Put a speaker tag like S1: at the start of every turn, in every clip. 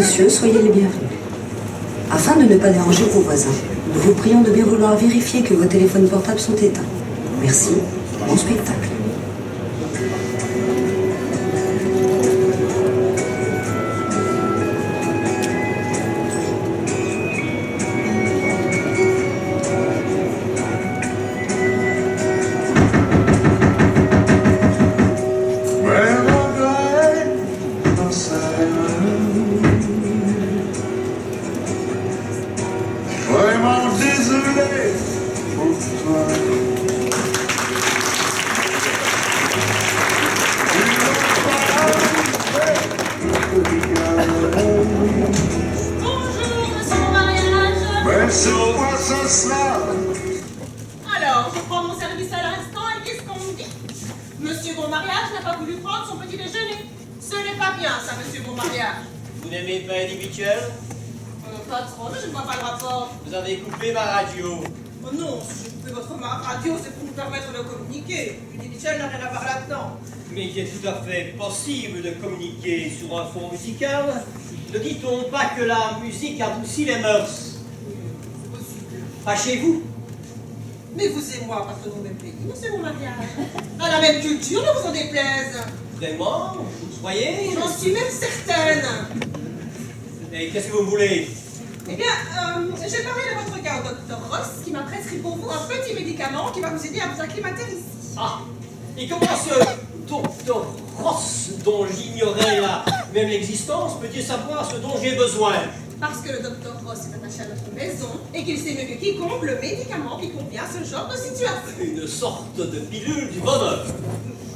S1: monsieur, soyez les bienvenus. Afin de ne pas déranger vos voisins, nous vous prions de bien vouloir vérifier que vos téléphones portables sont éteints. Merci, bon spectacle.
S2: Alors, je prends mon service à l'instant et qu'est-ce qu'on me dit? Monsieur Beaumariage n'a pas voulu prendre son petit déjeuner. Ce n'est pas bien, ça, monsieur Beaumariage.
S3: Vous n'aimez pas Eddie Mitchell?
S2: Pas trop, mais je ne vois pas le rapport.
S3: Vous avez coupé ma radio.
S2: Oh non, si j'ai coupé votre radio, c'est pour nous permettre de communiquer. Eddie Mitchell n'a rien à voir là-dedans.
S3: Mais il est tout à fait possible de communiquer sur un fond musical. Ne dit-on pas que la musique adoucit les mœurs? Pas chez vous?
S2: Mais vous et moi, partons au même pays, monsieur Beaumariage. À la même culture, ne vous en déplaise.
S3: Vraiment? Vous croyez?
S2: J'en suis même certaine.
S3: Et qu'est-ce que vous voulez?
S2: Eh bien, j'ai parlé de votre cas au docteur Ross, qui m'a prescrit pour vous un petit médicament qui va vous aider à vous acclimater ici.
S3: Ah! Et comment ce docteur Ross, dont j'ignorais même l'existence, peut-il savoir ce dont j'ai besoin?
S2: Parce que le docteur Ross est attaché à notre maison et qu'il sait mieux que quiconque le médicament qui convient à ce genre de situation.
S3: Une sorte de pilule du bonheur.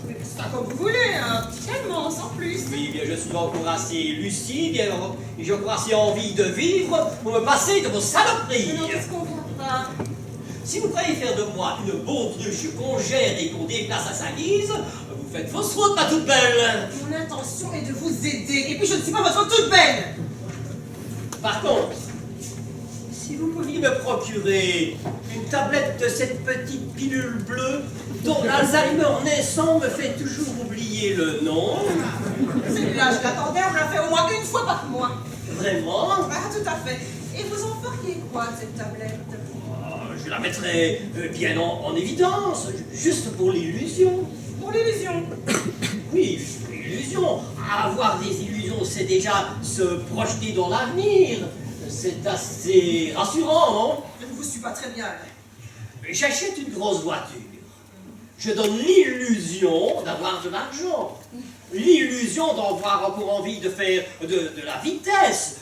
S2: Mais c'est pas comme vous voulez, un petit calmant, sans plus.
S3: Oui, bien, je suis encore assez lucide et j'ai encore assez envie de vivre pour me passer de vos saloperies.
S2: Mais non, qu'est-ce qu'on vient pas?
S3: Si vous croyez faire de moi une baudruche qu'on gère et qu'on déplace à sa guise, vous faites fausse route, ma toute belle.
S2: Mon intention est de vous aider, et puis je ne suis pas votre toute belle.
S3: Par contre, si vous pouviez me procurer une tablette de cette petite pilule bleue dont l'Alzheimer naissant me fait toujours oublier le nom.
S2: Celle-là, je l'attendais, on l'a fait au moins une fois par mois.
S3: Vraiment?
S2: Ah, tout à fait. Et vous en feriez quoi de cette tablette?
S3: Je la mettrais bien en évidence, juste pour l'illusion.
S2: Pour l'illusion.
S3: Oui, l'illusion. Avoir des illusions, c'est déjà se projeter dans l'avenir. C'est assez rassurant, non?
S2: Je ne vous suis pas très bien.
S3: J'achète une grosse voiture. Je donne l'illusion d'avoir de l'argent. L'illusion d'avoir encore envie de faire de la vitesse,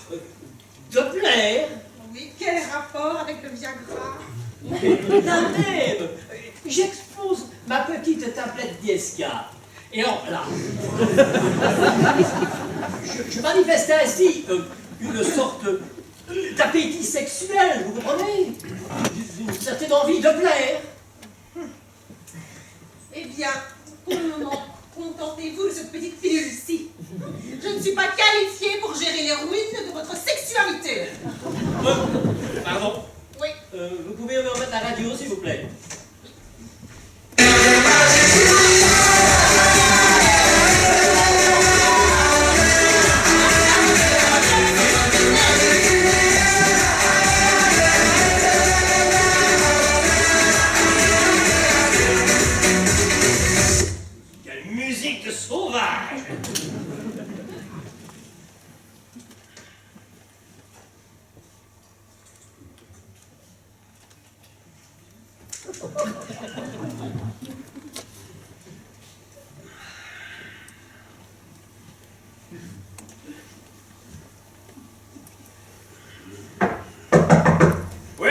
S3: de plaire.
S2: Oui, quel rapport avec le Viagra?
S3: D'un même, j'expose ma petite tablette DSK. Et alors là, je manifeste ainsi une sorte d'appétit sexuel, vous comprenez? Une certaine envie de plaire.
S2: Eh bien, pour le moment, contentez-vous de cette petite pilule-ci. Je ne suis pas qualifiée pour gérer les ruines de votre sexualité.
S3: Pardon?
S2: Oui.
S3: Vous pouvez me remettre la radio, s'il vous plaît? Quelle musique de sauvage! Oui.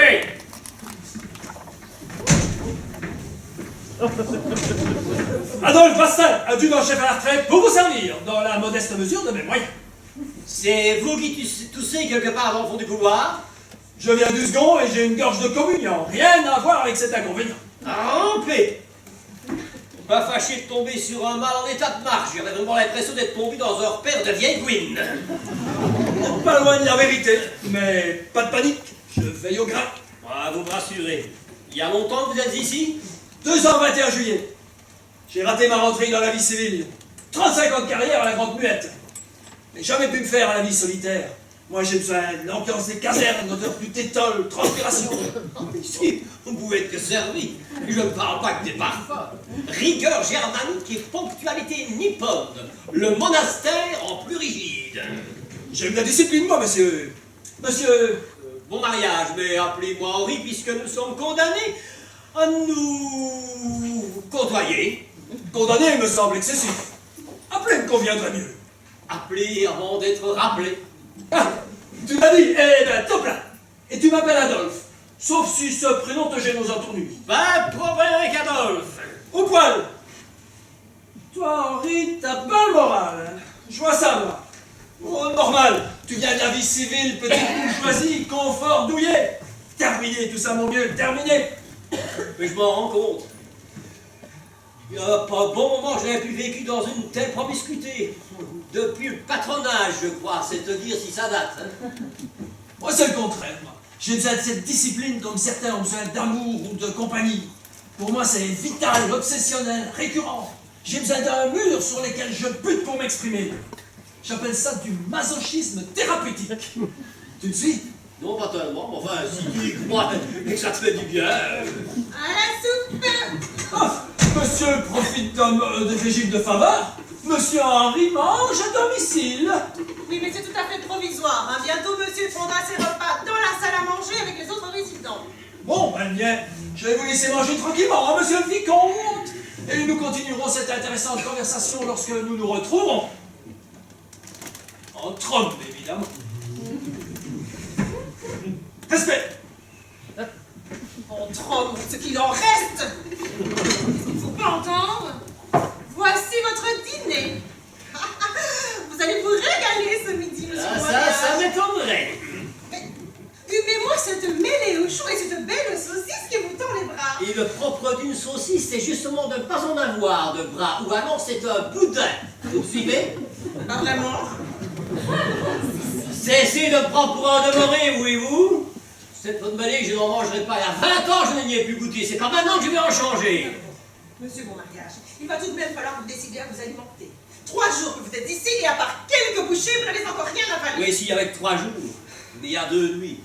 S4: Adolphe Bassin, adjudant-chef à la retraite, pour vous servir, dans la modeste mesure de mes moyens.
S3: C'est vous qui toussez quelque part dans le fond du couloir?
S4: Je viens du second et j'ai une gorge de communion. Rien à voir avec cet inconvénient.
S3: Rampé! Pas fâché de tomber sur un mâle en état de marche. J'avais vraiment l'impression d'être tombé dans un repère de vieille Gwyn.
S4: Pas loin de la vérité, mais pas de panique, je veille au grain.
S3: Ah, vous me rassurez. Il y a longtemps que vous êtes ici?
S4: 221 juillet. J'ai raté ma rentrée dans la vie civile. 35 ans de carrière à la Grande Muette. Mais jamais pu me faire à la vie solitaire. Moi, j'ai besoin de l'ambiance des casernes, l'odeur du tétol, transpiration.
S3: Ici, vous ne pouvez être que servi. Je ne parle pas que des parfums. Rigueur germanique et ponctualité nippone. Le monastère en plus rigide.
S4: J'ai eu de la discipline, moi, monsieur. Monsieur...
S3: Bon mariage, mais appelez-moi Henri puisque nous sommes condamnés à nous côtoyer.
S4: Condamné me semble excessif. Appeler me conviendrait mieux.
S3: Appeler avant d'être rappelé.
S4: Ah, tu m'as dit, eh ben, top là. Et tu m'appelles Adolphe. Sauf si ce prénom te gêne aux entournures.
S3: Pas de problème avec Adolphe.
S4: Au poil. Toi, Henri, t'as pas le moral. Je vois ça, moi. Oh, normal. Tu viens de la vie civile, petite bourgeoisie, confort douillet. Terminé tout ça, mon vieux, terminé.
S3: Mais je m'en rends compte. Il n'y a pas un bon moment que je n'avais plus vécu dans une telle promiscuité. Depuis le patronage, je crois, c'est te dire si ça date. Hein.
S4: Moi, c'est le contraire, moi. J'ai besoin de cette discipline comme certains ont besoin d'amour ou de compagnie. Pour moi, c'est vital, obsessionnel, récurrent. J'ai besoin d'un mur sur lequel je bute pour m'exprimer. J'appelle ça du masochisme thérapeutique. Tu me suis?
S3: Non, pas tellement, mais enfin, si tu y crois et que ça te fait du bien.
S2: À la soupe.
S4: Ah, monsieur profite de régime de faveur. Monsieur Henri mange à domicile.
S2: Oui, mais c'est tout à fait provisoire. Hein. Bientôt, monsieur prendra ses repas dans la salle à manger avec les autres résidents.
S4: Bon, ben bien, je vais vous laisser manger tranquillement, hein, monsieur le vicomte. Et nous continuerons cette intéressante conversation lorsque nous nous retrouverons. Entre hommes, évidemment. Respect.
S2: Entre hommes, ce qu'il en reste. Il ne faut pas entendre. Voici votre dîner. Vous allez vous régaler ce midi, monsieur.
S3: Ça m'étonnerait.
S2: Humez-moi cette mêlée au chaud et cette belle saucisse qui vous tend les bras.
S3: Et le propre d'une saucisse, c'est justement de ne pas en avoir de bras, ou alors c'est un boudin. Vous me suivez?
S2: Pas vraiment.
S3: Cessez de prendre pour en demeurer, voyez-vous? Cette bonne mêlée, je n'en mangerai pas. Il y a 20 ans, je n'y ai plus goûté. C'est pas maintenant que je vais en changer.
S2: Monsieur, mon mariage, il va tout de même falloir vous décider à vous alimenter. 3 jours que vous êtes ici et à part quelques bouchées, vous n'avez encore rien avalé.
S3: Oui, si, avec 3 jours. Mais il y a 2 nuits.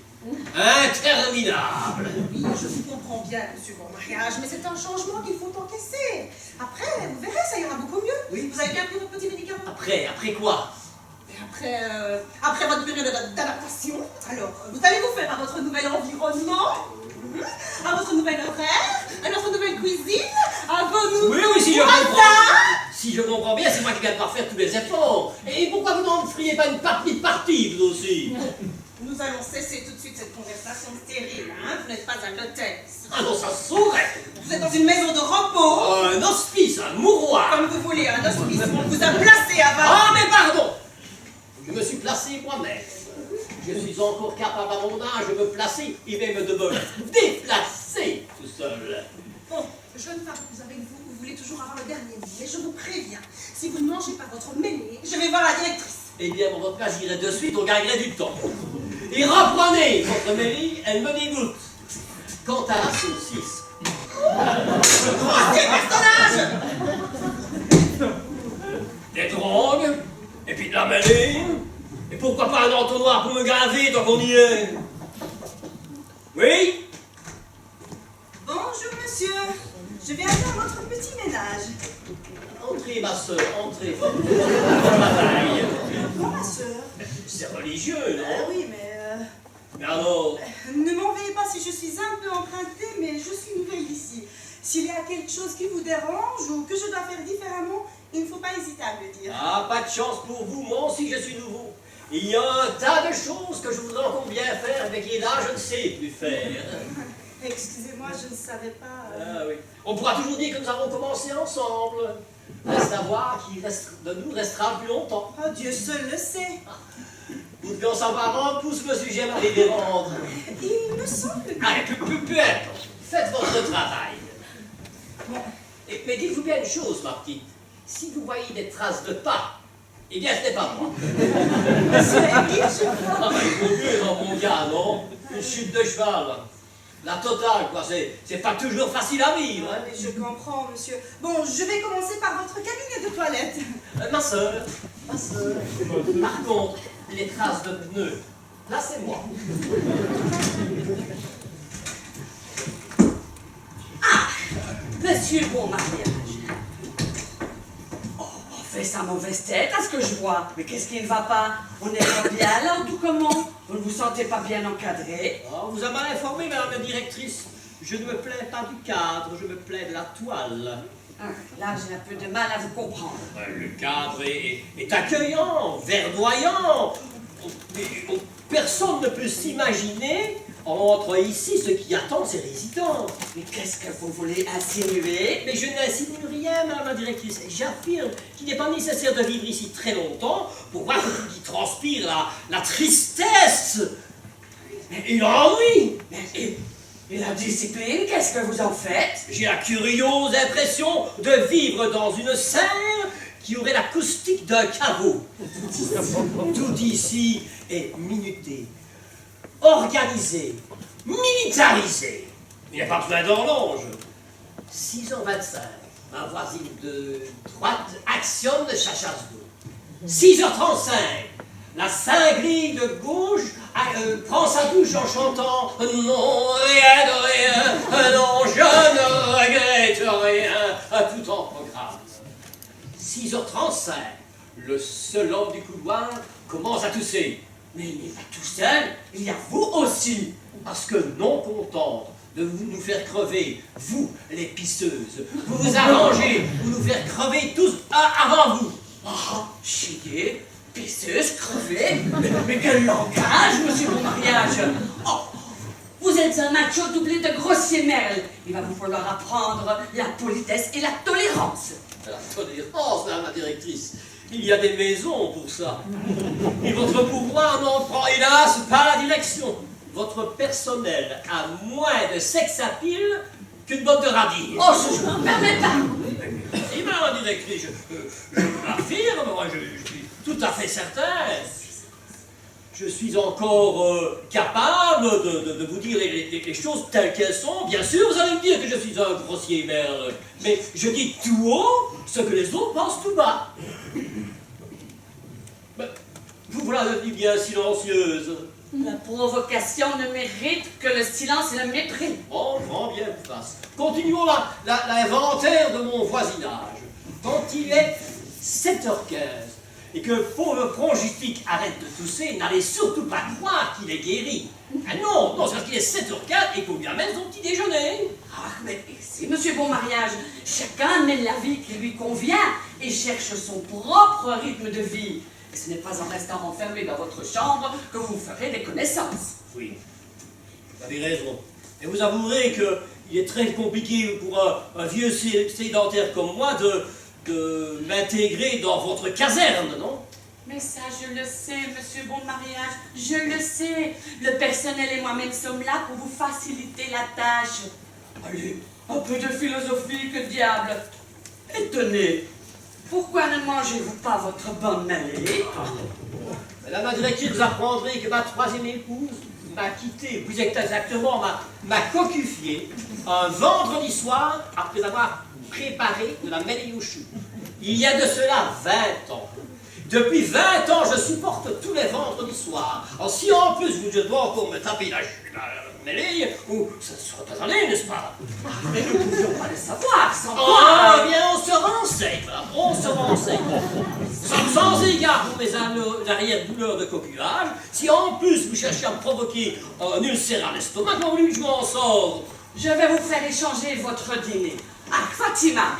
S3: Interminable.
S2: Oui, je vous comprends bien, monsieur, mon mariage, mais c'est un changement qu'il faut encaisser. Après, vous verrez, ça ira beaucoup mieux.
S3: Oui.
S2: Vous avez bien pris votre petit médicament?
S3: Après quoi?
S2: Et après votre période d'adaptation, alors, vous allez vous faire à votre nouvel environnement, à votre nouvel horaire, à notre nouvelle cuisine, à vos nouveaux
S3: Oui, si je
S2: voisins.
S3: comprends. Si je comprends bien, c'est moi qui viens de parfaire tous les efforts. Et pourquoi vous n'en feriez pas une partie, vous aussi?
S2: Nous allons cesser tout de suite cette conversation stérile, hein? Vous n'êtes pas à l'hôtel.
S3: Ah non, ça se saurait.
S2: Vous êtes dans une maison de repos,
S3: Un hospice, un mouroir.
S2: comme vous voulez, un hospice. On vous a placé avant.
S3: Ah, mais pardon. Je me suis placé moi-même. Je suis encore capable à mon âge de me placer et même de me déplacer tout seul.
S2: Bon, jeune femme, vous avec vous, vous voulez toujours avoir le dernier mot. Mais je vous préviens, si vous ne mangez pas votre mêlée, je vais voir la directrice.
S3: Eh bien, pour votre place, j'irai de suite, on gagnerait du temps. Et reprenez votre mêlée, elle me dégoûte. Quant à la saucisse...
S2: Quel personnage!
S3: Des drogues, et puis de la mêlée, et pourquoi pas un entonnoir pour me gaver tant qu'on y est? Oui?
S5: Bonjour monsieur, je viens faire votre petit ménage.
S3: Entrez, ma soeur, entrez. Bataille.
S5: Bon ma soeur.
S3: C'est religieux, non?
S5: Oui mais...
S3: Mais alors?
S5: Ne m'en veuillez pas si je suis un peu empruntée, mais je suis nouvelle ici. S'il y a quelque chose qui vous dérange ou que je dois faire différemment, il ne faut pas hésiter à me le dire.
S3: Ah, pas de chance pour vous, moi aussi je suis nouveau. Il y a un tas de choses que je voudrais encore bien faire, mais qui là je ne sais plus faire.
S5: Excusez-moi, je ne savais pas...
S3: Ah oui. On pourra toujours dire que nous avons commencé ensemble. Reste à voir qui de nous restera le plus longtemps.
S5: Oh, Dieu seul le sait.
S3: Vous devez en savoir un pouce, monsieur, j'aime aller les rendre.
S5: Il me semble que...
S3: Allez, peu importe. Faites votre travail. Mais dites-vous bien une chose, ma petite. Si vous voyez des traces de pas, eh bien, ce n'est pas moi. Ah, ben, il faut mieux dans mon gars, non? Une chute de cheval. La totale, quoi. C'est pas toujours facile à vivre, hein?
S5: Mais je comprends, monsieur. Bon, je vais commencer par votre cabinet de toilette.
S3: Ma soeur. Par contre, les traces de pneus, Là, c'est moi.
S6: Monsieur bon mariage. Oh, on fait sa mauvaise tête à ce que je vois. Mais qu'est-ce qui ne va pas? On est pas bien là ou tout comment? Vous ne vous sentez pas bien encadré?
S3: On vous a mal informé, madame la directrice. Je ne me plains pas du cadre, je me plains de la toile.
S6: Là, j'ai un peu de mal à vous comprendre.
S3: Le cadre est accueillant, verdoyant. Personne ne peut s'imaginer, en entrant ici, ce qui attend ses résidents.
S6: Mais qu'est-ce que vous voulez insinuer?
S3: Mais je n'insinue rien, madame la directrice. J'affirme qu'il n'est pas nécessaire de vivre ici très longtemps pour voir que tout y transpire la tristesse et l'ennui.
S6: Et la discipline, qu'est-ce que vous en faites?
S3: J'ai la curieuse impression de vivre dans une serre qui aurait l'acoustique d'un caveau. Tout ici est minuté, organisé, militarisé. Il n'y a pas besoin d'horloge. 6h25, ma voisine de droite actionne le chasse d'eau. 6h35, la cinglée de gauche prend sa douche en chantant « Non, rien de rien, non, je ne regrette rien », tout en programme. 6h35, le seul homme du couloir commence à tousser.
S6: Mais il n'est pas tout seul, il y a vous aussi.
S3: Parce que non contente de nous faire crever, vous, les pisseuses, vous vous arrangez pour nous faire crever tous avant vous.
S6: Oh, chier, pisseuse, crever. Mais quel langage, monsieur mon mariage. Oh, vous êtes un macho doublé de grossier merle. Il va vous falloir apprendre la politesse et la tolérance.
S3: La tolérance, madame la directrice. Il y a des maisons pour ça. Et votre pouvoir n'en prend hélas pas la direction. Votre personnel a moins de sex appeal qu'une botte de radis.
S6: Oh, je m'en permets pas.
S3: Et madame la directrice, je l'affirme, moi je suis tout à fait certain. Je suis encore capable de vous dire les choses telles qu'elles sont. Bien sûr, vous allez me dire que je suis un grossier merle, mais je dis tout haut ce que les autres pensent tout bas. Ben, vous voilà devenue bien silencieuse.
S6: La provocation ne mérite que le silence et le mépris.
S3: Oh, grand bien vous fasse. Continuons l'inventaire de mon voisinage. Quand il est 7h15 et que pauvre Prongitique arrête de tousser, n'allez surtout pas croire qu'il est guéri. Ah non, c'est parce qu'il est 7h04 et qu'on lui amène son petit déjeuner.
S6: Ah, mais ici, monsieur bon mariage, chacun mène la vie qui lui convient et cherche son propre rythme de vie. Et ce n'est pas en restant enfermé dans votre chambre que vous ferez des connaissances.
S3: Oui, vous avez raison. Et vous avouerez qu'il est très compliqué pour un vieux sédentaire comme moi de m'intégrer dans votre caserne, non?
S6: Mais ça, je le sais, monsieur bon mariage, je le sais. Le personnel et moi-même sommes là pour vous faciliter la tâche. Allez, un peu de philosophie, que diable. Et tenez, pourquoi ne mangez-vous pas votre bonne mêlée?
S3: Madame la directrice, vous apprendrez que ma troisième épouse m'a quitté, vous êtes exactement, m'a cocufié un vendredi soir après avoir préparé de la mêlée au chou. Il y a de cela 20 ans. Depuis 20 ans, je supporte tous les vendredis soirs. Alors si en plus je dois encore me taper la mêlée, ou ça ne sera pas allé, n'est-ce pas?
S6: Mais nous ne pouvions pas le savoir, sans
S3: Oh,
S6: quoi.
S3: bien, on se renseigne, madame, on se renseigne. Sans égard pour mes arrière-douleurs de coquillage, si en plus vous cherchez à me provoquer un ulcère à l'estomac, comment voulez-vous que je m'en sors?
S6: Je vais vous faire échanger votre dîner. Ah, Fatima,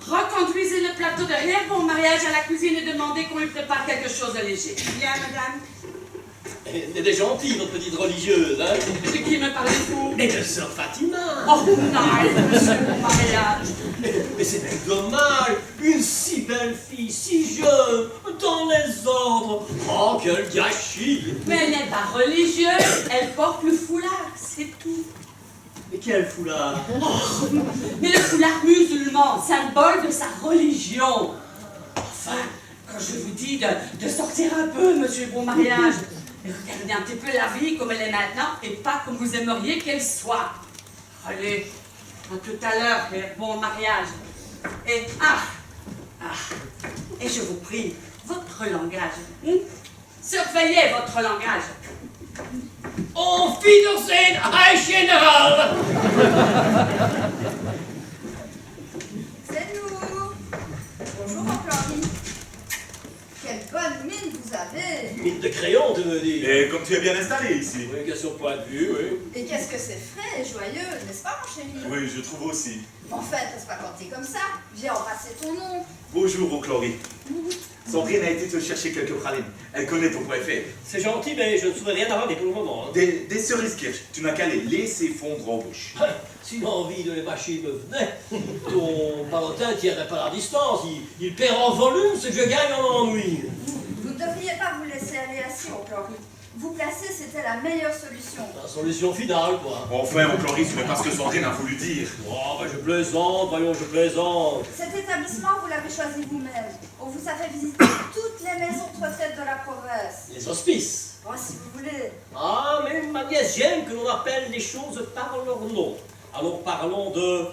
S6: reconduisez le plateau de Herbe au mariage à la cuisine et demandez qu'on lui prépare quelque chose de léger.
S5: Bien, madame.
S3: Elle est gentille, notre petite religieuse, hein?
S6: De qui me parlez-vous?
S3: Et de sœur Fatima.
S6: Oh, non, monsieur mon mariage.
S3: Mais c'est plus dommage, une si belle fille, si jeune, dans les ordres. Oh, quel gâchis!
S6: Mais elle n'est pas religieuse, elle porte le foulard, c'est tout.
S3: Mais quel foulard!
S6: Mais le foulard musulman, symbole de sa religion. Enfin, quand je vous dis de sortir un peu, monsieur bon mariage, regardez un petit peu la vie comme elle est maintenant et pas comme vous aimeriez qu'elle soit. Allez, à tout à l'heure, bon mariage. Et et je vous prie, votre langage. Surveillez votre langage.
S3: Wiedersehen, Herr Général.
S7: C'est nous. Bonjour, oncle Henri. Quelle bonne mine vous avez.
S3: Mine de crayon, tu veux dire?
S8: Et comme tu es bien installé ici.
S3: Oui, question de point de vue, oui.
S7: Et qu'est-ce que c'est frais et joyeux, n'est-ce pas, mon chéri?
S8: Oui, je trouve aussi.
S7: En fait, c'est pas quand t'es comme ça. Viens embrasser ton nom.
S8: Bonjour, oncle Henri. Sandrine a été te chercher quelques pralines. Elle connaît ton préfet.
S3: C'est gentil, mais je ne saurais rien avoir pour le moment. Hein.
S8: Des cerises kirsch. Tu n'as qu'à les laisser fondre en bouche.
S3: Si l'envie de les mâcher me venait, ton balotin ne tiendrait pas la distance. Il perd en volume ce que je gagne en ennui.
S7: Vous ne devriez pas vous laisser aller assis, oncle Henri. Vous placer, c'était la meilleure solution.
S3: La solution finale, quoi.
S8: Enfin, oncle Henri, ce n'est pas ce que Sandrine a voulu dire.
S3: Oh, ben je plaisante, voyons, je plaisante.
S7: Cet établissement, vous l'avez choisi vous-même. On vous a fait visiter toutes les maisons de retraite de la province.
S3: Les hospices.
S7: Oh, si vous voulez.
S3: Ah, mais ma nièce, j'aime que l'on appelle les choses par leur nom. Alors parlons de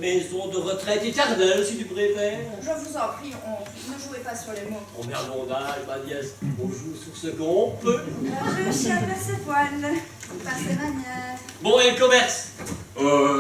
S3: maisons de retraite éternelle, si tu préfères.
S7: Je vous en prie, ne jouez pas sur les mots.
S3: On met à mon âge, ma nièce, on joue sur ce qu'on peut.
S7: Le chien à ses poils. Vous passez manière.
S3: Bon, et le commerce?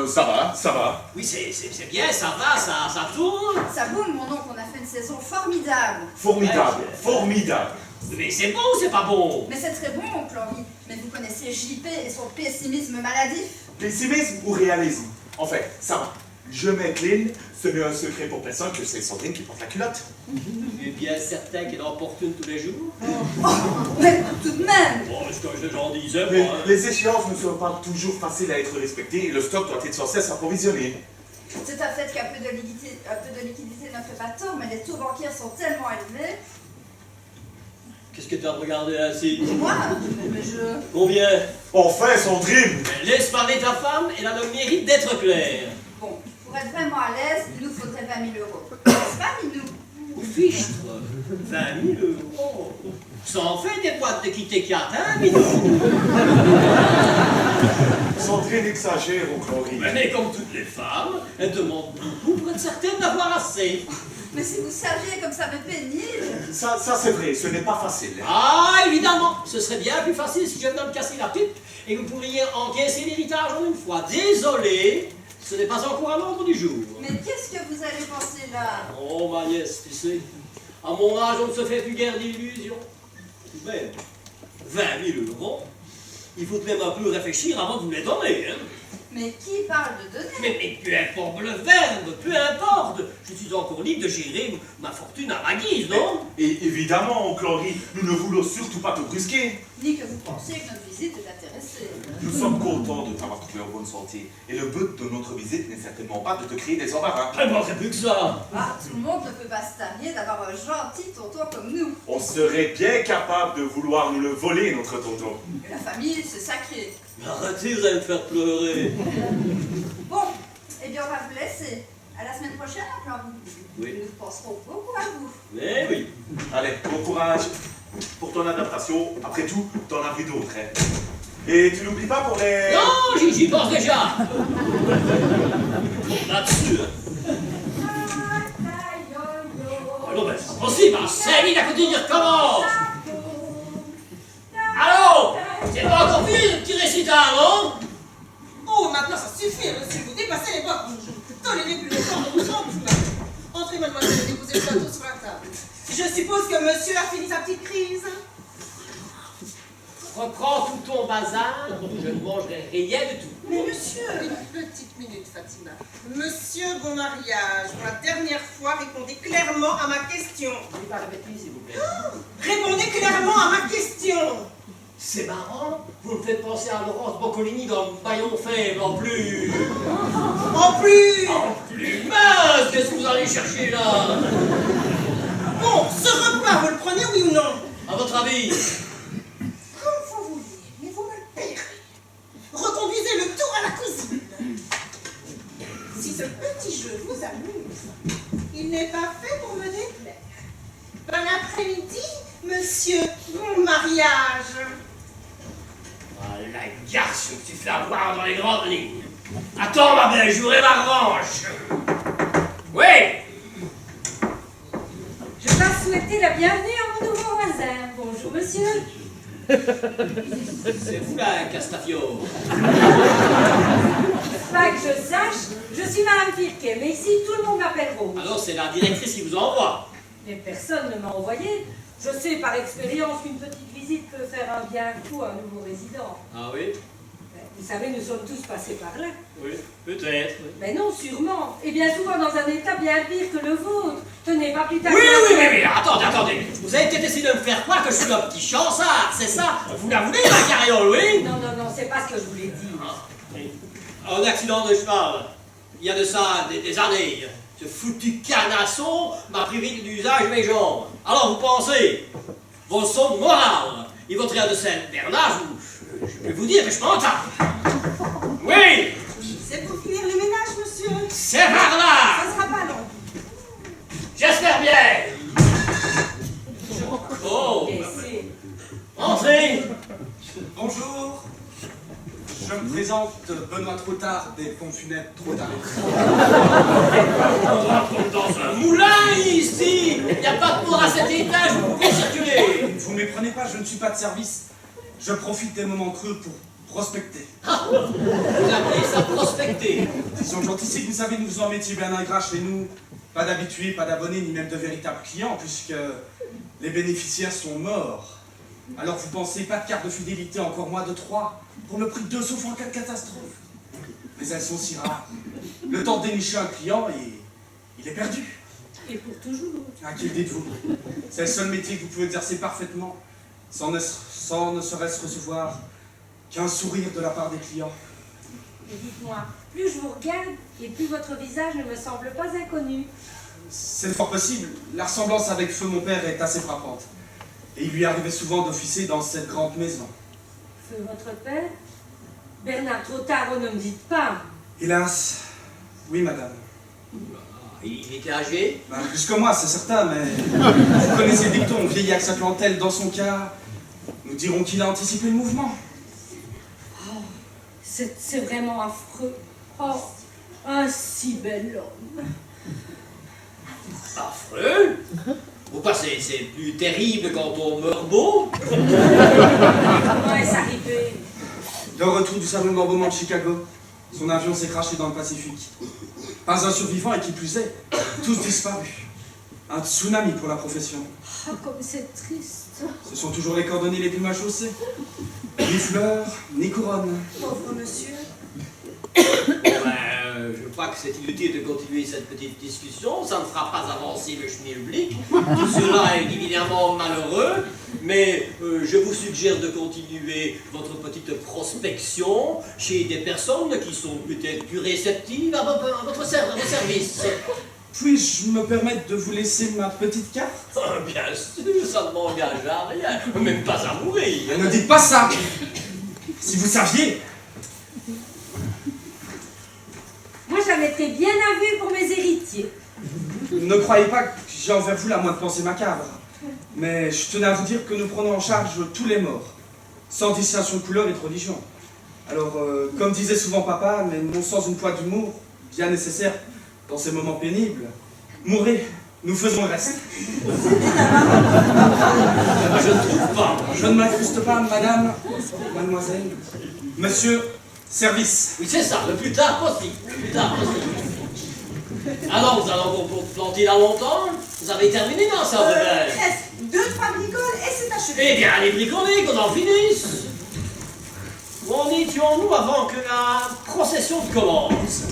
S8: Ça va.
S3: Oui, c'est bien, ça va, ça tourne.
S7: Ça boum, mon oncle, on a fait une saison formidable.
S8: Formidable.
S3: Mais c'est bon ou c'est pas bon?
S7: Mais c'est très bon, oncle Henri. Mais vous connaissez JP et son pessimisme maladif.
S8: Pessimisme ou réalisme? En fait, ça va. Je m'incline, ce n'est un secret pour personne que c'est Sandrine qui porte la culotte.
S3: Tu es bien certain qu'elle en porte une tous les jours?
S7: Mais tout de même.
S3: Bon, c'est comme j'en disais,
S8: Mais
S3: moi. Hein.
S8: les échéances ne sont pas toujours faciles à être respectées et le stock doit être sans cesse approvisionné.
S7: C'est un fait qu'un peu de liquidité ne fait pas tort, mais les taux bancaires sont tellement élevés.
S3: Qu'est-ce que tu as regardé ainsi?
S7: Moi, mais je...
S3: Combien?
S8: Enfin, Sandrine!
S3: Laisse parler ta femme, elle a le mérite d'être claire.
S7: Bon, pour être vraiment à l'aise, il nous faudrait 20 000 euros. N'est-ce pas, Minou?
S3: Fichtre, 20 000 euros. Ça en fait des boîtes de quitter 4, hein, Minou?
S8: Sandrine exagère, oncle Henri.
S3: Mais comme toutes les femmes, elles demandent beaucoup pour être certaines d'avoir assez.
S7: Mais si vous saviez comme ça me pénible.
S8: Ça c'est vrai, ce n'est pas facile.
S3: Ah, évidemment, ce serait bien plus facile si je venais de me casser la pipe et que vous pourriez encaisser l'héritage en une fois. Désolé, ce n'est pas encore à l'ordre du jour.
S7: Mais qu'est-ce que vous allez penser là?
S3: Oh, ma nièce, tu sais, à mon âge, on ne se fait plus guère d'illusions. Tout de même, 20 000 euros, il faut même un peu réfléchir avant de vous les donner, hein.
S7: Mais qui parle de donner?
S3: Mais peu importe le verbe, peu importe, je suis encore libre de gérer ma fortune à ma guise, non?
S8: Et évidemment, oncle Henri, nous ne voulons surtout pas te brusquer.
S7: Ni que vous pensiez que notre visite est intéressée.
S8: Nous sommes contents de t'avoir trouvé en bonne santé. Et le but de notre visite n'est certainement pas de te créer des embarras.
S3: Il ne manquerait plus que ça.
S7: Ah, tout le monde ne peut pas se targuer d'avoir un gentil tonton comme nous.
S8: On serait bien capable de vouloir nous le voler, notre tonton.
S7: Et la famille, c'est sacré.
S3: Arrêtez, vous allez me faire pleurer.
S7: Bon, eh bien on va vous laisser. À la semaine prochaine, oncle Henri.
S3: Oui.
S7: Nous penserons beaucoup à vous.
S3: Eh oui.
S8: Allez, bon courage pour ton adaptation. Après tout, t'en as vu d'autres, hein. Et tu n'oublies pas pour les...
S3: Non, j'y pense déjà. Là-dessus. Oh non, mais c'est pas possible, hein. 5 minutes à côté, il recommence. Allô? C'est pas encore fini le petit récital, non?
S2: Oh, maintenant ça suffit, monsieur, vous dépassez les bornes. Je ne peux tolérer plus longtemps de vous entendre. Entrez, mademoiselle, et déposez le plateau sur la table. Je suppose que monsieur a fini sa petite crise.
S3: Reprends tout ton bazar, je ne mangerai rien du tout.
S2: Mais monsieur, une petite minute, Fatima. Monsieur Bon Mariage, pour la dernière fois, répondez clairement à ma question.
S3: N'allez pas répéter, s'il vous plaît.
S2: Répondez clairement à ma question.
S3: C'est marrant, vous me faites penser à Laurence Boccolini dans le maillon faible, en plus.
S2: En plus.
S3: Mince, qu'est-ce que vous allez chercher là?
S2: Bon, ce repas, vous le prenez, oui ou non?
S3: À votre avis?
S2: Comme vous voulez, mais vous me le payerez. Reconduisez le tout à la cuisine. Si ce petit jeu vous amuse, il n'est pas fait pour me déplaire. Bon après-midi, monsieur Bon Mariage.
S3: Ah, la garce que tu fais avoir dans les grandes lignes. Attends, ma belle, j'aurai ma revanche. Oui.
S9: Je dois souhaiter la bienvenue à mon nouveau voisin. Bonjour, monsieur.
S3: C'est vous là, Castafiore.
S9: Pas que je sache, je suis Madame Firquet, mais ici tout le monde m'appelle Rose.
S3: Alors c'est la directrice qui vous envoie.
S9: Mais personne ne m'a envoyé. Je sais par expérience qu'une petite visite peut faire un bien fou à un nouveau résident.
S3: Ah oui?
S9: Vous savez, nous sommes tous passés par là.
S3: Oui, peut-être. Oui.
S9: Mais non, sûrement. Et bien souvent dans un état bien pire que le vôtre. Tenez, pas plus tard.
S3: Oui, attendez. Vous avez peut-être essayé de me faire croire que je suis un petit chansard, c'est ça? Vous la voulez, ma carriole, oui?
S9: Non, c'est pas ce que je voulais dire.
S3: Un accident de cheval. Il y a de ça des années. Ce foutu canasson m'a privé de l'usage de mes jambes. Alors vous pensez, vos leçons de morale et votre air de Saint-Bernard, je peux vous dire que je m'entends. Oui,
S5: C'est pour finir le ménage, monsieur.
S3: c'est par là.
S5: Ça sera pas long.
S3: J'espère bien. Oh,
S9: Et c'est...
S3: entrez.
S10: Bonjour, je me présente Benoît Trottard des pompes funèbres Trottard.
S3: Dans un moulin ici. Il n'y a pas de mort à cet étage, vous pouvez circuler.
S10: Vous ne méprenez pas, je ne suis pas de service. Je profite des moments creux pour prospecter.
S3: Ah, vous appelez ça prospecter.
S10: Disons gentil, c'est que vous savez, nous faisons un métier bien ingrat chez nous. Pas d'habitués, pas d'abonnés, ni même de véritables clients, puisque les bénéficiaires sont morts. Alors vous pensez, pas de carte de fidélité, encore moins de 3, pour le prix de 2 sauf en cas de catastrophe. Mais elles sont si rares. Le temps de dénicher un client, il est perdu.
S9: Et pour toujours.
S10: À qui le dites-vous? C'est le seul métier que vous pouvez exercer parfaitement, sans ne serait-ce recevoir qu'un sourire de la part des clients.
S9: Et dites-moi, plus je vous regarde, et plus votre visage ne me semble pas inconnu.
S10: C'est fort possible. La ressemblance avec feu mon père est assez frappante. Et il lui arrivait souvent d'officier dans cette grande maison.
S9: Feu votre père? Bernard Trottard, ne me dites pas.
S10: Hélas, oui madame.
S3: Il était âgé?
S10: Ben, plus que moi, c'est certain, mais vous connaissez le dicton, vieilli avec sa clientèle, dans son cas, nous dirons qu'il a anticipé le mouvement.
S9: Oh, c'est vraiment affreux. Oh, un si bel homme.
S3: Affreux? Vous passez, c'est plus terrible quand on meurt beau?
S9: Comment est-ce arrivé?
S10: De retour du salon d'embaumement de Chicago, son avion s'est crashé dans le Pacifique. Pas un survivant et qui plus est, tous disparus. Un tsunami pour la profession.
S9: Oh, comme c'est triste.
S10: Ce sont toujours les cordonniers les plus mal chaussés. Ni fleurs, ni couronne.
S5: Pauvre monsieur.
S3: Je crois que c'est inutile de continuer cette petite discussion, ça ne fera pas avancer le schmilblick. Tout cela est évidemment malheureux, mais je vous suggère de continuer votre petite prospection chez des personnes qui sont peut-être plus réceptives à votre service.
S10: Puis-je me permettre de vous laisser ma petite carte?
S3: Bien sûr, ça ne m'engage à rien, même pas à mourir.
S10: Ne dites pas ça! Si vous saviez!
S9: Moi, j'en étais bien à vue pour mes héritiers.
S10: Ne croyez pas que j'ai envers vous la moindre pensée macabre. Mais je tenais à vous dire que nous prenons en charge tous les morts, sans distinction de couleur et de religion. Alors, comme disait souvent papa, mais non sans une poids d'humour, bien nécessaire dans ces moments pénibles, mourrez, nous faisons le reste.
S3: Je ne trouve pas.
S10: Je ne m'incruste pas, madame, mademoiselle, monsieur, service.
S3: Oui, c'est ça, le plus tard possible. Le plus tard possible. Alors, nous allons planter là longtemps? Vous avez terminé dans ça, peut-être?
S5: Presque. 2-3 bricoles et c'est achevé.
S3: Eh bien, allez bricoler, qu'on en finisse. Où en étions-nous avant que la procession commence?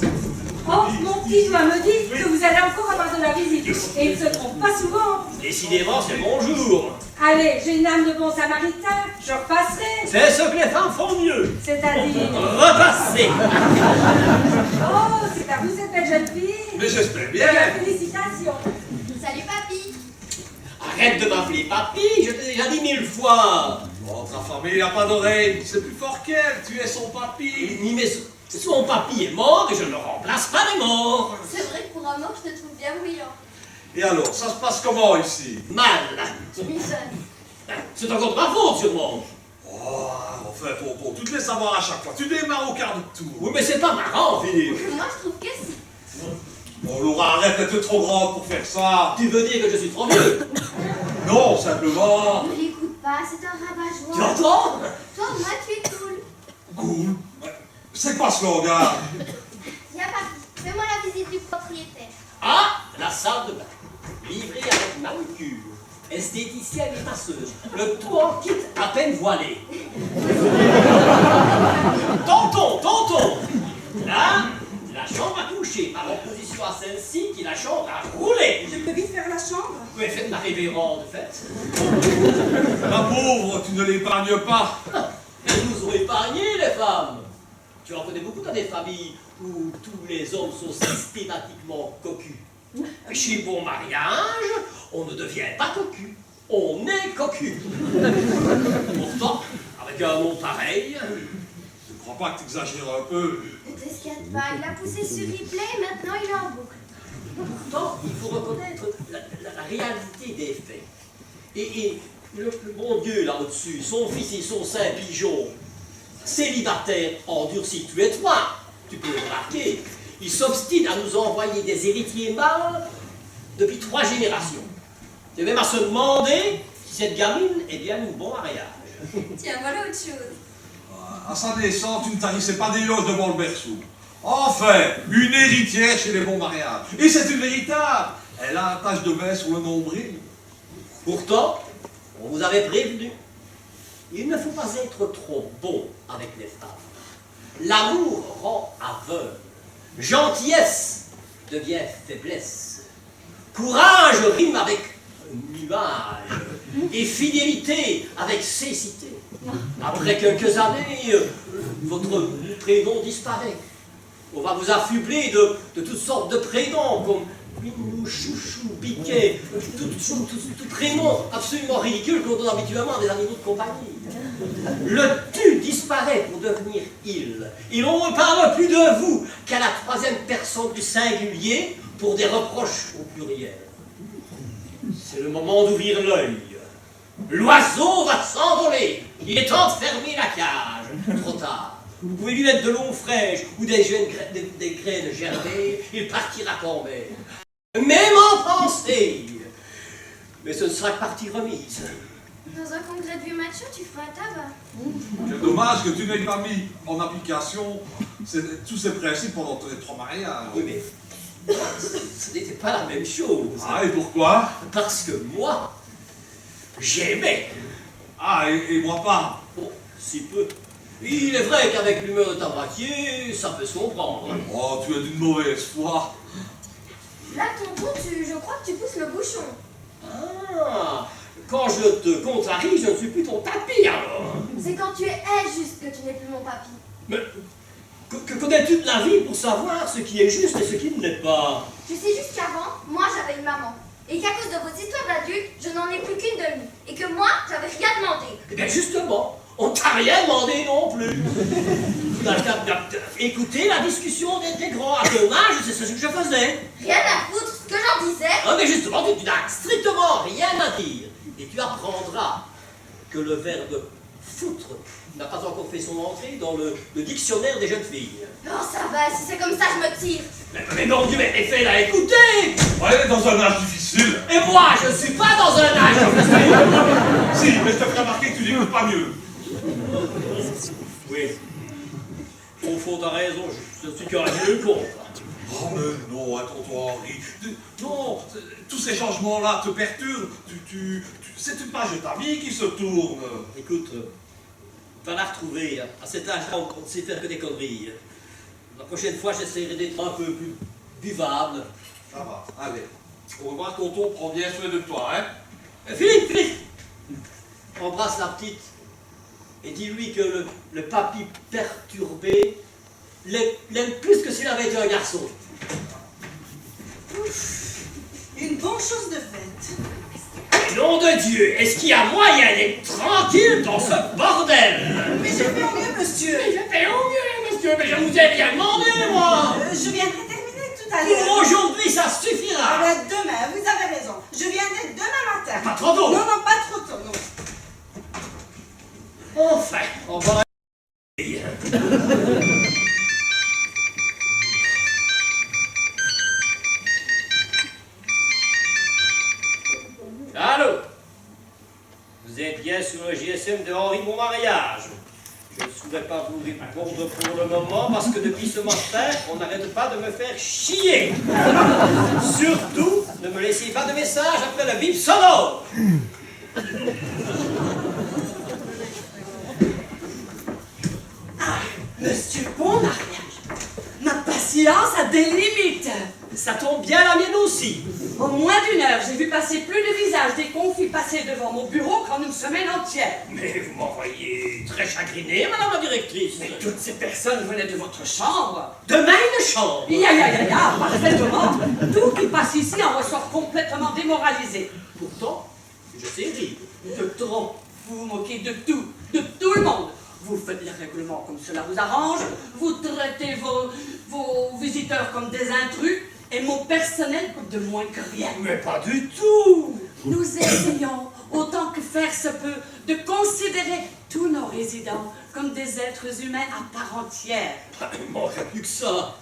S9: Oh, mon petit doigt me dit que vous allez encore avoir de la visite. Et il ne se trompe pas souvent.
S3: Décidément, c'est bonjour.
S9: Allez, j'ai une âme de bon samaritain, je repasserai.
S3: C'est ce que les femmes font mieux.
S9: C'est-à-dire...
S3: Repasser.
S9: Oh, c'est à vous cette belle jeune fille.
S8: Mais j'espère
S9: Eh bien,
S8: bien.
S9: félicitations.
S7: Salut papy.
S3: Arrête de m'appeler papy, je t'ai déjà dit 1000 fois.
S8: Oh, ta famille n'a pas d'oreille. C'est plus fort qu'elle. Tu es son papy.
S3: Ni mes... Son papy est mort et je ne remplace pas les morts.
S7: C'est vrai que pour un mort, je te trouve bien bruyant.
S8: Et alors, ça se passe comment ici?
S3: Mal.
S7: Tu m'étonnes.
S3: C'est encore de ma faute, sûrement.
S8: Oh, enfin, pour toutes les savoir à chaque fois. Tu démarres au quart de tour.
S3: Oui, mais c'est pas marrant, Philippe.
S7: Moi, je trouve que si.
S8: Bon, Laura, arrête d'être trop grande pour faire ça.
S3: Tu veux dire que je suis trop vieux?
S8: Non, simplement.
S7: Ne l'écoute pas, c'est un rabat-joie.
S3: Tu entends?
S7: Toi, moi, tu es cool.
S8: Cool. C'est quoi ce langage?
S7: Viens, papy, fais-moi la visite du propriétaire.
S3: Ah, la salle de bain. Livrée avec manucure, esthéticienne et masseuse. Le tout en kit à peine voilé. Tonton. Là, la chambre à coucher, par opposition à celle-ci, qui est la chambre à rouler.
S5: Je peux vite faire la chambre?
S3: Oui, faites ma révérende, faites.
S8: La pauvre, tu ne l'épargnes pas.
S3: Elles nous ont épargné, les femmes. Tu en connais beaucoup dans des familles où tous les hommes sont systématiquement cocus. Chez Bon Mariage, on ne devient pas cocu, on est cocu. Pourtant, avec un nom pareil...
S8: Je ne crois pas que tu exagères un peu.
S7: Ne t'escale pas, il a poussé sur replay et maintenant il est en boucle.
S3: Pourtant, il faut reconnaître la réalité des faits. Et le bon Dieu là au-dessus, son fils et son saint pigeon, célibataire endurci, tu es toi, tu peux le remarquer, il s'obstine à nous envoyer des héritiers mâles depuis 3 générations. C'est même à se demander si cette gamine est bien un bon mariage.
S7: Tiens, voilà autre chose.
S8: À sa naissance, tu ne tarissais pas d'éloges devant le berceau. Enfin, une héritière chez les bons mariages. Et c'est une véritable. Elle a un tache de vin sur le nombril.
S3: Pourtant, on vous avait prévenu. Il ne faut pas être trop bon avec les femmes. L'amour rend aveugle. Gentillesse devient faiblesse. Courage rime avec nuage. Et fidélité avec cécité. Après quelques années, votre prénom disparaît. On va vous affubler de toutes sortes de prénoms, comme Minou, Chouchou, Piquet, tout prénom absolument ridicule qu'on donne habituellement à des animaux de compagnie. Le tu disparaît pour devenir il. Et l'on ne parle plus de vous qu'à la 3e personne du singulier pour des reproches au pluriel. C'est le moment d'ouvrir l'œil. L'oiseau va s'envoler. Il est temps de fermer la cage. Trop tard. Vous pouvez lui mettre de l'eau fraîche ou des graines germées. Il partira quand même. Même en pensée. Mais ce ne sera que partie remise.
S7: Dans un congrès de vieux machos, tu feras un tabac.
S8: Quel dommage que tu n'aies pas mis en application tous ces principes pendant tes 3 mariages.
S3: Oui, mais ce n'était pas la même chose.
S8: Ah, et pourquoi?
S3: Parce que moi, j'aimais.
S8: Ah, et moi pas.
S3: Bon, si peu. Il est vrai qu'avec l'humeur de ta moitié, ça peut se comprendre.
S8: Oh, tu es d'une mauvaise foi.
S7: Là, tonton, je crois que tu pousses le bouchon.
S3: Ah, quand je te contrarie, je ne suis plus ton tapis alors.
S7: C'est quand tu es juste que tu n'es plus mon papy.
S3: Mais que connais-tu de la vie pour savoir ce qui est juste et ce qui ne l'est pas?
S7: Je sais juste qu'avant, moi j'avais une maman. Et qu'à cause de vos histoires d'adultes, je n'en ai plus qu'une demi. Et que moi, j'avais rien demandé.
S3: Eh bien justement, on t'a rien demandé non plus. Écoutez la discussion des grands à ton âge, c'est ce que je faisais.
S7: Rien à foutre, ce que j'en disais.
S3: Ah mais justement, tu n'as strictement rien à dire. Et tu apprendras que le verbe foutre n'a pas encore fait son entrée dans le dictionnaire des jeunes filles.
S7: Non, ça va, si c'est comme ça, je me tire.
S3: Mais mon Dieu, mais fais-la écouter.
S8: Elle est dans un âge difficile.
S3: Et moi, je ne suis pas dans un âge difficile.
S8: Si, mais je te ferai remarquer que tu n'écoutes pas mieux.
S3: Oui. Au fond, t'as raison, je suis qu'un vieux con.
S8: Oh, mais non, tonton Henri. Non, tous ces changements-là te perturbent. C'est une page de ta vie qui se tourne.
S3: Écoute, va la retrouver. À cet âge-là, on ne sait faire que des conneries. La prochaine fois, j'essaierai d'être un peu plus buvable.
S8: Ça va, allez. Au revoir, tonton, prends bien soin de toi, hein.
S3: Philippe, embrasse la petite et dis-lui que le papy perturbé l'aime plus que s'il avait été un garçon.
S5: Une bonne chose de faite.
S3: Nom de Dieu, est-ce qu'il y a moyen d'être tranquille dans ce bordel?
S5: Mais j'ai fait au mieux, monsieur.
S3: Mais je fais au mieux, monsieur, mais je vous ai rien demandé, moi.
S5: Je viendrai terminer tout à l'heure.
S3: Pour aujourd'hui, ça suffira.
S5: Demain, vous avez raison. Je viendrai demain matin.
S3: Pas trop tôt.
S5: Non, non, pas trop tôt, non.
S3: Enfin, on va... Allô? Vous êtes bien sur le GSE baptême de Henri Bon Mariage. Je ne saurais pas vous répondre pour le moment parce que depuis ce matin, on n'arrête pas de me faire chier. Surtout, ne me laissez pas de message après le bip sonore.
S6: Ah, Monsieur Bon Mariage, ma patience a des limites.
S3: Ça tombe bien, la mienne aussi.
S6: En moins d'une heure, j'ai vu passer plus de visages des confis passer devant mon bureau qu'en une semaine entière.
S3: Mais vous m'envoyez très chagrinée, madame la directrice.
S6: Mais toutes ces personnes venaient de votre chambre.
S3: De ma chambre.
S6: Ya, parfaitement. Tout qui passe ici en ressort complètement démoralisé.
S3: Pourtant, je sais rire.
S6: De trop. Vous vous moquez de tout le monde. Vous faites les règlements comme cela vous arrange, vous traitez vos visiteurs comme des intrus, et mon personnel coûte de moins que rien.
S3: Mais pas du tout.
S6: Nous essayons, autant que faire se peut, de considérer tous nos résidents comme des êtres humains à part entière.
S3: Il manquerait plus que ça.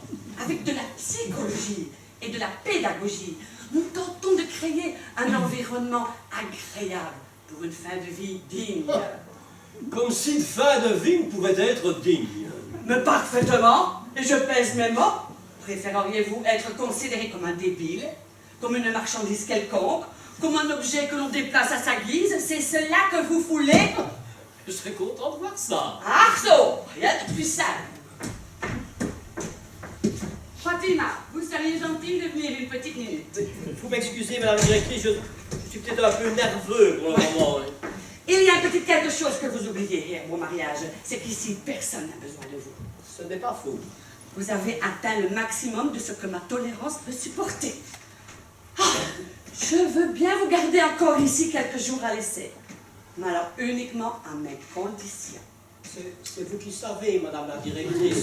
S6: Avec de la psychologie et de la pédagogie, nous tentons de créer un environnement agréable pour une fin de vie digne.
S3: Comme si une fin de vie ne pouvait être digne.
S6: Mais parfaitement, et je pèse mes mots. Préféreriez-vous être considéré comme un débile, comme une marchandise quelconque, comme un objet que l'on déplace à sa guise? C'est cela que vous voulez?
S3: Je serais content de voir ça.
S6: Arceau, rien de plus simple. Fatima, vous seriez gentille de venir une petite minute.
S3: Vous m'excusez, madame la directrice, je suis peut-être un peu nerveux pour le moment.
S6: Il y a peut-être quelque chose que vous oubliez, mon mariage. C'est qu'ici, personne n'a besoin de vous.
S3: Ce n'est pas faux.
S6: Vous avez atteint le maximum de ce que ma tolérance peut supporter. Ah, je veux bien vous garder encore ici quelques jours à l'essai. Mais alors uniquement à mes conditions.
S3: C'est vous qui savez, madame la directrice.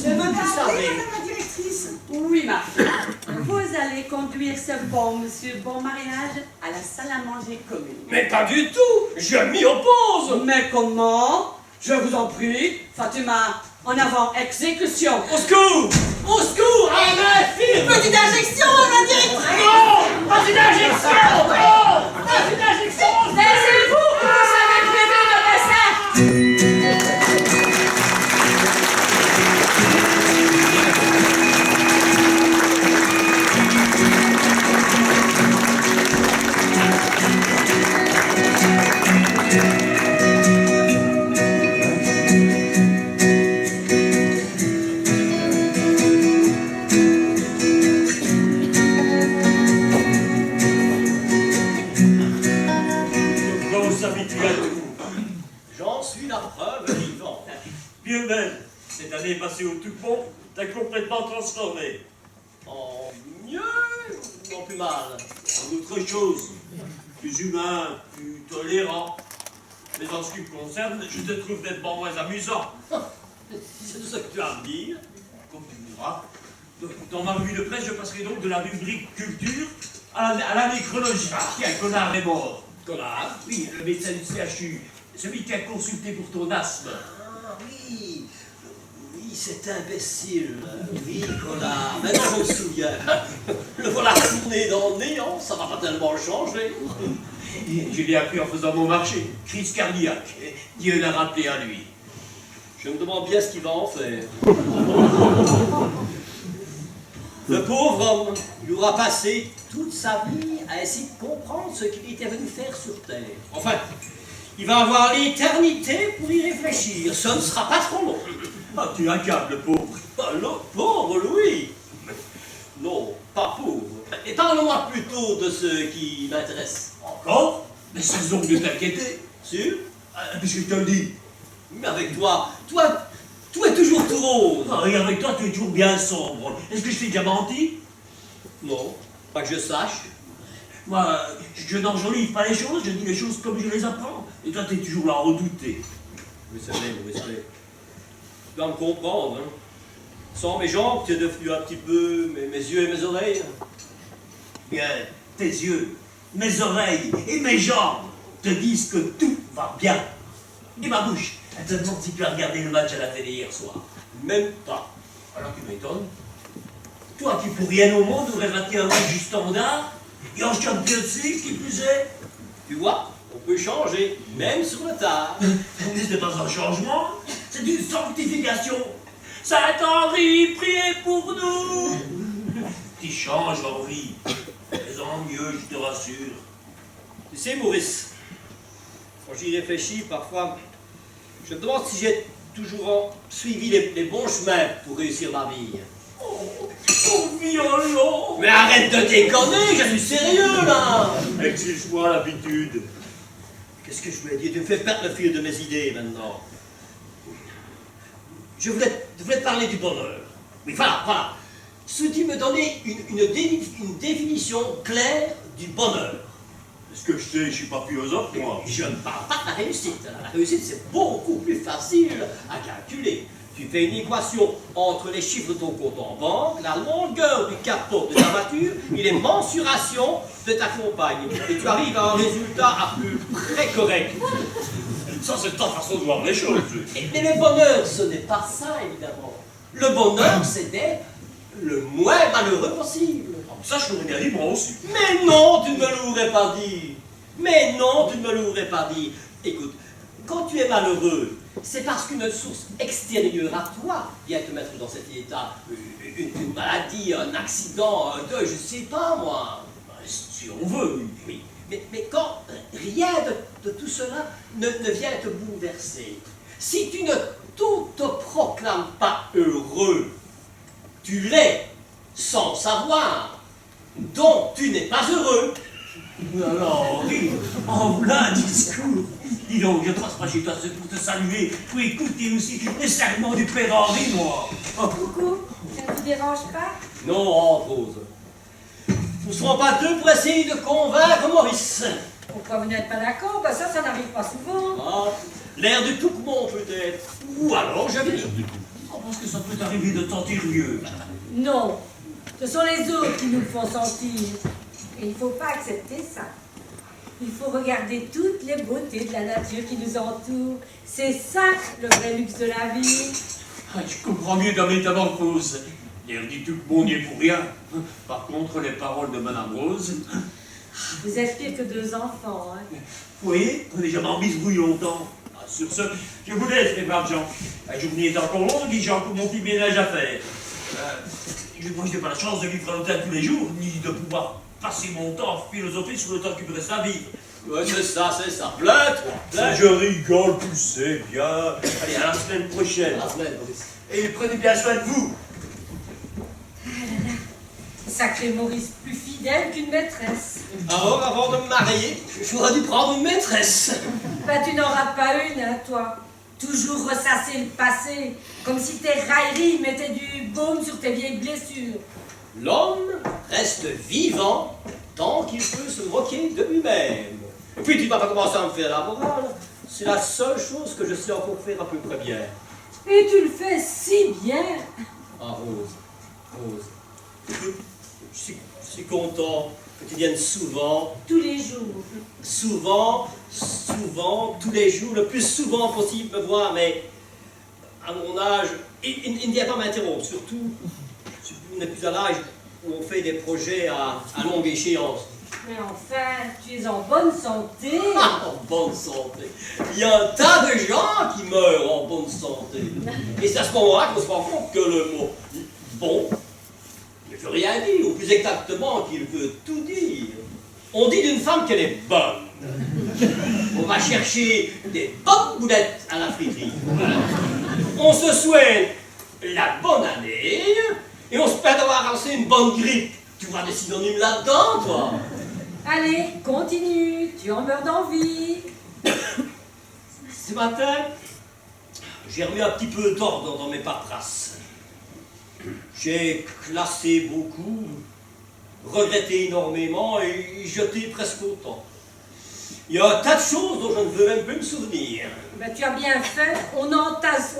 S5: C'est
S3: vous
S5: madame
S3: qui savez.
S5: la directrice.
S6: Oui, ma fille. Vous allez conduire ce bon monsieur Bon Mariage à la salle à manger commune.
S3: Mais pas du tout. Je m'y oppose.
S6: Mais comment? Je vous en prie, Fatima, en avant, exécution.
S3: Au secours! Au secours! À la main firme!
S5: Petite injection, madame la directrice.
S3: Non! Pas une injection! Non! Pas une injection!
S6: Taisez-vous! Vous savez prévu de dessin!
S3: J'en suis la preuve vivante.
S11: Bien même, cette année passée au Toupon, t'as complètement transformé.
S3: En mieux ou en plus mal?
S11: En autre chose, plus humain, plus tolérant. Mais en ce qui me concerne, je te trouve nettement moins amusant.
S3: C'est tout ce que tu as à me dire.
S11: Comme tu voudras. Dans ma revue de presse, je passerai donc de la rubrique culture à la nécrologie. Tiens, connard est mort.
S3: Connard?
S11: Oui, le médecin du CHU, celui qui a consulté pour ton asthme.
S3: Ah oui. Oui, cet imbécile. Oui, connard. Maintenant je me souviens. Le voilà retourné dans le néant, ça va pas tellement changer.
S11: Je l'ai appris en faisant mon marché. Crise cardiaque. Dieu l'a rappelé à lui.
S3: Je me demande bien ce qu'il va en faire. Le pauvre homme, il aura passé toute sa vie à essayer de comprendre ce qu'il était venu faire sur Terre. Enfin, il va avoir l'éternité pour y réfléchir. Ce ne sera pas trop long.
S11: Ah, tu accables, le pauvre.
S3: Ah, le pauvre Louis. Non, pas pauvre. Et parle-moi plutôt de ce qui m'intéresse.
S11: Encore? Mais c'est donc de t'inquiéter.
S3: Sûr?
S11: Puisque je te le dis.
S3: Mais avec toi, tout est toujours tout rose.
S11: Ah, et avec toi, tu es toujours bien sombre. Est-ce que je t'ai déjà menti?
S3: Non, pas que je sache.
S11: Moi, je n'enjolive pas les choses, je dis les choses comme je les apprends. Et toi, tu es toujours là à redouter.
S3: Vous savez, tu dois me comprendre. Hein. Sans mes jambes, tu es devenu un petit peu mes yeux et mes oreilles.
S11: Bien, tes yeux, mes oreilles et mes jambes te disent que tout va bien. Et ma bouche, elle te demande si tu as regardé le match à la télé hier soir.
S3: Même pas.
S11: Alors tu m'étonnes. Toi qui pour rien au monde aurais raté un match du Standard, et en Champions League qui plus est.
S3: Tu vois, On peut changer, même sur le tard.
S11: Mais ce n'est pas un changement, c'est une sanctification. Saint-Henri, priez pour nous. Tu changes, Henri. Mais en mieux, je te rassure.
S3: Tu sais, Maurice, quand j'y réfléchis, parfois, je me demande si j'ai toujours suivi les bons chemins pour réussir ma vie.
S11: Oh, violon.
S3: Mais arrête de déconner, je suis sérieux, là.
S11: Exige-moi l'habitude.
S3: Qu'est-ce que je voulais dire? Tu me fais perdre le fil de mes idées, maintenant. Je voulais te parler du bonheur. Mais voilà. Souhaites-tu me donner une définition claire du bonheur?
S11: Est-ce que je sais, je suis pas philosophe, moi.
S3: Je ne parle pas de la réussite. La réussite, c'est beaucoup plus facile à calculer. Tu fais une équation entre les chiffres de ton compte en banque, la longueur du capot de ta voiture et les mensurations de ta compagne. Et tu arrives à un résultat à peu près correct.
S11: Ça, c'est ta façon de voir les choses.
S3: Mais le bonheur, ce n'est pas ça, évidemment. Le bonheur, c'est d'être le moins malheureux possible.
S11: Ça, je l'aurais bien dit, moi aussi.
S3: Mais non, tu ne me l'aurais pas dit. Mais non, tu ne me l'aurais pas dit. Écoute, quand tu es malheureux, c'est parce qu'une source extérieure à toi vient te mettre dans cet état. Une maladie, un accident, un deuil, je ne sais pas moi.
S11: Si on veut,
S3: oui. Mais quand rien de tout cela ne vient te bouleverser, si tu ne t'auto-proclames pas heureux, tu l'es sans savoir, donc tu n'es pas heureux.
S11: Alors, Henri, en voilà un discours. Dis donc, je passe pas chez toi pour te saluer, pour écouter aussi les serments du père Henri, moi.
S9: Coucou, ça ne vous dérange pas?
S3: Non, Rose. Nous ne serons pas deux pour essayer de convaincre Maurice.
S9: Pourquoi vous n'êtes pas d'accord? Ben ça n'arrive pas souvent.
S3: Ah, l'air du Touquemont peut-être. Ou alors je vais dire.
S11: Je pense que ça peut arriver de tenter mieux.
S9: Non, ce sont les autres qui nous le font sentir. Et il ne faut pas accepter ça. Il faut regarder toutes les beautés de la nature qui nous entoure. C'est ça le vrai luxe de la vie.
S11: Je comprends mieux ta métamorphose. L'air du Touquemont n'y est pour rien. Par contre, les paroles de Madame Rose...
S9: Vous êtes pire que deux enfants, hein.
S11: Vous voyez, on n'est jamais en bisbrouille longtemps. Ah, sur ce, je vous laisse, mes braves gens. La journée est encore longue et j'ai encore mon petit ménage à faire. Moi, je n'ai pas la chance de vivre à l'hôtel tous les jours, ni de pouvoir passer mon temps à philosopher sur le temps qui me reste à vivre.
S3: Ouais, c'est ça. Plaît-toi.
S11: Je rigole, tu sais bien. Allez, à la semaine prochaine.
S3: À la semaine, Maurice.
S11: Et prenez bien soin de vous.
S9: Sacré Maurice, plus fidèle qu'une maîtresse.
S3: Alors, avant de me marier, j'aurais dû prendre une maîtresse.
S9: Ben, tu n'en rates pas une, hein, toi. Toujours ressasser le passé, comme si tes railleries mettaient du baume sur tes vieilles blessures.
S3: L'homme reste vivant tant qu'il peut se moquer de lui-même. Et puis, tu ne vas pas commencer à me faire la morale. C'est la seule chose que je sais encore faire à peu près bien.
S9: Et tu le fais si bien.
S3: Ah, Rose. Je suis content que tu viennes souvent.
S9: Tous les jours.
S3: Souvent, tous les jours, le plus souvent possible me voir, mais à mon âge, il ne vient pas m'interrompre, surtout, on n'est plus à l'âge où on fait des projets à longue échéance.
S9: Mais enfin, tu es en bonne santé.
S3: Ah, en bonne santé. Il y a un tas de gens qui meurent en bonne santé. Et c'est à ce moment-là qu'on se rend compte que le mot bon ne veut rien dire, ou plus exactement qu'il veut tout dire. On dit d'une femme qu'elle est bonne. On va chercher des bonnes boulettes à la friterie. On se souhaite la bonne année et on se plaint d'avoir lancé une bonne grippe. Tu vois des synonymes là-dedans, toi?
S9: Allez, continue, tu en meurs d'envie.
S3: Ce matin, j'ai remis un petit peu d'ordre dans mes paperasses. J'ai classé beaucoup, regretté énormément et jeté presque autant. Il y a un tas de choses dont je ne veux même plus me souvenir.
S9: Ben, tu as bien fait, on entasse,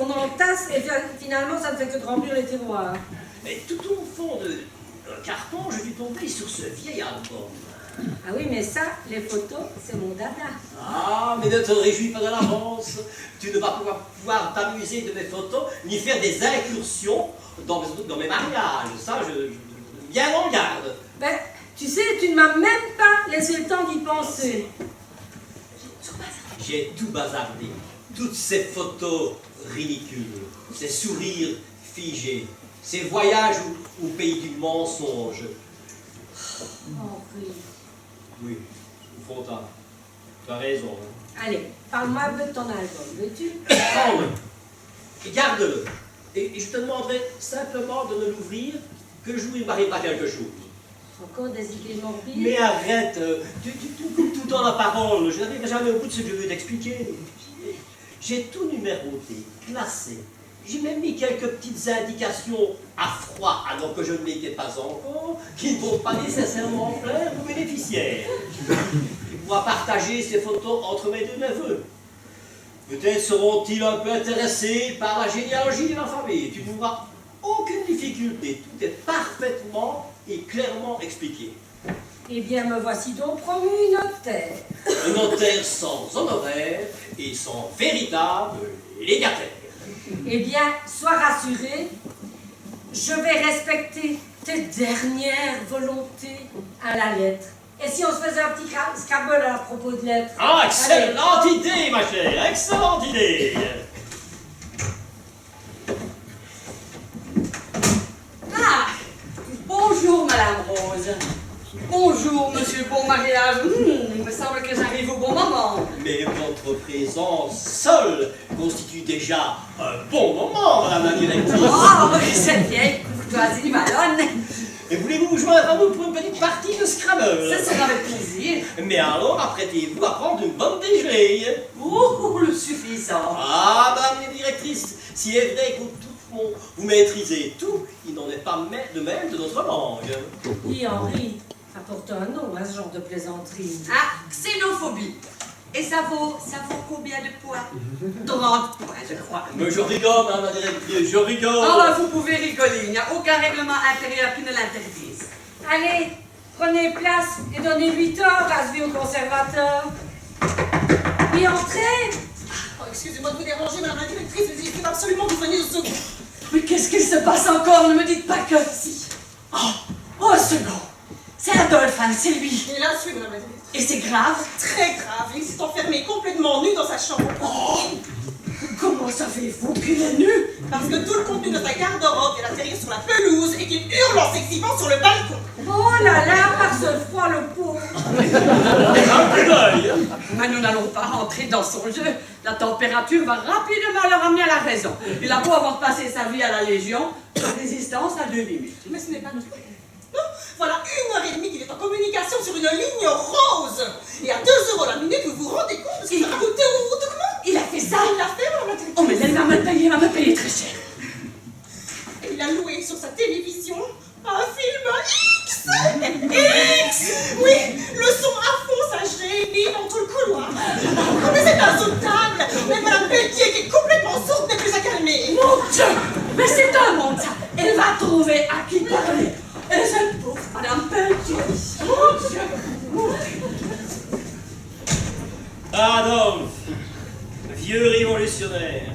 S9: et finalement ça ne fait que de remplir les tiroirs.
S3: Mais tout au fond d'un carton, je suis tombé sur ce vieil album.
S9: Ah oui, mais ça, les photos, c'est mon dada.
S3: Ah, mais ne te réjouis pas de l'avance. Tu ne vas pouvoir t'amuser de mes photos, ni faire des incursions dans mes mariages. Ça, je bien en garde.
S9: Ben, tu sais, tu ne m'as même pas laissé le temps d'y penser.
S3: J'ai tout bazardé. Toutes ces photos ridicules, ces sourires figés, ces voyages au pays du mensonge.
S9: Henri.
S3: Oui, Fontaine, tu as raison. Hein.
S9: Allez, parle-moi un peu de ton album, veux-tu?
S3: Prends-le et garde-le. Et je te demanderai simplement de ne l'ouvrir que je il m'arrive pas quelque chose.
S9: Encore des idées morbides?
S3: Mais arrête, tu coupes tout le temps la parole. Je n'arrive jamais au bout de ce que je veux t'expliquer. J'ai tout numéroté, classé. J'ai même mis quelques petites indications à froid, alors que je ne m'étais pas encore, qui ne vont pas nécessairement plaire aux bénéficiaires. Tu pourras partager ces photos entre mes deux neveux. Peut-être seront-ils un peu intéressés par la généalogie de la famille. Tu n'auras aucune difficulté. Tout est parfaitement et clairement expliqué.
S9: Eh bien, me voici donc promu notaire.
S3: Un notaire sans honoraire et sans véritable légataire.
S9: Eh bien, sois rassuré, je vais respecter tes dernières volontés à la lettre. Et si on se faisait un petit scrabble à propos de lettres?
S3: Ah, excellente idée, ma chère, excellente idée.
S6: Ah, bonjour, Madame Rose. Bonjour, Monsieur Bon Mariage. Il me semble que j'arrive au bon moment.
S3: Mais votre présence seule constitue déjà un bon moment, Madame la directrice.
S6: Oh, cette vieille courtoisie ballonne.
S3: Et voulez-vous vous joindre à nous pour une petite partie de Scrabble?
S6: Ça sera avec plaisir.
S3: Mais alors, apprêtez-vous à prendre une bonne dégelée.
S6: Oh, le suffisant.
S3: Ah, Madame la directrice, si est vrai que vous maîtrisez tout, il n'en est pas de même de notre langue.
S9: Oui, Henri, ça porte un nom à ce genre de plaisanterie.
S6: Ah, xénophobie. Et ça vaut combien de points? 30 points, je crois.
S3: Mais je rigole, Madame la directrice, je rigole.
S6: Ah, bah, vous pouvez rigoler. Il n'y a aucun règlement intérieur qui ne l'interdise.
S9: Allez, prenez place et donnez 8 heures à ce vieux conservateur. Oui, entrez.
S2: Oh, excusez-moi de vous déranger, madame la directrice, mais il faut absolument que vous veniez au secours.
S6: Mais qu'est-ce qu'il se passe encore? Ne me dites pas que si. Oh, second. C'est Adolphe, hein, c'est lui.
S2: Hélas, oui, madame la directrice.
S6: Et c'est grave?
S2: Très grave. Il s'est enfermé complètement nu dans sa chambre.
S6: Oh, comment savez-vous qu'il est nu?
S2: Parce que tout le contenu de sa garde-robe vient d'atterrir sur la pelouse et qu'il hurle en s'exhibant sur le balcon.
S9: Oh là là, par ce froid, le pauvre.
S3: Un coup d'œil.
S6: Mais nous n'allons pas rentrer dans son jeu. La température va rapidement le ramener à la raison. Il a beau avoir passé sa vie à la Légion, sa résistance a 2 limites.
S2: Mais ce n'est pas tout. Non, voilà 1h30 qu'il est en communication sur une ligne rose. Et à 2 € la minute, vous vous rendez compte de ce que ça a coûté au document?
S6: Il a fait ça?
S2: Il l'a fait, madame la directrice.
S6: Oh, mais elle va me payer très cher.
S2: Et il a loué sur sa télévision un film X. X. Oui, le son à fond, ça gémit dans tout le couloir. Oh, mais c'est insoutenable. Mais madame Pelletier, qui est complètement sourde, n'est plus à calmer.
S6: Mon Dieu! Mais c'est un monde, ça! Elle va trouver à qui parler. Et cette pauvre Madame Pelletier. Mon Dieu! Mon Dieu!
S3: Adolphe, vieux révolutionnaire,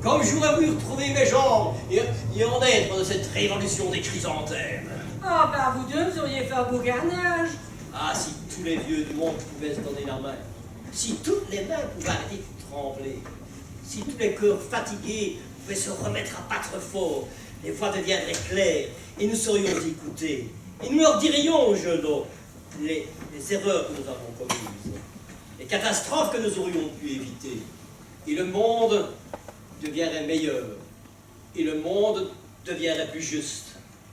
S3: comme j'aurais voulu retrouver mes jambes et en être de cette révolution des chrysanthèmes.
S9: Ah, ben vous deux, vous auriez fait un beau garnage.
S3: Ah, si tous les vieux du monde pouvaient se donner la main, si toutes les mains pouvaient arrêter de trembler, si tous les cœurs fatigués pouvaient se remettre à battre fort, les voix deviendraient claires et nous serions écoutés. Et nous leur dirions aux jeunes les erreurs que nous avons commises, les catastrophes que nous aurions pu éviter. Et le monde deviendrait meilleur. Et le monde deviendrait plus juste.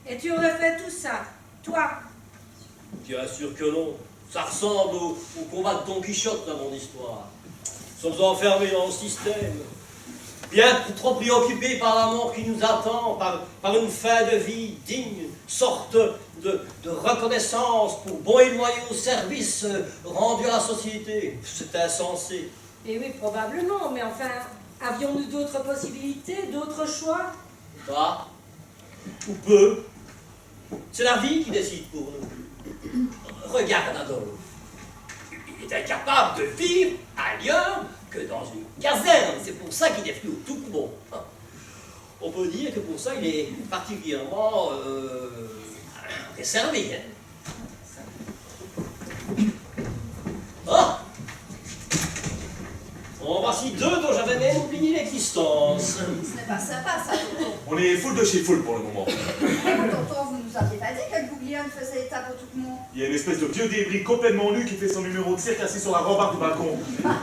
S9: Et tu aurais fait tout ça, toi?
S3: Bien sûr que non. Ça ressemble au combat de Don Quichotte dans mon histoire. Nous sommes enfermés dans le système. Bien trop préoccupés par la mort qui nous attend, par une fin de vie digne, sorte de reconnaissance pour bons et loyaux services rendus à la société. C'est insensé.
S9: Eh oui, probablement, mais enfin, avions-nous d'autres possibilités, d'autres choix?
S3: Pas, ou peu. C'est la vie qui décide pour nous. Regarde Adolphe. Il est incapable de vivre ailleurs que dans une caserne. C'est pour ça qu'il est venu au Toulon. On peut dire que pour ça, il est particulièrement réservé. Hein. Oh! voici deux dont j'avais même oublié l'existence.
S12: Ce n'est pas sympa, ça, tonton.
S8: On est full de chez full pour le moment.
S12: Tonton, vous nous aviez pas dit que le bouglione faisait état pour tout le monde.
S13: Il y a une espèce de vieux débris complètement nu qui fait son numéro de cirque assis sur la rambarde du balcon.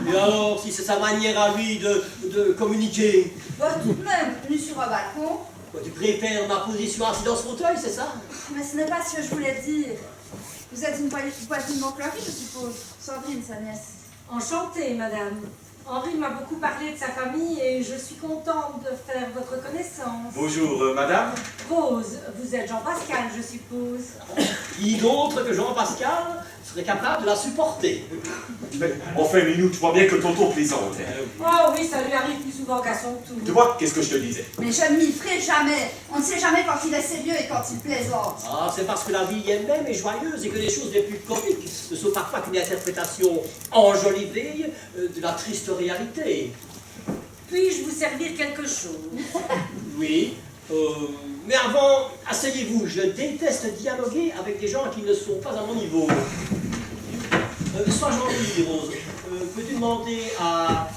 S3: Et alors, si c'est sa manière à lui de communiquer,
S12: Bon, tout de même, nu sur un balcon.
S3: quoi, tu préfères ma position assise dans ce fauteuil, c'est ça?
S12: Mais ce n'est pas ce que je voulais dire. Vous êtes une voisine d'Enclory, je suppose. Sandrine, sa nièce.
S9: Enchantée, madame. Henri m'a beaucoup parlé de sa famille et je suis contente de faire votre connaissance.
S13: Bonjour, madame.
S9: Rose, vous êtes Jean-Pascal, je suppose.
S3: Qui d'autre que Jean-Pascal serait capable de la supporter?
S13: Mais, enfin, Minou, tu vois bien que tonton plaisante.
S9: Oh oui, ça lui arrive plus souvent qu'à son tour.
S13: Tu vois, qu'est-ce que je te disais?
S12: Mais je ne m'y ferai jamais. On ne sait jamais quand il est sérieux et quand il plaisante.
S3: Ah, c'est parce que la vie elle-même est joyeuse et que les choses les plus comiques ne sont parfois qu'une interprétation enjolivée de la triste réalité.
S9: Puis-je vous servir quelque chose?
S3: Oui, mais avant, asseyez-vous, je déteste dialoguer avec des gens qui ne sont pas à mon niveau. Sois gentil, Rose. Peux-tu demander à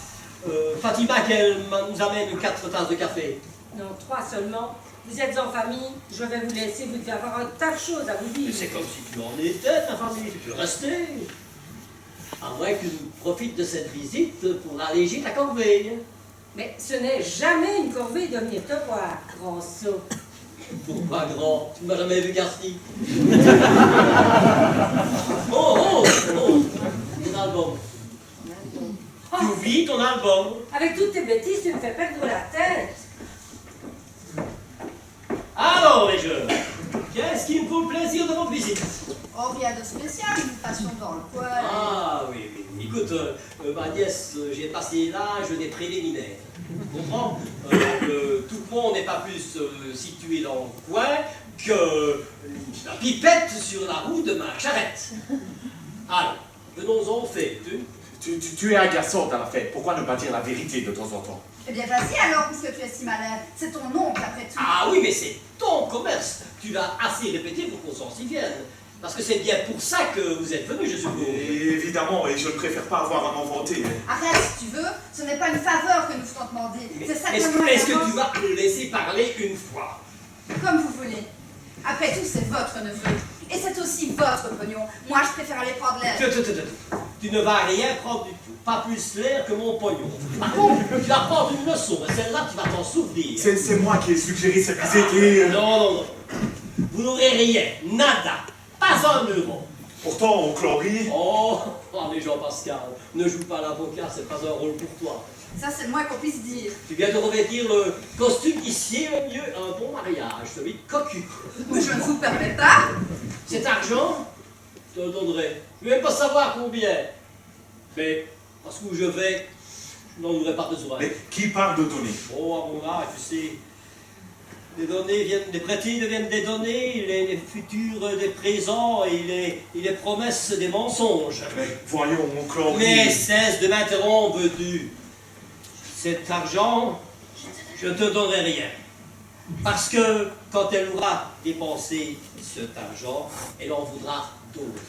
S3: Fatima qu'elle nous amène 4 tasses de café?
S9: Non, 3 seulement. Vous êtes en famille, je vais vous laisser, vous devez avoir un tas de choses à vous dire.
S3: Mais c'est comme si tu en étais, ta famille, tu peux rester. À moins que tu profites de cette visite pour alléger ta corvée.
S9: Mais ce n'est jamais une corvée de venir te voir, grand sot.
S3: Pourquoi grand? Tu ne m'as jamais vu Garci. Oh, ton album. Tu oublies ton album.
S9: Avec toutes tes bêtises, tu me fais perdre la tête.
S3: Alors, les jeunes, qu'est-ce qui me vaut le plaisir de votre visite?
S12: Oh, rien de spécial, nous passions dans le coin.
S3: Ah oui. Écoute, ma nièce, j'ai passé l'âge des préliminaires. Tu comprends? Tout le monde n'est pas plus situé dans le coin que la pipette sur la roue de ma charrette. Alors, venons-en au fait.
S13: Tu es agaçante à la fête. Pourquoi ne pas dire la vérité de temps en temps?
S12: Eh bien, vas-y alors, puisque tu es si malin. C'est ton oncle, après tout.
S3: Ah oui, mais c'est ton commerce. Tu l'as assez répété pour qu'on s'en souvienne. Parce que c'est bien pour ça que vous êtes venu, je suppose.
S13: Évidemment, et je ne préfère pas avoir à m'en vanter.
S12: Arrête si tu veux, ce n'est pas une faveur que nous t'en demandé. C'est simplement
S3: Est-ce que tu vas me laisser parler une fois?
S12: Comme vous voulez. Après tout, c'est votre neveu. Et c'est aussi votre pognon. Moi, je préfère aller prendre l'air.
S3: Tu ne vas rien prendre du tout. Pas plus l'air que mon pognon. Par contre, tu vas prendre une leçon, et celle-là, tu vas t'en souvenir.
S13: C'est moi qui ai suggéré cette visite et...
S3: Non. Vous n'aurez rien. Nada. Pas un euro.
S13: Pourtant, on Clory...
S3: Oh, mais Jean-Pascal, ne joue pas l'avocat, c'est pas un rôle pour toi.
S12: Ça, c'est le moins qu'on puisse dire.
S3: Tu viens de revêtir le costume qui sied mieux un bon mariage, celui de cocu.
S12: Mais je ne vous permets pas.
S3: Cet argent, je te le donnerai. Je ne veux même pas savoir combien. Mais, parce que où je vais, je n'en aurai pas besoin.
S13: Mais qui parle de donner?
S3: Oh, à mon âge, tu sais. Les données viennent, les prêtés deviennent des données, les futurs des présents et les promesses des mensonges.
S13: Mais voyons, mon Clory...
S3: Mais cesse de m'interrompre, veux-tu. Cet argent, je ne te donnerai rien. Parce que quand elle aura dépensé cet argent, elle en voudra d'autres.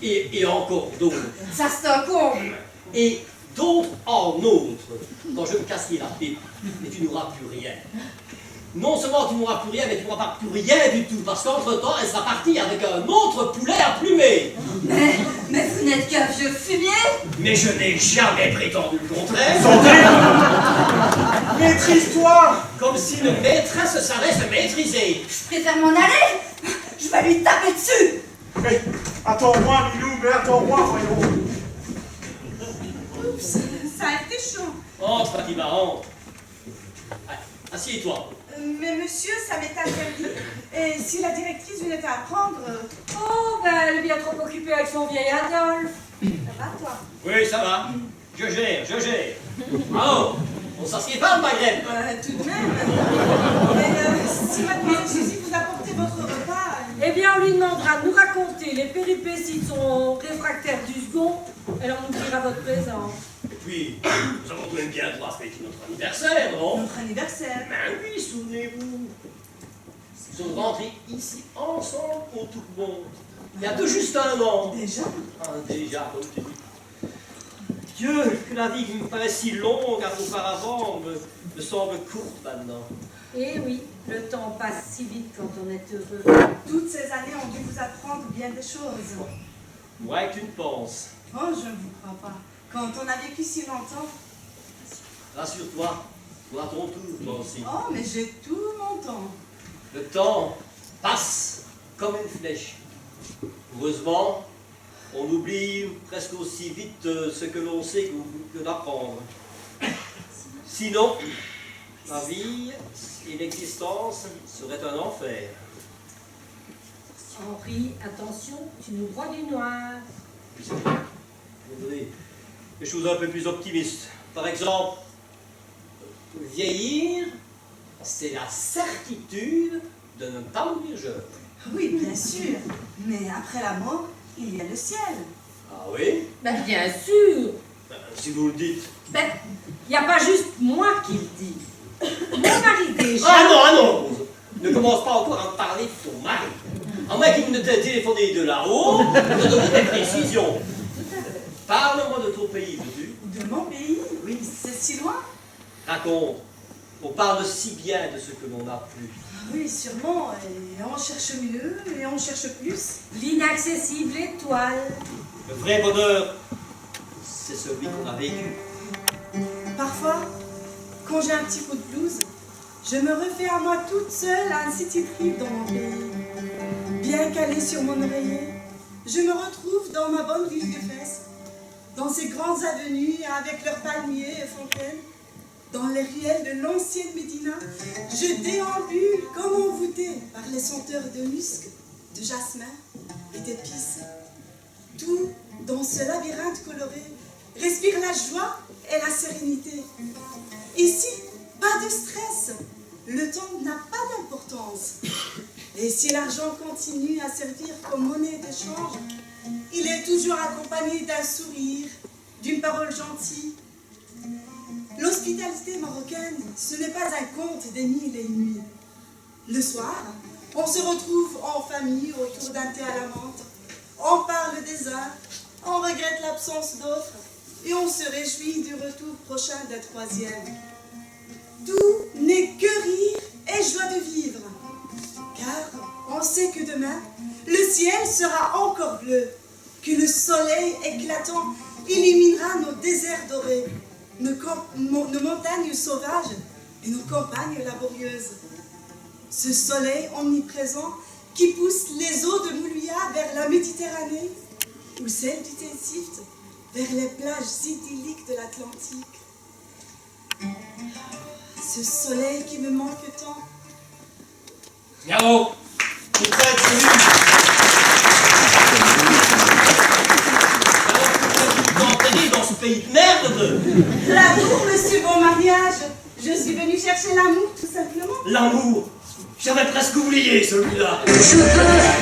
S3: Et encore d'autres.
S12: Ça, c'est un comble.
S3: Et d'autres en autres. Quand je me casserai la pipe, et tu n'auras plus rien. Non seulement tu n'auras plus rien, mais tu n'auras plus rien du tout, parce qu'entre-temps, elle sera partie avec un autre poulet à plumer.
S12: Mais vous n'êtes qu'un vieux fumier.
S3: Mais je n'ai jamais prétendu le contraire.
S13: Sandrine, maîtrise-toi.
S3: Comme si une maîtresse savait se maîtriser.
S12: Je préfère m'en aller. Je vais lui taper dessus.
S13: Mais attends-moi, Milou, mais attends-moi, voyons.
S5: Oups, ça a été chaud.
S3: Entre, Fatima, entre. Allez, assieds-toi.
S5: Mais monsieur, ça m'est interdit. Et si la directrice venait à apprendre...
S9: Oh, ben elle est bien trop occupée avec son vieil Adolphe.
S5: Ça va, toi?
S3: Oui, ça va. Je gère. Oh, on s'assied pas le Maghreb.
S5: Tout de même. Mais si mademoiselle Suzy vous apportez votre repas...
S9: Eh bien, on lui demandera de nous raconter les péripéties de son réfractaire du second. Elle en oubliera votre présence.
S3: Et puis, nous avons tout de même bien droit à fêter notre anniversaire, non?
S5: Notre anniversaire.
S3: Ben oui, souvenez-vous. Nous sommes rentrés ici ensemble pour tout le monde. Il y a tout juste un an.
S5: Déjà?
S3: Ah, déjà, comme tu dis. Dieu, que la vie qui me paraît si longue auparavant me semble courte maintenant.
S9: Eh oui, le temps passe si vite quand on est heureux.
S5: Toutes ces années ont dû vous apprendre bien des choses.
S3: Moins que tu ne penses.
S5: Oh, je ne vous crois pas. Quand on a vécu si longtemps.
S3: Rassure-toi, tu as ton tour, toi aussi.
S5: Oh, mais j'ai tout mon temps.
S3: Le temps passe comme une flèche. Heureusement, on oublie presque aussi vite ce que l'on sait que d'apprendre. Sinon, la vie et l'existence seraient un enfer.
S9: Henri, attention, tu nous vois du noir.
S3: Désolé. Des choses un peu plus optimistes. Par exemple, vieillir, c'est la certitude de ne pas mourir jeune.
S5: Oui, bien sûr. Mais après la mort, il y a le ciel.
S3: Ah oui?
S9: Ben bien sûr.
S3: Si vous le dites.
S9: Ben, il n'y a pas juste moi qui le dis. Mon mari déjà.
S3: Ah non, Rose. Ne commence pas encore à me parler de ton mari. À moins qu'il ne t'ait téléphoné de là-haut, pour te donner des précisions. Parle-moi de ton pays, veux-tu?
S5: De mon pays? Oui, c'est si loin.
S3: Raconte. On parle si bien de ce que l'on n'a plus.
S5: Oui, sûrement. Et on cherche mieux, et on cherche plus.
S9: L'inaccessible étoile.
S3: Le vrai bonheur, c'est celui qu'on a vécu.
S5: Parfois, quand j'ai un petit coup de blues, je me refais à moi toute seule un city trip dans mon pays. Bien calée sur mon oreiller, je me retrouve dans ma bonne ville de Fès, dans ces grandes avenues avec leurs palmiers et fontaines, dans les ruelles de l'ancienne Médina, je déambule comme envoûtée par les senteurs de musc, de jasmin et d'épices. Tout dans ce labyrinthe coloré respire la joie et la sérénité. Ici, pas de stress. Le temps n'a pas d'importance. Et si l'argent continue à servir comme monnaie d'échange, il est toujours accompagné d'un sourire, d'une parole gentille. L'hospitalité marocaine, ce n'est pas un conte des mille et une nuits. Le soir, on se retrouve en famille autour d'un thé à la menthe. On parle des uns, on regrette l'absence d'autres et on se réjouit du retour prochain d'un troisième. Tout n'est que rire et joie de vivre. Car on sait que demain, le ciel sera encore bleu, que le soleil éclatant illuminera nos déserts dorés, nos montagnes sauvages et nos campagnes laborieuses. Ce soleil omniprésent qui pousse les eaux de Moulouya vers la Méditerranée ou celles du Tésift vers les plages idylliques de l'Atlantique. Ce soleil qui me manque tant.
S3: Bravo! Tout près de celui. Alors, dans ce pays de merde!
S5: L'amour, monsieur Bon Mariage. Je suis venue chercher l'amour, tout simplement.
S3: L'amour! J'avais presque oublié celui-là.
S14: Je veux de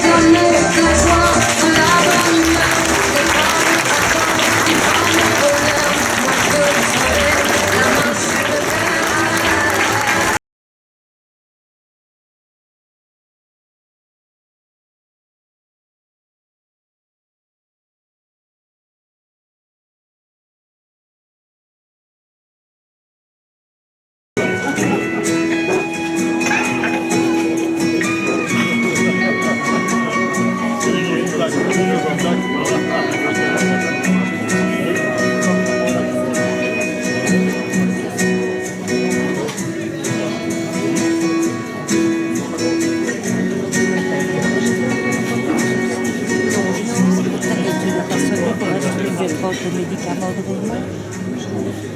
S14: l'amour, de la joie, de la bonne humeur, des grands vacances, du grand bonheur. Moi je veux le soleil, la main sur le cœur.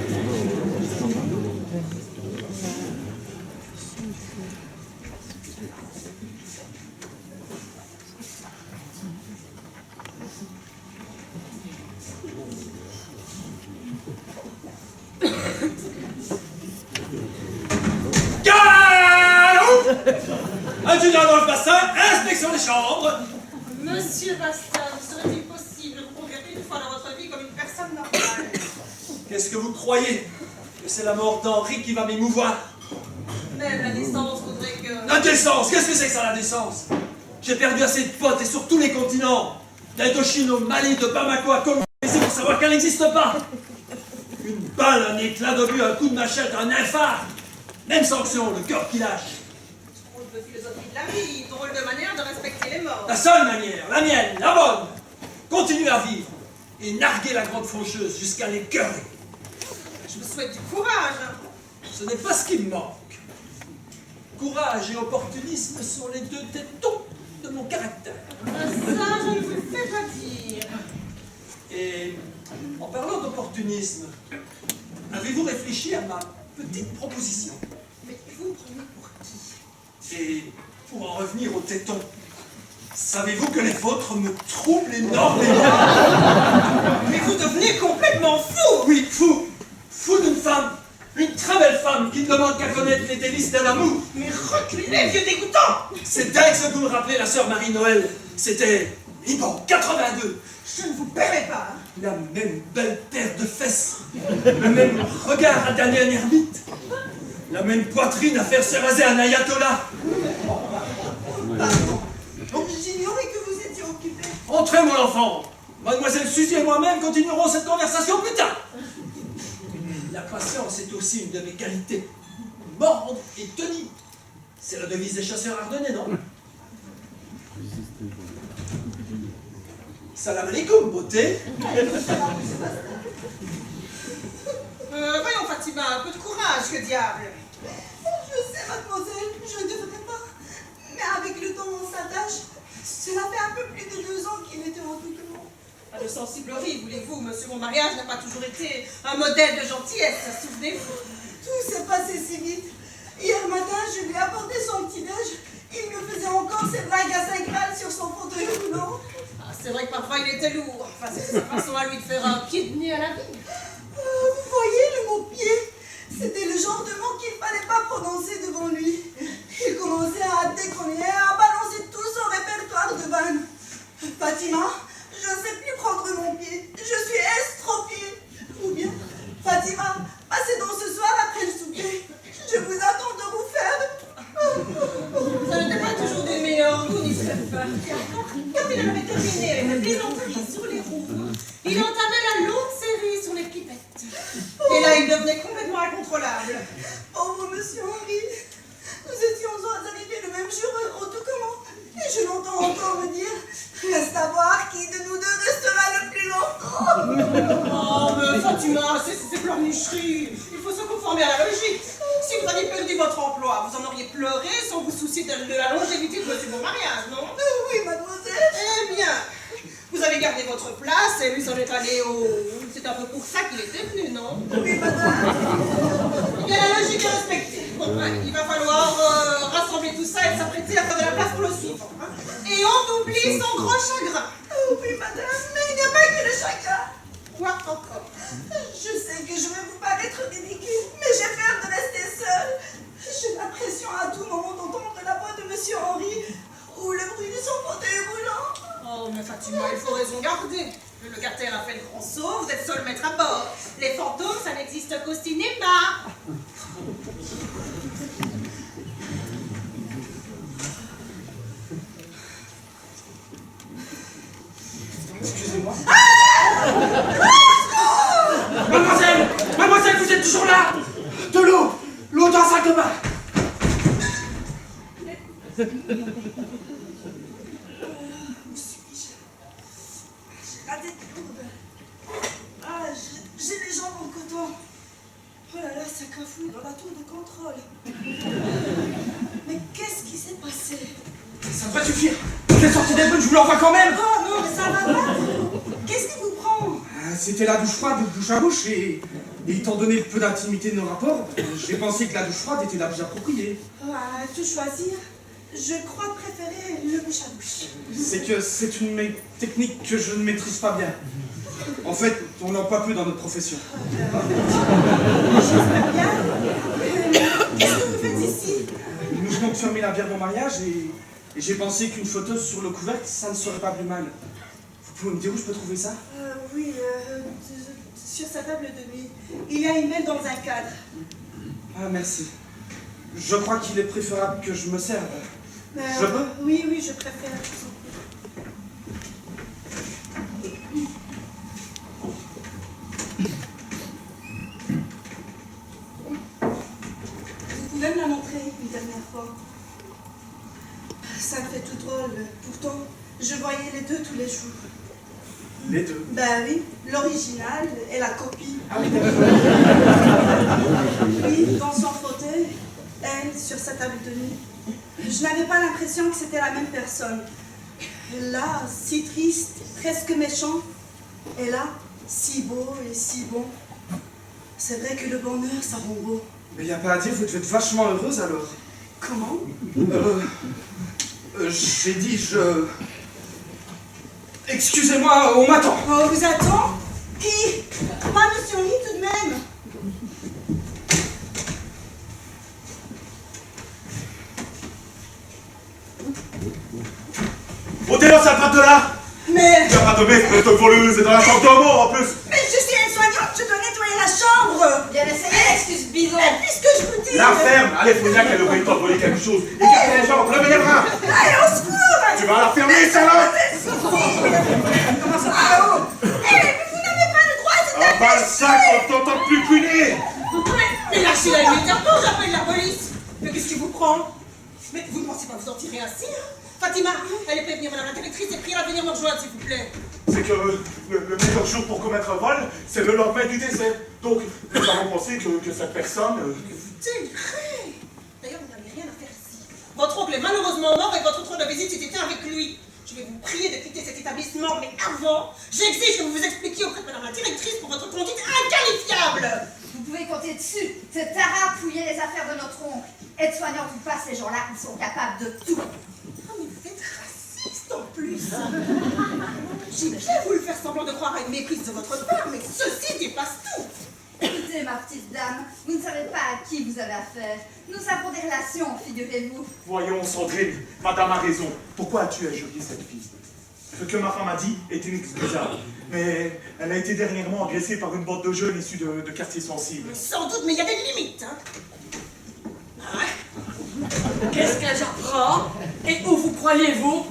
S4: Adjudant dans le bassin, inspection des chambres.
S5: Monsieur Bastard, serait-il possible de vous convertir une fois dans votre vie comme une personne normale?
S4: Qu'est-ce que vous croyez? Que c'est la mort d'Henri qui va m'émouvoir?
S5: Même la naissance voudrait que...
S4: La décence! Qu'est-ce que c'est que ça, la décence? J'ai perdu assez de potes et sur tous les continents. D'Indochine au Mali, de Bamako à Congo, pour savoir qu'elle n'existe pas. balle, un éclat d'obus, un coup de machette, un infarct. Même sanction, le cœur qui lâche.
S2: Drôle de philosophie de la vie, drôle de manière de respecter les morts.
S4: La seule manière, la mienne, la bonne. Continuer à vivre et narguer la grande faucheuse jusqu'à l'écœurer.
S2: Je vous souhaite du courage.
S4: Ce n'est pas ce qui me manque. Courage et opportunisme sont les deux tétons de mon caractère.
S2: Ça, je ne vous le fais pas dire.
S4: Et en parlant d'opportunisme, avez-vous réfléchi à ma petite proposition?
S2: Mais vous me prenez pour qui?
S4: Et pour en revenir aux tétons, savez-vous que les vôtres me troublent énormément?
S2: Mais vous devenez complètement fou!
S4: Oui, fou! Fou d'une femme! Une très belle femme qui ne demande qu'à connaître les délices de l'amour!
S2: Mais reculez, vieux dégoûtant!
S4: C'est d'Aix que vous me rappelez la sœur Marie-Noël. C'était Liban, 82.
S2: Je ne vous paierai pas. Hein.
S4: La même belle paire de fesses, le même regard à damner un ermite, la même poitrine à faire se raser un ayatollah.
S2: Pardon. Donc j'ignorais que vous étiez occupé.
S4: Entrez, mon enfant. Mademoiselle Suzy et moi-même continuerons cette conversation plus tard. La patience est aussi une de mes qualités. Mordre et tenir. C'est la devise des chasseurs ardennais, non? Salam alaikum, beauté.
S2: Voyons, Fatima, un peu de courage, que diable.
S5: Je sais, mademoiselle, je ne devrais pas. Mais avec le temps, on s'attache. Cela fait un peu plus de 2 ans qu'il était en tout que moi.
S2: Ah, de sensiblerie, voulez-vous, monsieur, mon mariage n'a pas toujours été un modèle de gentillesse, souvenez-vous.
S5: Tout s'est passé si vite. Hier matin, je lui ai apporté son petit-déj. Il me faisait encore ses blagues à 5 balles sur son fauteuil roulant.
S2: Ah, c'est vrai que parfois il était lourd. Enfin, c'est sa façon à lui de faire un pied de nez à la vie.
S5: Vous voyez le mot pied? C'était le genre de mot qu'il ne fallait pas prononcer devant lui. Il commençait à déconner, à balancer tout son répertoire de vannes. Fatima, je ne sais plus prendre mon pied. Je suis estropiée. Ou bien, Fatima, passez donc ce soir après le souper. Je vous attends de vous faire.
S2: Ça n'était pas toujours du meilleur goût, ni cette part. Quand il avait terminé avec la plaisanterie sur les roues, il entamait la longue série sur les pipettes. Et là, il devenait complètement incontrôlable.
S5: Pauvre monsieur Henri, nous étions arrivés le même jour au tout comment. Et je l'entends encore me dire, reste à voir qui de nous deux restera le plus longtemps.
S2: Oh, mais Fatima, c'est pleurnicherie. Il faut se conformer à la logique. Si vous aviez perdu votre emploi, vous en auriez pleuré sans vous soucier de la longévité de monsieur mon mariage, non?
S5: Oui, mademoiselle.
S2: Eh bien, vous avez gardé votre place et lui s'en est allé au... C'est un peu pour ça qu'il était venu, non?
S5: Oui, madame.
S2: Bien, la logique est respectée. Bon, hein, il va falloir rassembler tout ça et s'apprêter à faire de la place pour le suivant. Hein. Et on oublie son gros chagrin.
S5: Oui, madame, mais il n'y a pas que le chagrin.
S2: Quoi encore?
S5: Je sais que je vais vous paraître ridicule, mais j'ai peur de rester seule. J'ai l'impression à tout moment d'entendre la voix de monsieur Henri ou le bruit de son fauteuil roulant.
S2: Oh, mais Fatima, il faut raison garder. Le locataire a fait le grand saut, vous êtes seul maître à bord. Les fantômes, ça n'existe qu'au cinéma.
S10: Excusez-moi. Mademoiselle! Mademoiselle, vous êtes toujours là? De l'eau! L'eau dans un sac de bain!
S5: J'ai la tête lourde. Ah, j'ai les jambes en coton. Oh là là, ça cafouille dans la tour de contrôle. Mais qu'est-ce qui s'est passé?
S10: Ça devrait suffire! Vous êtes sorti des bulles, je vous l'envoie quand même!
S5: Oh non, mais ça va pas! Qu'est-ce qui vous prend?
S10: C'était la douche froide de bouche à bouche et étant donné le peu d'intimité de nos rapports, j'ai pensé que la douche froide était la plus appropriée.
S5: À tout choisir, je crois préférer le bouche à bouche.
S10: C'est que c'est une technique que je ne maîtrise pas bien. En fait, on n'emploie peu dans notre profession.
S5: J'espère bien. Qu'est-ce que vous faites ici?
S10: Nous venons de fermer la bière de mon mariage et j'ai pensé qu'une photeuse sur le couvercle, ça ne serait pas plus mal. Vous pouvez me dire où je peux trouver ça?
S5: Oui, sur sa table de nuit. Il y a une mail dans un cadre.
S10: Ah, merci. Je crois qu'il est préférable que je me serve. Je peux?
S5: Oui, oui, je préfère. montré une dernière fois. Ça me fait tout drôle. Pourtant, je voyais les deux tous les jours.
S10: Les deux?
S5: Ben oui, l'original et la copie.
S10: Ah oui,
S5: Oui, dans son fauteuil, elle sur sa table de nuit. Je n'avais pas l'impression que c'était la même personne. Là, si triste, presque méchant. Et là, si beau et si bon. C'est vrai que le bonheur, ça rend beau.
S10: Mais y a pas à dire, vous devez être vachement heureuse alors.
S5: Comment?
S10: J'ai dit, Excusez-moi, on m'attend.
S5: On vous attend? Qui? Pas monsieur Lee tout de même.
S13: Ôtez-le, sale patte de là!
S5: Mais...
S13: Il n'y a pas de mec, reste voleuse, c'est dans la chambre de mort en plus!
S5: Mais je suis aide-soignante, je dois nettoyer la chambre.
S12: Bien essayé, excuse bidon.
S5: Mais puisque je vous dis...
S13: La ferme! Allez, faut bien qu'elle devrait pas voler quelque chose. Écartez les jambes, levez les bras!
S5: Allez, au secours.
S13: Tu vas la fermer, celle-là!
S5: Comment ça? Ah oh. Eh, mais vous n'avez pas le droit, c'est
S13: Ah bah le sac, on t'entend plus qu'une nez!
S2: Mais lâchez-la immédiatement, j'appelle la police. Mais qu'est-ce qui vous prend? Mais vous ne pensez pas vous en tirer ainsi, hein? Fatima, allez prévenir madame la directrice et priez-la de venir me rejoindre, s'il vous plaît.
S13: C'est que le meilleur jour pour commettre un vol, c'est le lendemain du décès. Donc, nous avons pensé que cette personne...
S2: Mais vous délirez. D'ailleurs, vous n'avez rien à faire ici. Votre oncle est malheureusement mort et votre ordre de visite s'était avec lui. Je vais vous prier de quitter cet établissement, mais avant, j'exige que vous vous expliquiez auprès de madame la directrice pour votre conduite inqualifiable.
S12: Vous pouvez compter dessus. C'est Tara fouiller les affaires de notre oncle. Aide-soignante ou pas, ces gens-là, ils sont capables de tout.
S2: Oh, mais vous êtes raciste en plus. J'ai bien voulu faire semblant de croire à une méprise de votre part, mais ceci dépasse tout.
S12: Écoutez, ma petite dame, vous ne savez pas à qui vous avez affaire. Nous avons des relations, figurez-vous.
S13: Voyons, Sandrine, madame a raison. Pourquoi as-tu injurié cette fille? Ce que ma femme a dit est inexcusable. Mais elle a été dernièrement agressée par une bande de jeunes issus de quartiers sensibles.
S2: Sans doute, mais il y a des limites, hein.
S6: Qu'est-ce que j'apprends? Et où vous croyez-vous?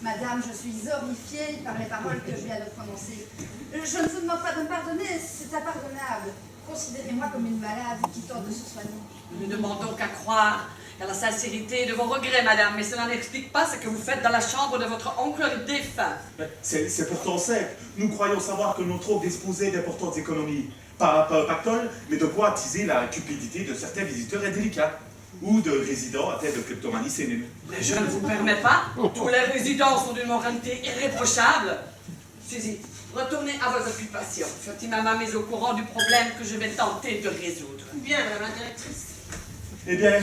S12: Madame, je suis horrifiée par les paroles que je viens de prononcer. Je ne vous demande pas de me pardonner, c'est impardonnable. Considérez-moi comme une malade qui tente de se soigner.
S6: Nous ne demandons qu'à croire à la sincérité de vos regrets, madame, mais cela n'explique pas ce que vous faites dans la chambre de votre oncle défunt.
S13: C'est pourtant simple. Nous croyons savoir que notre oncle disposait d'importantes économies. Pas un pactole, mais de quoi attiser la cupidité de certains visiteurs indélicats. Ou de résidents atteints de kleptomanie sénile.
S6: Mais je ne vous permets pas. Tous les résidents sont d'une moralité irréprochable. Suzy, retournez à vos occupations. Fatima m'a mis au courant du problème que je vais tenter de résoudre.
S2: Bien, madame la directrice.
S13: Eh bien,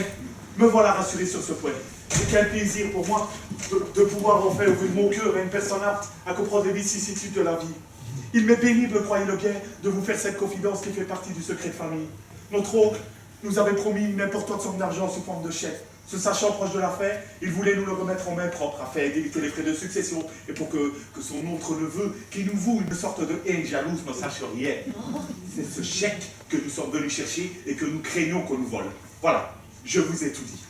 S13: me voilà rassuré sur ce point. C'est quel plaisir pour moi de pouvoir enfin ouvrir mon cœur à une personne apte à comprendre les vicissitudes de la vie. Il m'est pénible, croyez-le bien, de vous faire cette confidence qui fait partie du secret de famille. Notre oncle nous avait promis une importante somme d'argent sous forme de chèque. Se sachant proche de la fin, il voulait nous le remettre en main propre afin d'éviter les frais de succession et pour que son autre neveu, qui nous voue une sorte de haine jalouse, ne sache rien. C'est ce chèque que nous sommes venus chercher et que nous craignons qu'on nous vole. Voilà, je vous ai tout dit.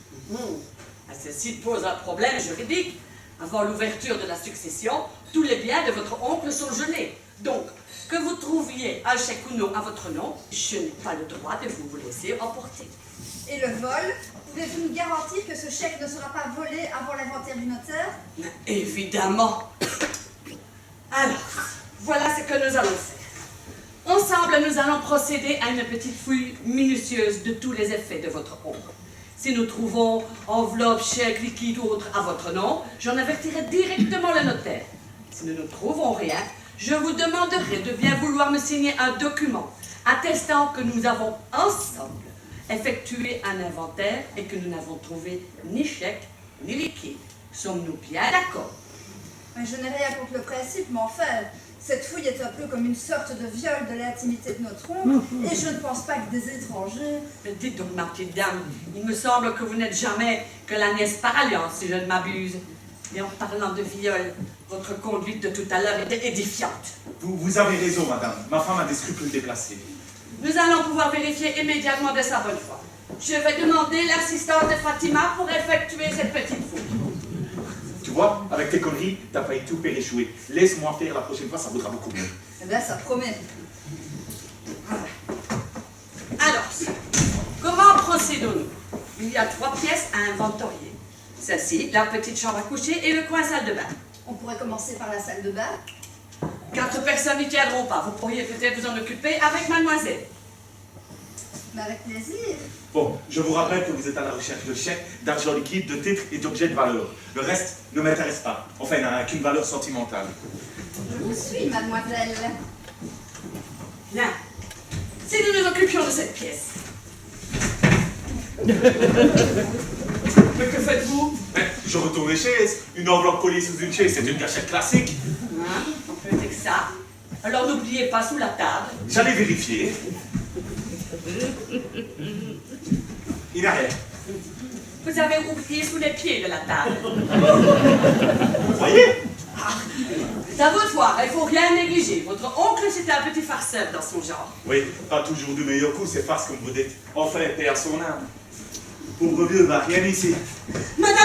S6: Ceci pose un problème juridique. Avant l'ouverture de la succession, tous les biens de votre oncle sont gelés. Donc, que vous trouviez un chèque ou non à votre nom, je n'ai pas le droit de vous laisser emporter.
S12: Et le vol, pouvez-vous nous garantir que ce chèque ne sera pas volé avant l'inventaire du notaire?
S6: Évidemment. Alors, voilà ce que nous allons faire. Ensemble, nous allons procéder à une petite fouille minutieuse de tous les effets de votre oncle. Si nous trouvons enveloppe, chèque, liquide ou autre à votre nom, j'en avertirai directement le notaire. Si nous ne trouvons rien, je vous demanderai de bien vouloir me signer un document attestant que nous avons ensemble effectué un inventaire et que nous n'avons trouvé ni chèque ni liquide. Sommes-nous bien d'accord?
S12: Mais je n'ai rien contre le principe, mais enfin, cette fouille est un peu comme une sorte de viol de l'intimité de notre oncle, et je ne pense pas que des étrangers...
S6: Mais dites donc, ma petite dame, il me semble que vous n'êtes jamais que la nièce par alliance, si je ne m'abuse. Et en parlant de viol, votre conduite de tout à l'heure était édifiante.
S13: Vous avez raison, madame. Ma femme a des scrupules déplacés.
S6: Nous allons pouvoir vérifier immédiatement de sa bonne foi. Je vais demander l'assistance de Fatima pour effectuer cette petite fouille.
S13: Tu vois, avec tes conneries, t'as failli tout péréchouer. Laisse-moi faire la prochaine fois, ça vaudra beaucoup mieux.
S12: Eh bien, ça promet.
S6: Alors, comment procédons-nous? Il y y a 3 pièces à inventorier. Celle-ci, la petite chambre à coucher et le coin salle de bain.
S12: On pourrait commencer par la salle de bain.
S6: 4 personnes n'y tiendront pas. Vous pourriez peut-être vous en occuper avec mademoiselle.
S12: Mais avec plaisir.
S13: Bon, je vous rappelle que vous êtes à la recherche de chèques, d'argent liquide, de titres et d'objets de valeur. Le reste ne m'intéresse pas. Enfin, n'a qu'une valeur sentimentale.
S12: Je vous suis, mademoiselle.
S6: Bien. Si nous nous occupions de cette pièce. Mais que faites-vous?
S13: Je retourne les chaises. Une enveloppe collée sous une chaise, c'est une cachette classique.
S6: Hein? On fait que ça. Alors n'oubliez pas sous la table.
S13: J'allais vérifier. Il n'y a rien.
S6: Vous avez oublié sous les pieds de la table.
S13: Vous croyez?
S6: C'est à vous de voir, il ne faut rien négliger. Votre oncle, c'était un petit farceur dans son genre.
S13: Oui, pas toujours du meilleur coup, c'est farce comme vous dites. Enfin, paix à son âme. Pauvre vieux, va rien ici.
S5: Madame,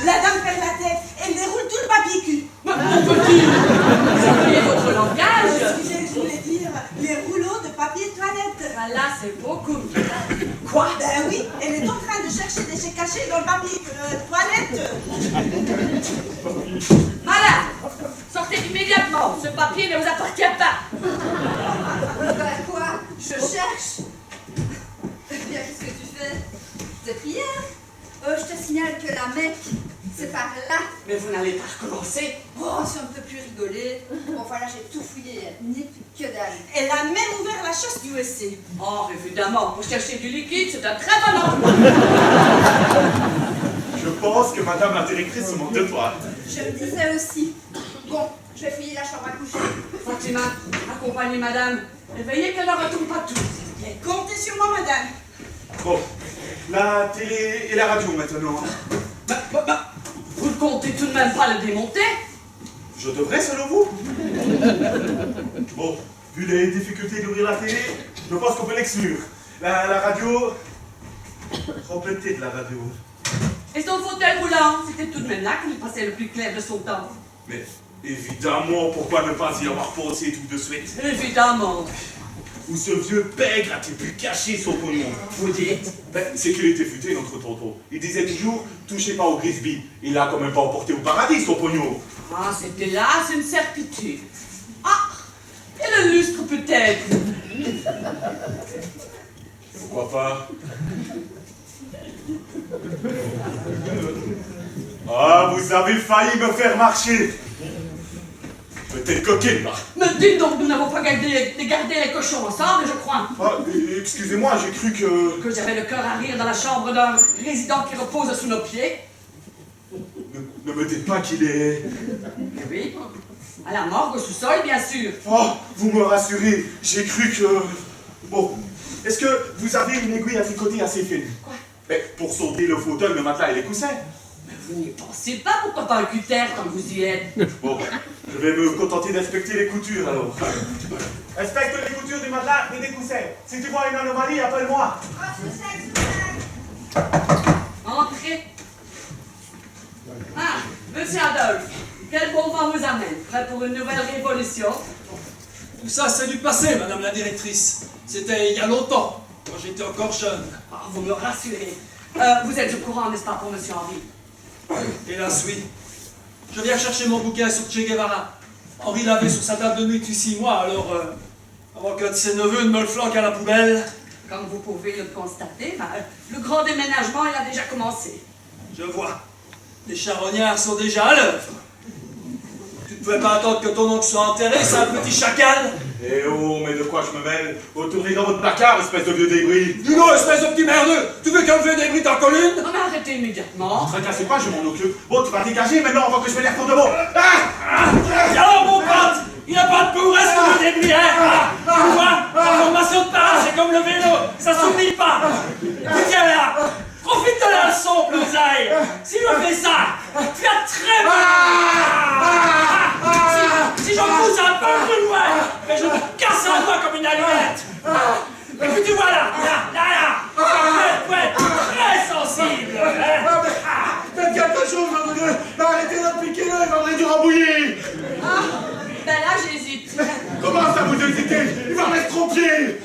S5: la dame perd la tête. Elle déroule tout le papier cul.
S6: Mon petit, vous oubliez votre langage.
S5: Excusez, je voulais dire les rouleaux de papier toilette.
S6: Voilà, c'est beaucoup. Quoi?
S5: Ben oui, elle est en train de chercher des chèques cachés dans le papier toilette.
S6: Malade, sortez immédiatement. Ce papier ne vous appartient pas.
S12: Ben quoi? Je cherche. Eh bien, qu'est-ce que tu fais? Des prières? Je te signale que la Mecque, c'est par là.
S6: Mais vous n'allez pas recommencer.
S12: Oh, si on ne peut plus rigoler. Bon, voilà, j'ai tout fouillé. Ni que dalle.
S5: Elle a même ouvert la chasse du WC.
S6: Oh, évidemment, pour chercher du liquide, c'est un très bon endroit.
S13: Je pense que madame la directrice se moque de toi.
S12: Je me disais aussi. Bon, je vais fouiller la chambre à coucher.
S6: Fatima, accompagnez madame. Et veillez qu'elle ne retourne pas tout, s'il vous plaît.
S5: Comptez sur moi, madame.
S13: Bon, la télé et la radio maintenant.
S6: Vous ne comptez tout de même pas le démonter?
S13: Je devrais, selon vous? Bon, vu les difficultés d'ouvrir la télé, je pense qu'on peut l'exclure. La radio... Complétez de la radio.
S6: Et son fauteuil roulant, c'était tout de même là qu'il passait le plus clair de son temps.
S13: Mais évidemment, pourquoi ne pas y avoir pensé tout de suite?
S6: Évidemment.
S13: Où ce vieux pègre a-t-il pu cacher son pognon?
S6: Vous dites?
S13: Ben, c'est qu'il était futé, notre tonton. Il disait toujours, touchez pas au Grisby. Il a quand même pas emporté au paradis, son pognon.
S6: Ah, c'était là, c'est une certitude. Ah, et le lustre peut-être.
S13: Pourquoi pas? Ah, vous avez failli me faire marcher. Peut-être coquine, là.
S6: Mais dites donc, nous n'avons pas gardé les cochons ensemble, je crois.
S13: Ah, excusez-moi, j'ai cru que...
S6: Que j'avais le cœur à rire dans la chambre d'un résident qui repose sous nos pieds.
S13: Ne me dites pas qu'il est...
S6: Oui, à la morgue, au sous-sol, bien sûr.
S13: Oh, vous me rassurez, j'ai cru que... Bon, est-ce que vous avez une aiguille à tricoter assez fine?
S6: Quoi?
S13: Mais pour sauter le fauteuil, le matelas et les coussins.
S6: Mais vous n'y pensez pas, pourquoi pas un cutter comme vous y êtes?
S13: Bon, je vais me contenter d'inspecter les coutures alors. Inspecte les coutures du matelas et des coussins. Si tu vois une anomalie, appelle-moi.
S6: Entrez. Ah, monsieur Adolphe, quel bon vent vous amène? Prêt pour une nouvelle révolution?
S4: Tout ça, c'est du passé, madame la directrice. C'était il y a longtemps, quand j'étais encore jeune.
S6: Ah, vous me rassurez. Vous êtes au courant, n'est-ce pas, pour monsieur Henri?
S4: Hélas, oui. Je viens chercher mon bouquin sur Che Guevara. Henri l'avait sur sa table de nuit depuis 6 mois, alors avant qu'un de ses neveux ne me le flanque à la poubelle.
S6: Comme vous pouvez le constater, le grand déménagement, il a déjà commencé.
S4: Je vois. Les charognards sont déjà à l'œuvre. Tu ne pouvais pas attendre que ton oncle soit enterré, sale petit chacal?
S13: Eh oh, mais de quoi je me mêle? Retournez dans votre placard, espèce de vieux débris.
S4: Dis donc, espèce de petit merdeux! Tu veux qu'un vieux débris t'en colle une?
S6: Non mais arrêtez immédiatement.
S13: Ne tracassez pas, je m'en occupe. Bon, tu vas dégager maintenant avant que je m'énerve pour de bon.
S4: Viens mon pote! Il n'y a pas de coup, reste le débris, hein! Tu vois? La formation de parage, c'est comme le vélo, ça s'oublie pas! Viens là! Profite de la leçon, Blousaille! Si je fais ça, tu as très mal! Si je pousse un peu plus loin, mais je te casse un doigt comme une allumette! Et puis tu vois là! Ouais, très sensible!
S13: Faites quelque chose, l'un de deux. Arrêtez de piquer le, il va me du rabouiller.
S6: Ah, ben là j'hésite.
S13: Comment ça vous hésitez? Il va m'être trompier.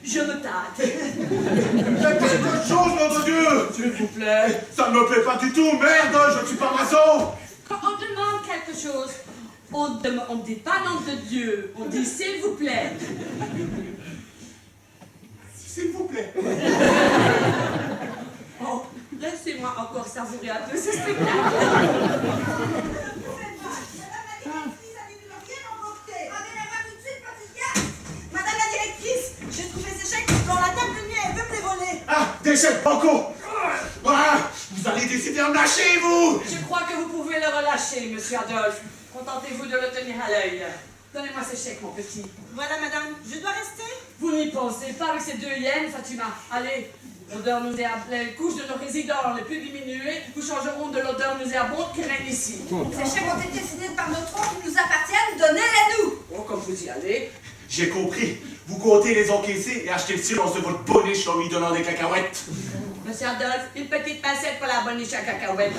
S6: Je me tâte.
S13: Faites quelque chose, nom de Dieu!
S6: S'il vous plaît.
S13: Ça ne me plaît pas du tout, merde, je ne suis pas maçon!
S6: Quand on demande quelque chose, on ne dit pas nom de Dieu, on dit s'il vous plaît.
S13: S'il vous plaît.
S6: Oh, laissez-moi encore savourer un peu ce spectacle.
S2: Madame la directrice, j'ai trouvé ces chèques dans la table de nuit et elle veut me les voler.
S13: Ah, des chèques banco! Ah, vous allez décider de me lâcher, vous!
S6: Je crois que vous pouvez le relâcher, monsieur Adolphe. Contentez-vous de le tenir à l'œil. Donnez-moi ces chèques, mon petit.
S2: Voilà, madame, je dois rester?
S6: Vous n'y pensez pas avec ces 2 yens, Fatima. Allez, l'odeur nauséabonde, couche de nos résidents les plus diminués, nous changerons de l'odeur nauséabonde qui règne ici.
S12: Ces chèques ont été signés par notre oncle, nous appartiennent, donnez-les-nous.
S6: Oh, comme vous y allez.
S13: J'ai compris. Vous comptez les encaisser et acheter le silence de votre boniche en lui donnant des cacahuètes.
S6: Monsieur Adolphe, une petite pincette pour la boniche à cacahuètes.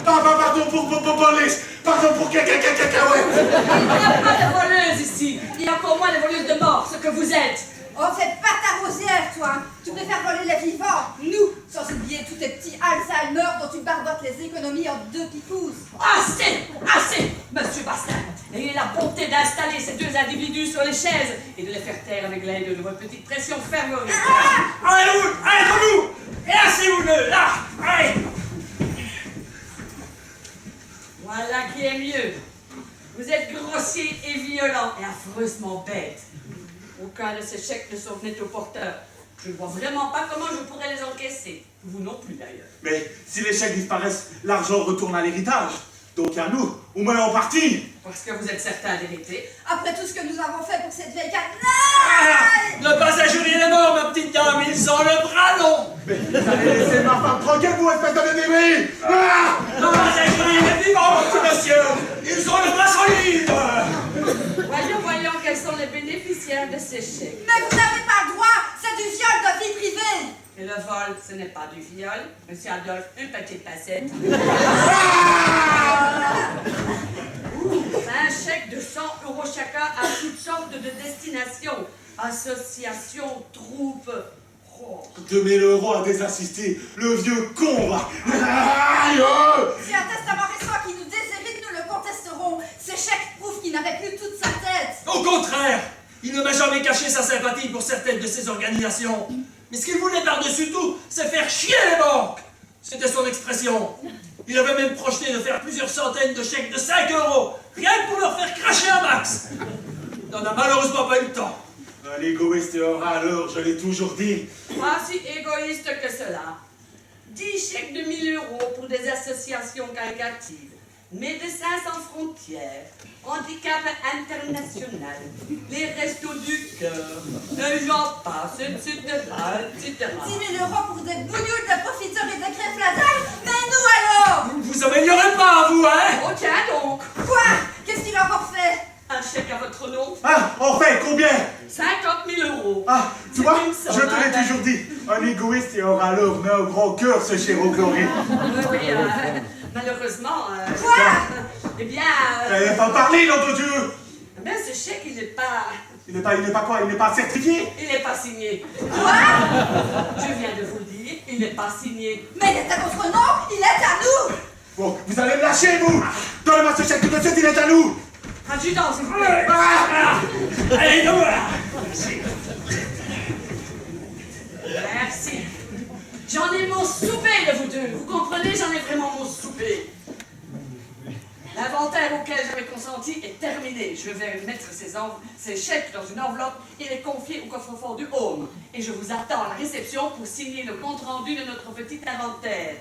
S13: Pardon pour police. Pardon pour cacahuètes.
S6: Il n'y a pas de voleuse ici. Il y a encore moins de voleuses de mort, ce que vous êtes.
S12: Oh, fais pas ta rosière, toi. Tu préfères voler les vivants. Nous, sans oublier tous tes petits Alzheimer dont tu barbotes les économies en 2 picousses.
S6: Assez! Assez! Monsieur Bastard, ayez la bonté d'installer ces 2 individus sur les chaises et de les faire taire avec l'aide de votre petite pression fermerie.
S11: Allez-vous! Allez-vous! Et laissez-vous deux, là! Allez!
S6: Voilà qui est mieux. Vous êtes grossier et violent et affreusement bête. Aucun de ces chèques ne sont venus au porteur. Je ne vois vraiment pas comment je pourrais les encaisser. Vous non plus d'ailleurs.
S13: Mais si les chèques disparaissent, l'argent retourne à l'héritage. Donc à nous, ou même en partie.
S6: Parce que vous êtes certain d'hériter.
S12: Après tout ce que nous avons fait pour cette vieille canne.
S11: Ne pas injurier les morts, ma petite dame, ils ont le bras long!
S13: Mais vous allez laisser ma femme tranquille, vous, espèce de débris!
S11: Ne pas injurier les vivants, monsieur! Ils ont le bras solide!
S6: Voyons quels sont les bénéficiaires de ces chèques.
S12: Mais vous n'avez pas le droit, c'est du viol de vie privée.
S6: Et le vol, ce n'est pas du viol. Monsieur Adolphe, une petite pincette. Un chèque de 100 € chacun à toutes sortes de destinations. Associations, troupes. Oh.
S13: 2000 € à des assistés, le vieux con va.
S12: Si un testament récent qui nous déshérite, nous le contesterons. Ces chèques prouvent qu'il n'avait plus toute sa tête.
S4: Au contraire, il ne m'a jamais caché sa sympathie pour certaines de ces organisations. Mais ce qu'il voulait par-dessus tout, c'est faire chier les banques. C'était son expression. Il avait même projeté de faire plusieurs centaines de chèques de 5 €, rien que pour leur faire cracher un max. Il n'en a malheureusement pas eu le temps.
S13: Un égoïste et un râleur, je l'ai toujours dit.
S6: Pas si égoïste que cela. 10 chèques de 1000 € pour des associations caritatives. Médecins sans frontières, handicap international, les restos du cœur, et j'en passe, etc., etc.
S12: 10 000 € pour des bougnoules de profiteurs et de crève-fladales. Mais nous alors?
S4: Vous vous améliorez pas, vous, hein?
S6: Oh tiens donc.
S12: Quoi? Qu'est-ce qu'il a encore fait?
S6: Un chèque à votre nom?
S13: Ah, en fait, combien?
S6: 50 000 €.
S13: Ah, tu vois,
S6: une somme,
S13: je te l'ai
S6: hein.
S13: toujours dit. Un égoïste et un râleur, mais un grand cœur, ce cher O'Clory.
S6: Oui, malheureusement.
S12: Quoi?
S6: Eh bien.
S13: T'avais pas parlé, nom de Dieu.
S6: Ben, ce chèque, il n'est pas.
S13: Il n'est pas quoi? Il n'est pas certifié?
S6: Il n'est pas signé.
S12: Quoi?
S6: Je viens de vous le dire, il n'est pas signé.
S12: Mais il est à votre nom, il est à nous.
S13: Bon, vous allez me lâcher, vous. Donnez-moi ce chèque tout de suite, il est à nous.
S6: Adjudant, s'il vous plaît.
S11: Allez, nous voilà!
S6: Merci. J'en ai mon souper de vous deux. Vous comprenez, j'en ai vraiment mon souper. L'inventaire auquel j'avais consenti est terminé. Je vais mettre ces chèques dans une enveloppe et les confier au coffre-fort du Home. Et je vous attends à la réception pour signer le compte-rendu de notre petit inventaire.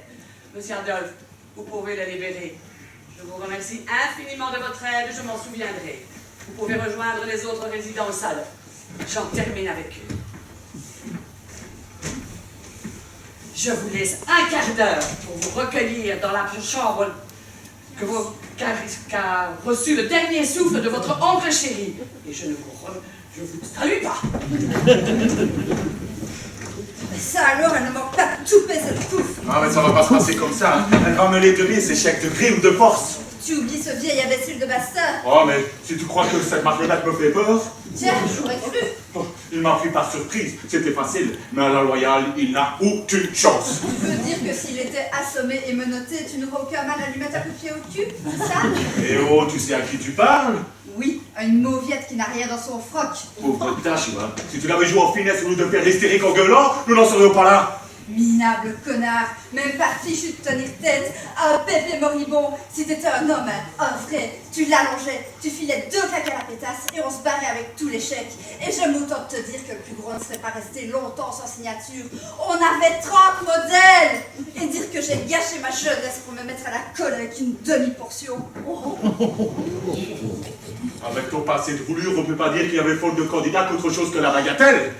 S6: Monsieur Adolphe, vous pouvez les libérer. Je vous remercie infiniment de votre aide, je m'en souviendrai. Vous pouvez rejoindre les autres résidents au salon. J'en termine avec eux. Je vous laisse un quart d'heure pour vous recueillir dans la chambre qu'a reçu le dernier souffle de votre oncle chéri. Et je vous salue pas.
S12: Mais ça alors, elle ne manque pas de touper cette touffe.
S13: Ah, mais ça va pas se passer comme ça. Elle va me les donner, ces chèques de gré ou de force.
S12: Tu oublies ce vieil imbécile de Bastard.
S13: Oh, mais si tu crois que cette marquette me fait peur.
S12: Tiens, j'aurais cru.
S13: Oh, Il m'a pris par surprise, c'était facile, mais à la loyale, il n'a aucune chance.
S12: Tu veux dire que s'il était assommé et menotté, tu n'aurais aucun mal à lui mettre un coup de pied au cul, c'est ça?
S13: Eh oh, tu sais à qui tu parles?
S12: Oui, à une mauviette qui n'a rien dans son froc.
S13: Pauvre tâche, hein. Si tu l'avais joué en finesse au lieu de faire l'hystérique en gueulant, nous n'en serions pas là.
S12: Minable connard, même pas fichu de tenir tête à un bébé moribond. Si t'étais un homme, un vrai, tu l'allongeais, tu filais 2 claques à la pétasse et on se barrait avec tous les chèques. Et j'aime autant te dire que le plus gros ne serait pas resté longtemps sans signature. On avait 30 modèles. Et dire que j'ai gâché ma jeunesse pour me mettre à la colle avec une demi-portion.
S13: Avec ton passé de roulure, on ne peut pas dire qu'il y avait faute de candidat qu'autre chose que la bagatelle.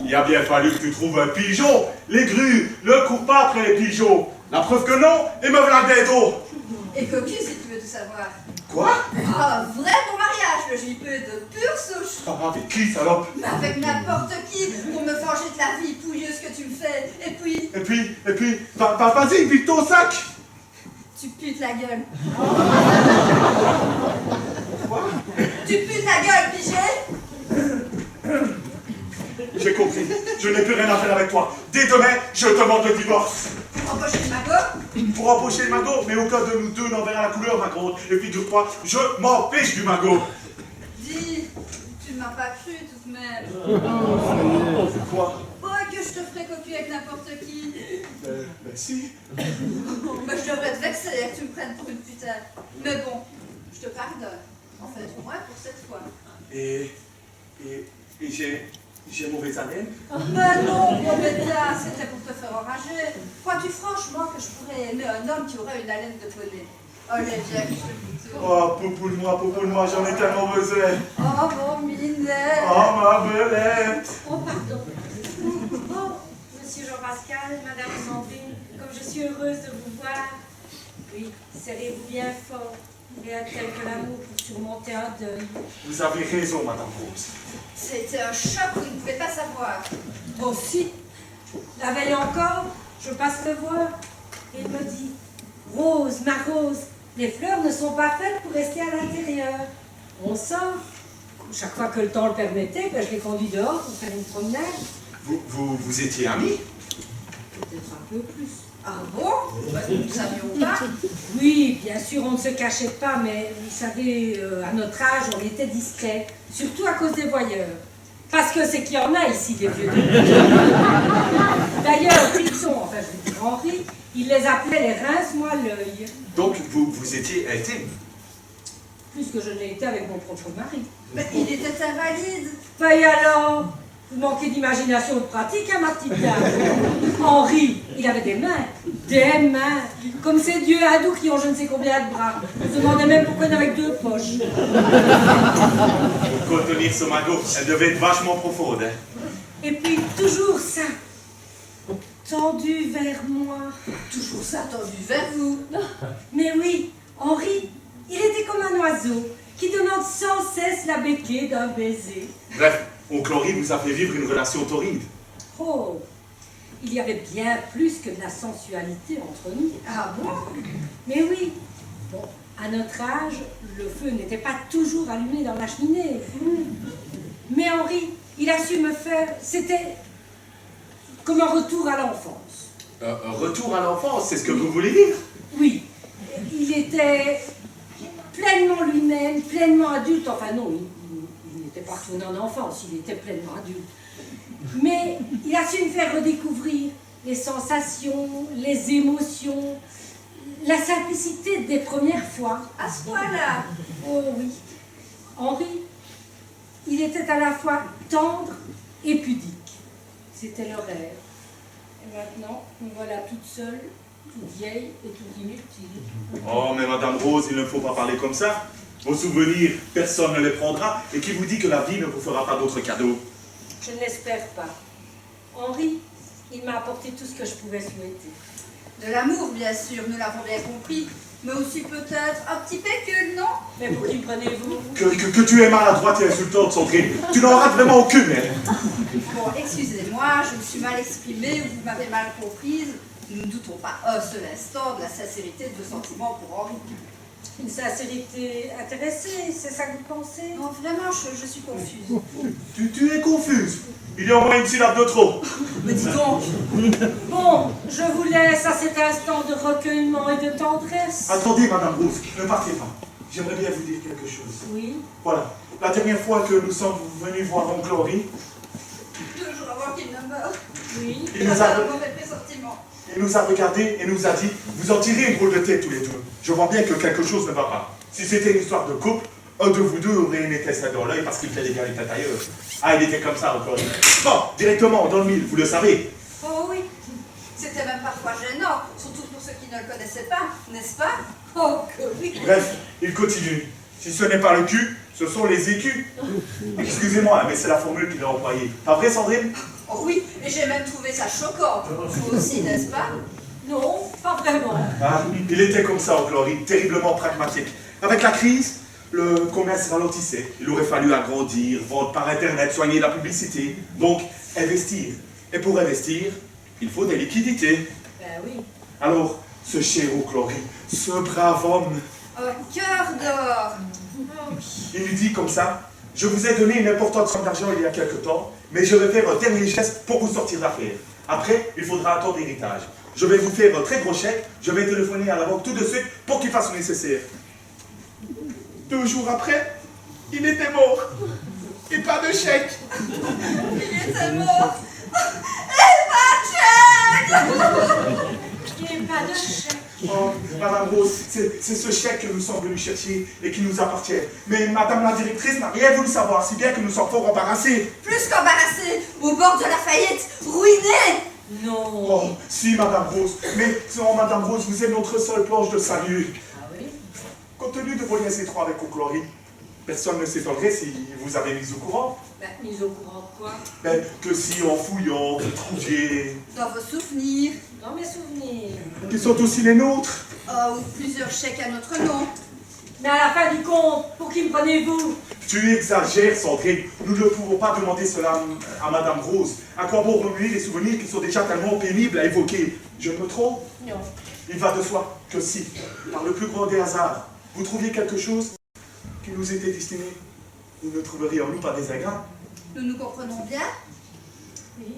S13: Il a bien fallu que tu trouves un pigeon, les grues, le coupable après les pigeons. La preuve que non, et me voilà d'eau.
S12: Et cocu, si tu veux tout savoir.
S13: Quoi?
S12: Un vrai bon mariage, le JP de pure souche.
S13: Ah, avec qui, salope?
S12: Mais avec n'importe qui, pour me venger de la vie pouilleuse que tu me fais. Et puis,
S13: vas-y, vite ton sac.
S12: Tu putes la gueule. Quoi? Tu putes la gueule, pigé?
S13: J'ai compris. Je n'ai plus rien à faire avec toi. Dès demain, je demande le divorce.
S12: Pour embaucher le magot?
S13: Pour embaucher le magot, mais aucun de nous deux n'en verra la couleur, ma grande. Et figure-toi, je m'en fiche du magot.
S12: Dis, tu ne m'as pas cru tout de même.
S13: C'est quoi?
S12: Oh, que je te ferais cocu avec n'importe qui.
S13: Ben si.
S12: Bah, je devrais te vexer que tu me prennes pour une putain. Mais bon, je te pardonne. En fait, au moins pour cette fois.
S13: Et j'ai mauvaise haleine?
S12: Ben non, Robetta, c'était pour te faire enrager. Crois-tu franchement que je pourrais aimer un homme qui aurait une haleine de poney? Allez, viens, que je te goûte.
S13: Oh, poupoule-moi, j'en ai tellement besoin.
S12: Oh, mon minet.
S13: Oh, ma belette.
S9: Oh, pardon. Oh, monsieur Jean-Pascal, madame Sandrine, comme je suis heureuse de vous voir. Oui, serrez-vous bien fort. Rien tel que l'amour pour surmonter un deuil.
S13: Vous avez raison, madame Rose.
S12: C'était un choc, vous ne pouvez pas savoir.
S9: Aussi, la veille encore, je passe le voir et il me dit « Rose, ma Rose, les fleurs ne sont pas faites pour rester à l'intérieur. On sort. » Chaque fois que le temps le permettait, je les conduis dehors pour faire une promenade.
S13: Vous étiez amis?
S9: Peut-être un peu plus.
S12: Ah bon? Nous ne savions pas.
S9: Oui, bien sûr, on ne se cachait pas, mais vous savez, à notre âge, on était discret, surtout à cause des voyeurs. Parce que c'est qu'il y en a ici, des vieux. D'ailleurs, Tixon, enfin je veux dire Henri, il les appelait les rince-moi l'œil.
S13: Donc, vous étiez intime?
S9: Plus que je ne l'ai été avec mon propre mari.
S12: Mais il était invalide.
S9: Ben et alors? Vous manquez d'imagination de pratique, hein, ma petite dame? Henri, il avait des mains, comme ces dieux hindous qui ont je ne sais combien de bras. On se demandait même pourquoi il n'avait que 2 poches.
S13: Pour contenir ce magot, elle devait être vachement profonde, hein?
S9: Et puis, toujours ça, tendu vers moi.
S12: Toujours ça, tendu vers vous.
S9: Mais oui, Henri, il était comme un oiseau qui demande sans cesse la béquille d'un baiser.
S13: Bref, oncle Henri vous a fait vivre une relation torride.
S9: Oh, il y avait bien plus que de la sensualité entre nous.
S12: Ah bon?
S9: Mais oui, bon, à notre âge, le feu n'était pas toujours allumé dans la cheminée. Mais Henri, il a su me faire, c'était comme un retour à l'enfance.
S13: Un retour à l'enfance, c'est ce que vous voulez dire?
S9: Oui, il était pleinement lui-même, pleinement adulte. Enfin non, il n'était pas retourné en enfance, il était pleinement adulte. Mais il a su me faire redécouvrir les sensations, les émotions, la simplicité des premières fois.
S12: À ce point-là?
S9: Oh oui. Henri, il était à la fois tendre et pudique. C'était le rêve. Et maintenant, me voilà toute seule, toute vieille et toute inutile.
S13: Oh, mais madame Rose, il ne faut pas parler comme ça. Vos souvenirs, personne ne les prendra. Et qui vous dit que la vie ne vous fera pas d'autres cadeaux?
S9: Je ne l'espère pas. Henri, il m'a apporté tout ce que je pouvais souhaiter.
S12: De l'amour, bien sûr, nous l'avons bien compris. Mais aussi peut-être un petit pécule, non?
S9: Mais pour qui prenez-vous?
S13: Que tu es maladroite et insultante, Sandrine. Tu n'en rates vraiment aucune, hein.
S12: Bon, excusez-moi, je me suis mal exprimée ou vous m'avez mal comprise. Nous ne doutons pas un seul instant de la sincérité de vos sentiments pour Henri.
S9: Une sincérité intéressée, c'est ça que vous pensez?
S12: Non, vraiment, je suis confuse.
S13: Tu es confuse. Il y a au moins une syllabe de trop.
S12: Mais dis donc.
S9: Bon, je vous laisse à cet instant de recueillement et de tendresse.
S13: Attendez, Madame Rose, ne partez pas. J'aimerais bien vous dire quelque chose.
S9: Oui.
S13: Voilà. La dernière fois que nous sommes venus voir Oncle Henri,
S12: 2 jours avant qu'il ne meure.
S9: Oui.
S13: Il nous a-
S12: J'avais un mauvais pressentiment.
S13: il nous a regardés et nous a dit « Vous en tirez une drôle de tête tous les deux. Je vois bien que quelque chose ne va pas. Si c'était une histoire de couple, un de vous deux aurait une étincelle dans l'œil parce qu'il fait des galettes ailleurs. Ah, il était comme ça, Oncle Henri. Bon, directement, dans le mille, vous le savez.
S12: Oh oui. C'était même parfois gênant, surtout pour ceux qui ne le connaissaient pas, n'est-ce pas? Oh que oui.
S13: Bref, il continue. Si ce n'est pas le cul, ce sont les écus. Excusez-moi, mais c'est la formule qu'il a employée. Pas vrai, Sandrine?
S12: Oh oui, et j'ai même trouvé ça choquant. Vous aussi, n'est-ce pas?
S9: Non, pas vraiment.
S13: Ah, il était comme ça, Oncle Henri, terriblement pragmatique. Avec la crise, le commerce ralentissait. Il aurait fallu agrandir, vendre par Internet, soigner la publicité. Donc, investir. Et pour investir, il faut des liquidités.
S9: Ben oui.
S13: Alors, ce cher Oncle Henri, ce brave homme,
S12: Un cœur d'or.
S13: il lui dit comme ça, « Je vous ai donné une importante somme d'argent il y a quelque temps, mais je vais faire un dernier geste pour vous sortir d'affaire. Après, il faudra attendre l'héritage. Je vais vous faire un très gros chèque, je vais téléphoner à la banque tout de suite pour qu'il fasse le nécessaire. » 2 jours après, il était mort. Et pas de chèque.
S12: Il était mort. Et pas de chèque.
S9: Il n'y a pas de chèque.
S13: Oh, Madame Rose, c'est ce chèque que nous sommes venus chercher et qui nous appartient. Mais Madame la directrice n'a rien voulu savoir, si bien que nous sommes fort embarrassés.
S12: Plus qu'embarrassé, au bord de la faillite, ruiné.
S9: Non.
S13: Oh, si, Madame Rose. Mais non, Madame Rose, vous êtes notre seule planche de salut.
S9: Ah oui?
S13: Compte tenu de vos liens étroits avec Oncle Henri, personne ne s'étonnerait si vous avez mis au courant.
S9: Ben, mise au courant de quoi?
S13: Ben, que si en fouillant, vous trouviez...
S12: Dans vos souvenirs.
S9: Dans mes souvenirs.
S13: Qui sont aussi les nôtres.
S12: Oh, ou plusieurs chèques à notre nom.
S9: Mais à la fin du compte, pour qui me prenez-vous?
S13: Tu exagères, Sandrine. Nous ne pouvons pas demander cela à Madame Rose. À quoi bon remuer les souvenirs qui sont déjà tellement pénibles à évoquer? Je me trompe?
S9: Non.
S13: Il va de soi que si, par le plus grand des hasards, vous trouviez quelque chose qui nous était destiné, nous ne trouverions-nous pas des ingrats?
S12: Nous nous comprenons bien.
S9: Oui.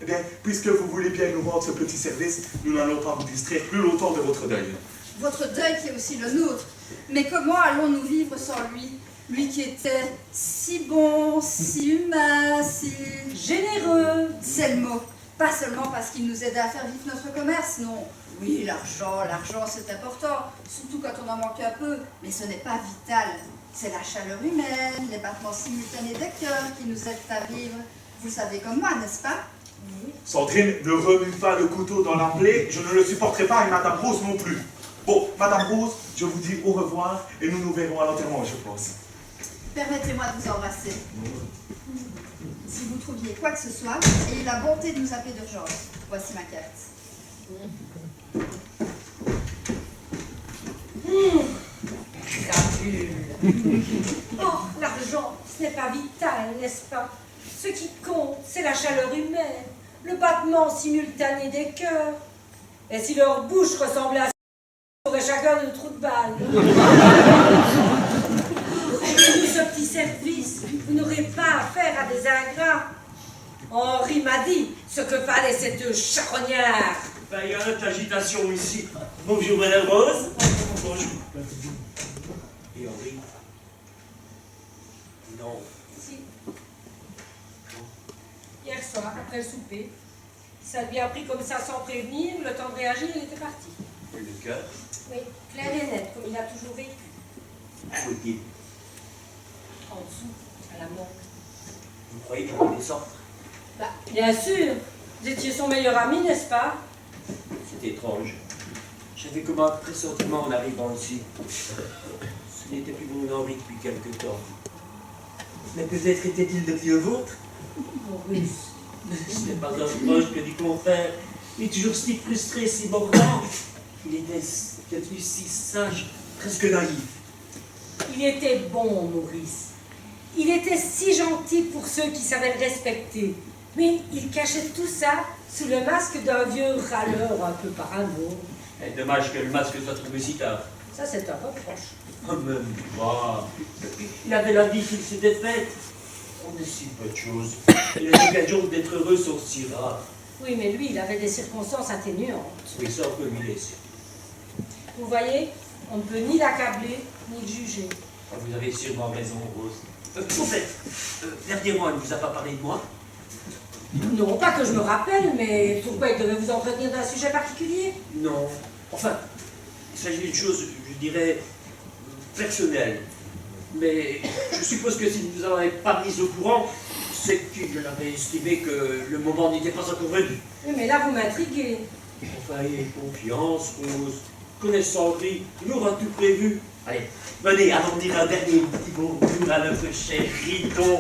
S13: Eh bien, puisque vous voulez bien nous rendre ce petit service, nous n'allons pas vous distraire plus longtemps de votre deuil.
S12: Votre deuil qui est aussi le nôtre. Mais comment allons-nous vivre sans lui? Lui qui était si bon, si humain, si...
S9: Généreux.
S12: C'est le mot. Pas seulement parce qu'il nous aidait à faire vivre notre commerce, non. Oui, l'argent c'est important, surtout quand on en manque un peu, mais ce n'est pas vital. C'est la chaleur humaine, les battements simultanés des cœurs qui nous aident à vivre. Vous le savez comme moi, n'est-ce pas?
S9: Oui.
S13: Sandrine, ne remue pas le couteau dans la plaie, je ne le supporterai pas et Madame Rose non plus. Bon, Madame Rose, je vous dis au revoir et nous nous verrons à l'enterrement, je pense.
S12: Permettez-moi de vous embrasser. Si vous trouviez quoi que ce soit, ayez la bonté de nous appeler d'urgence. Voici ma carte.
S9: Oh, l'argent, ce n'est pas vital, n'est-ce pas? Ce qui compte, c'est la chaleur humaine, le battement simultané des cœurs. Et si leur bouche ressemblait à ça, ils auraient chacun un trou de balle. Rendez-nous ce petit service, vous n'aurez pas affaire à des ingrats. Henri m'a dit ce que fallait cette charognard.
S11: Ben, il y a une agitation ici. Bonjour, Madame Rose. Bonjour. Et Henri? Non.
S9: Si. Hier soir, après le souper, ça lui a pris comme ça sans prévenir, le temps de réagir, il était parti.
S11: Et le cœur?
S9: Oui, clair et net, comme il a toujours vécu.
S11: Où est-il?
S9: En dessous, à la mort.
S11: Vous croyez qu'il va descendre?
S9: Bah, bien sûr, vous étiez son meilleur ami, n'est-ce pas?
S11: C'est étrange. J'avais comme un pressentiment en arrivant ici. Ce n'était plus mon Henri depuis quelque temps. Mais peut-être était-il depuis le vôtre?
S9: Maurice.
S11: Ce n'est pas un proche que du contraire. Il est toujours si frustré, si mordant. Il était devenu si sage, presque naïf.
S9: Il était bon, Maurice. Il était si gentil pour ceux qui savaient le respecter. Mais il cachait tout ça sous le masque d'un vieux râleur un peu parano.
S11: Dommage que le masque soit trouvé si tard.
S9: Ça, c'est un reproche.
S11: Ah, même pas. Il avait la vie qu'il s'était faite. On est si peu de choses. Et les occasions d'être heureux sont si rares.
S9: Oui, mais lui, il avait des circonstances atténuantes.
S11: Oui, ça, on peut lui laisser.
S9: Vous voyez, on ne peut ni l'accabler, ni le juger.
S11: Ah, vous avez sûrement raison, Rose. Au fait, dernièrement, elle ne vous a pas parlé de moi?
S9: Non, pas que je me rappelle, mais pourquoi il devait vous entretenir d'un sujet particulier?
S11: Non. Enfin, il s'agit d'une chose, je dirais, personnelle. Mais je suppose que si vous n'en avez pas mis au courant, c'est que je l'avais estimé que le moment n'était pas encore venu.
S9: Oui, mais là, vous m'intriguez.
S11: Enfin, ayez confiance, Rose. Connaissant Henri, il aura tout prévu. Allez, venez, avant de dire un dernier petit bonjour à notre cher Riton.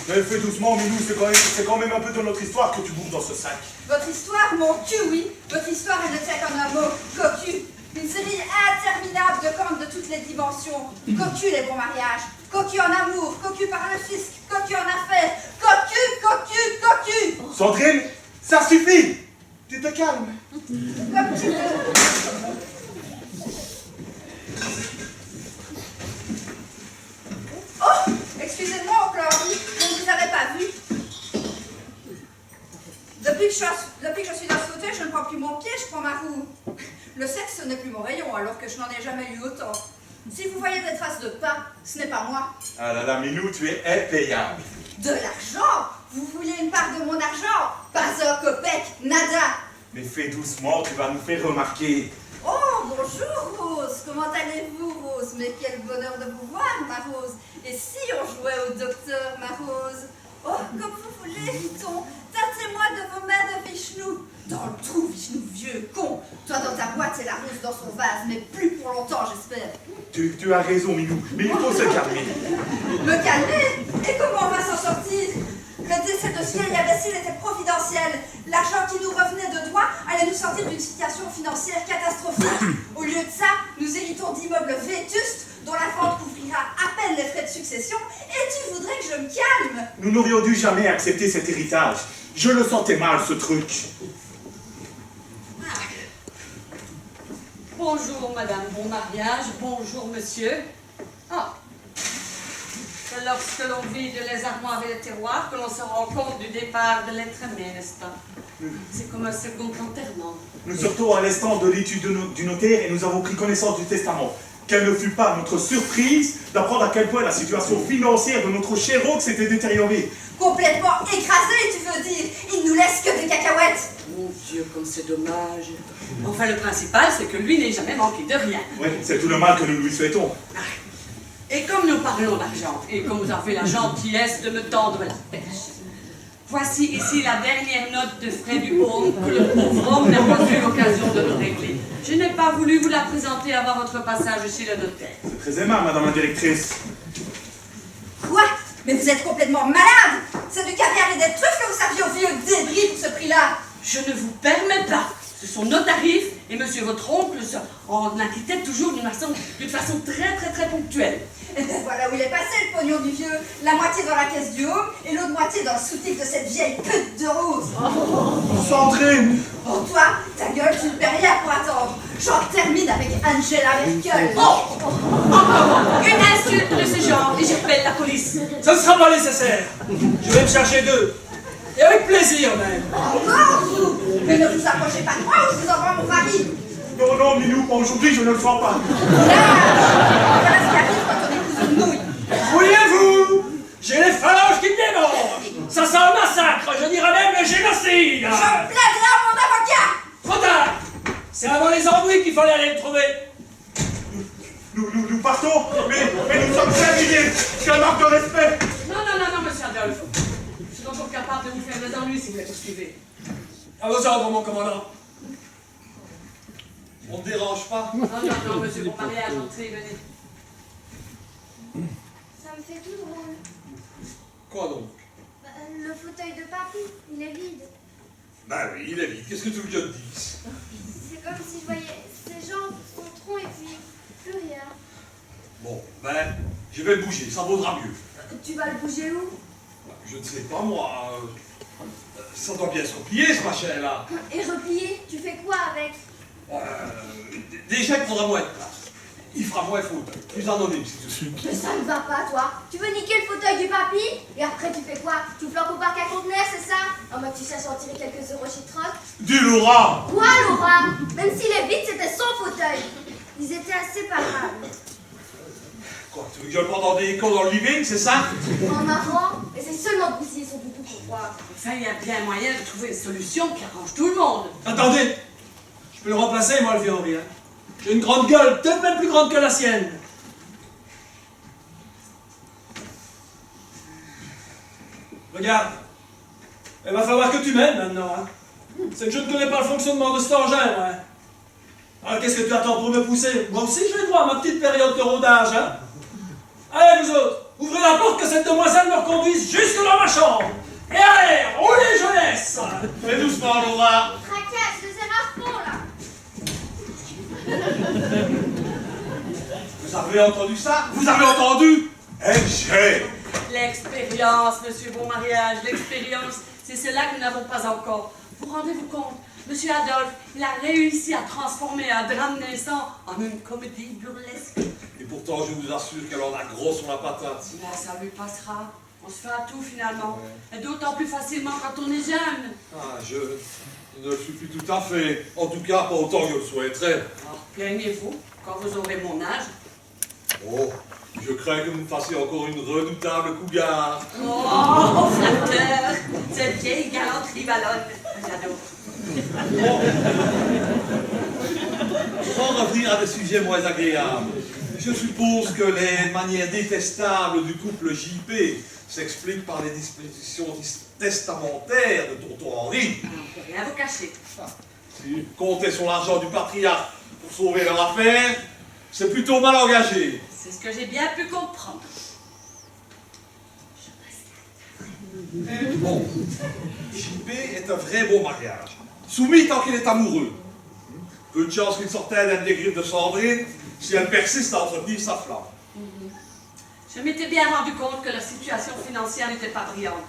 S13: Mais fais doucement, Milou, c'est quand même un peu de notre histoire que tu bouffes dans ce sac.
S12: Votre histoire, mon cul, oui. Votre histoire, elle ne tient qu'en un mot, cocu. Une série interminable de contes de toutes les dimensions. Cocu les bons mariages, cocu en amour, cocu par le fisc, cocu en affaires, cocu, cocu, cocu.
S13: Sandrine, ça suffit. Tu te calmes.
S12: Comme tu veux. Oh, excusez-moi, oncle Henri, je ne vous avais pas vu. Depuis que je suis dans ce fauteuil, je ne prends plus mon pied, je prends ma roue. Le sexe, ce n'est plus mon rayon, alors que je n'en ai jamais eu autant. Si vous voyez des traces de pas, ce n'est pas moi.
S13: Ah là là, Milou, tu es impayable.
S12: De l'argent? Vous voulez une part de mon argent? Pas un copec, nada.
S13: Mais fais doucement, tu vas nous faire remarquer.
S12: Oh, bonjour Rose. Comment allez-vous, Rose? Mais quel bonheur de vous voir, ma Rose. Et si on jouait au docteur, ma Rose? Oh, comme vous voulez, Riton. Tâtez-moi de vos mains de Vichnou. Dans le trou, Vichnou, vieux con. Toi, dans ta boîte, c'est la Rose dans son vase, mais plus pour longtemps, j'espère.
S13: Tu as raison, Milou, mais il faut se calmer.
S12: Me calmer? Et comment on va s'en sortir? Le décès de ce vieil imbécile était providentiel. L'argent qui nous revenait de droit allait nous sortir d'une situation financière catastrophique. Au lieu de ça, nous héritons d'immeubles vétustes dont la vente couvrira à peine les frais de succession. Et tu voudrais que je me calme?
S13: Nous n'aurions dû jamais accepter cet héritage. Je le sentais mal, ce truc.
S6: Bonjour, madame, bon mariage, bonjour, monsieur. Ah, c'est lorsque l'on vide les armoires et les tiroirs que l'on se rend compte du départ de l'être aimé, n'est-ce pas? C'est comme un second enterrement.
S13: Nous sortons à l'instant de l'étude du notaire et nous avons pris connaissance du testament. Quelle ne fut pas notre surprise d'apprendre à quel point la situation financière de notre cher oncle s'était détériorée.
S12: Complètement écrasé, tu veux dire? Il nous laisse que des cacahuètes.
S6: Mon Dieu, comme c'est dommage. Enfin, le principal, c'est que lui n'ait jamais manqué de rien.
S13: Oui, c'est tout le mal que nous lui souhaitons.
S6: Et comme nous parlons d'argent, et comme vous avez la gentillesse de me tendre la perche, voici ici la dernière note de frais du home que le pauvre homme n'a pas eu l'occasion de me régler. Je n'ai pas voulu vous la présenter avant votre passage chez le notaire.
S13: C'est très aimable, madame la directrice.
S12: Quoi? Mais vous êtes complètement malade! C'est du caviar et des truffes que vous saviez au vieux débris pour ce prix-là!
S6: Je ne vous permets pas. Ce sont nos tarifs et monsieur votre oncle en inquiétait toujours d'une façon très ponctuelle.
S12: Et ben voilà où il est passé le pognon du vieux. La moitié dans la caisse du home et l'autre moitié dans le sous-tic de cette vieille pute de Rose.
S13: Sandrine!
S12: Oh toi, ta gueule, tu ne perds rien pour attendre. J'en termine avec Angela Merkel.
S6: Une insulte de ce genre et j'appelle la police.
S4: Ça ne sera pas nécessaire. Je vais me chercher deux. Et avec plaisir même.
S12: Encore vous? Mais ne vous approchez pas de moi ou je vous envoie mon mari.
S13: Non, non, Milou, aujourd'hui je ne le sens pas.
S12: Voilà ce qui arrive quand on épouse une nouille.
S4: Voyez-vous, j'ai les phalanges qui me démangent. Ça sent un massacre, je dirais même le génocide.
S12: Je plaiderai à mon avocat.
S4: Trop tard. C'est avant les embrouilles qu'il fallait aller le trouver.
S13: Nous partons, mais nous sommes familiers. C'est un marque de respect.
S6: Non, monsieur Adolphe. Je suis encore capable de vous faire des ennuis si vous les poursuivez.
S4: À vos ordres, mon commandant.
S8: On ne dérange pas?
S6: Non, monsieur, bon mariage, entrez, venez.
S7: Ça me fait tout drôle.
S8: Quoi donc?
S7: Le fauteuil de papy, il est vide.
S8: Ben oui, il est vide. Qu'est-ce que tu veux que je te dise?
S7: C'est comme si je voyais ses jambes, son tronc et puis plus rien.
S8: Bon, ben, je vais le bouger, ça vaudra mieux.
S7: Tu vas le bouger où?
S8: Je ne sais pas, moi. Ça doit bien se replier, ce machin-là.
S7: Et replier, tu fais quoi avec?
S8: Déjà, il faudra moins de place. Il fera moins fauteuil. Plus anonyme, si tu suis.
S7: Mais ça ne va pas, toi. Tu veux niquer le fauteuil du papy? Et après, tu fais quoi? Tu flanques au parc à conteneurs, c'est ça? En mode tu cherches à en tirer quelques euros chez Troc?
S8: Dis Laura!
S7: Quoi, Laura? Même s'il est vide, c'était son fauteuil. Ils étaient inséparables.
S8: Quoi, tu veux que je le prenne dans des échos dans le living, c'est ça?
S7: En marrant, et c'est seulement bousiller son boubou pour voir.
S6: Enfin, il y a bien moyen de trouver une solution qui arrange tout le monde.
S4: Attendez! Je peux le remplacer, moi, le vieux Henri. Hein. J'ai une grande gueule, peut-être même plus grande que la sienne. Regarde. Il va falloir que tu m'aides maintenant. Hein. C'est que je ne connais pas le fonctionnement de cet engin, moi. Alors, qu'est-ce que tu attends pour me pousser? Moi aussi, je vais droit à ma petite période de rodage, hein. Allez, vous autres, ouvrez la porte que cette demoiselle me reconduise jusque dans ma chambre. Et allez, roulez jeunesse!
S8: Fais doucement, Laura.
S7: Tracasse, je serre à fond, là.
S8: Vous avez entendu ça? Vous avez entendu? j'ai.
S6: L'expérience, monsieur Bon Mariage, l'expérience, c'est cela que nous n'avons pas encore. Vous rendez-vous compte? Monsieur Adolphe, il a réussi à transformer un drame naissant en une comédie burlesque.
S8: Et pourtant, je vous assure qu'elle en a gros sur la patate.
S6: Mais ça lui passera. On se fait à tout finalement. Et d'autant plus facilement quand on est jeune.
S8: Ah, je ne le suis plus tout à fait. En tout cas, pas autant que je le souhaiterais.
S6: Alors, plaignez-vous quand vous aurez mon âge.
S8: Oh, je crains que vous me fassiez encore une redoutable cougar.
S6: Oh, flatteur! Cette vieille galanterie ballonne. J'adore.
S8: Sans revenir à des sujets moins agréables, je suppose que les manières détestables du couple JP s'expliquent par les dispositions testamentaires de tonton Henri.
S6: On ne peut rien vous cacher.
S8: Si compter sur l'argent du patriarche pour sauver leur affaire, c'est plutôt mal engagé.
S6: C'est ce que j'ai bien pu comprendre.
S8: Bon, JP est un vrai beau mariage. Soumis tant qu'il est amoureux. Peu de chance qu'il sortait des griffes de Sandrine si elle persiste à entretenir sa flamme.
S6: Je m'étais bien rendu compte que la situation financière n'était pas brillante.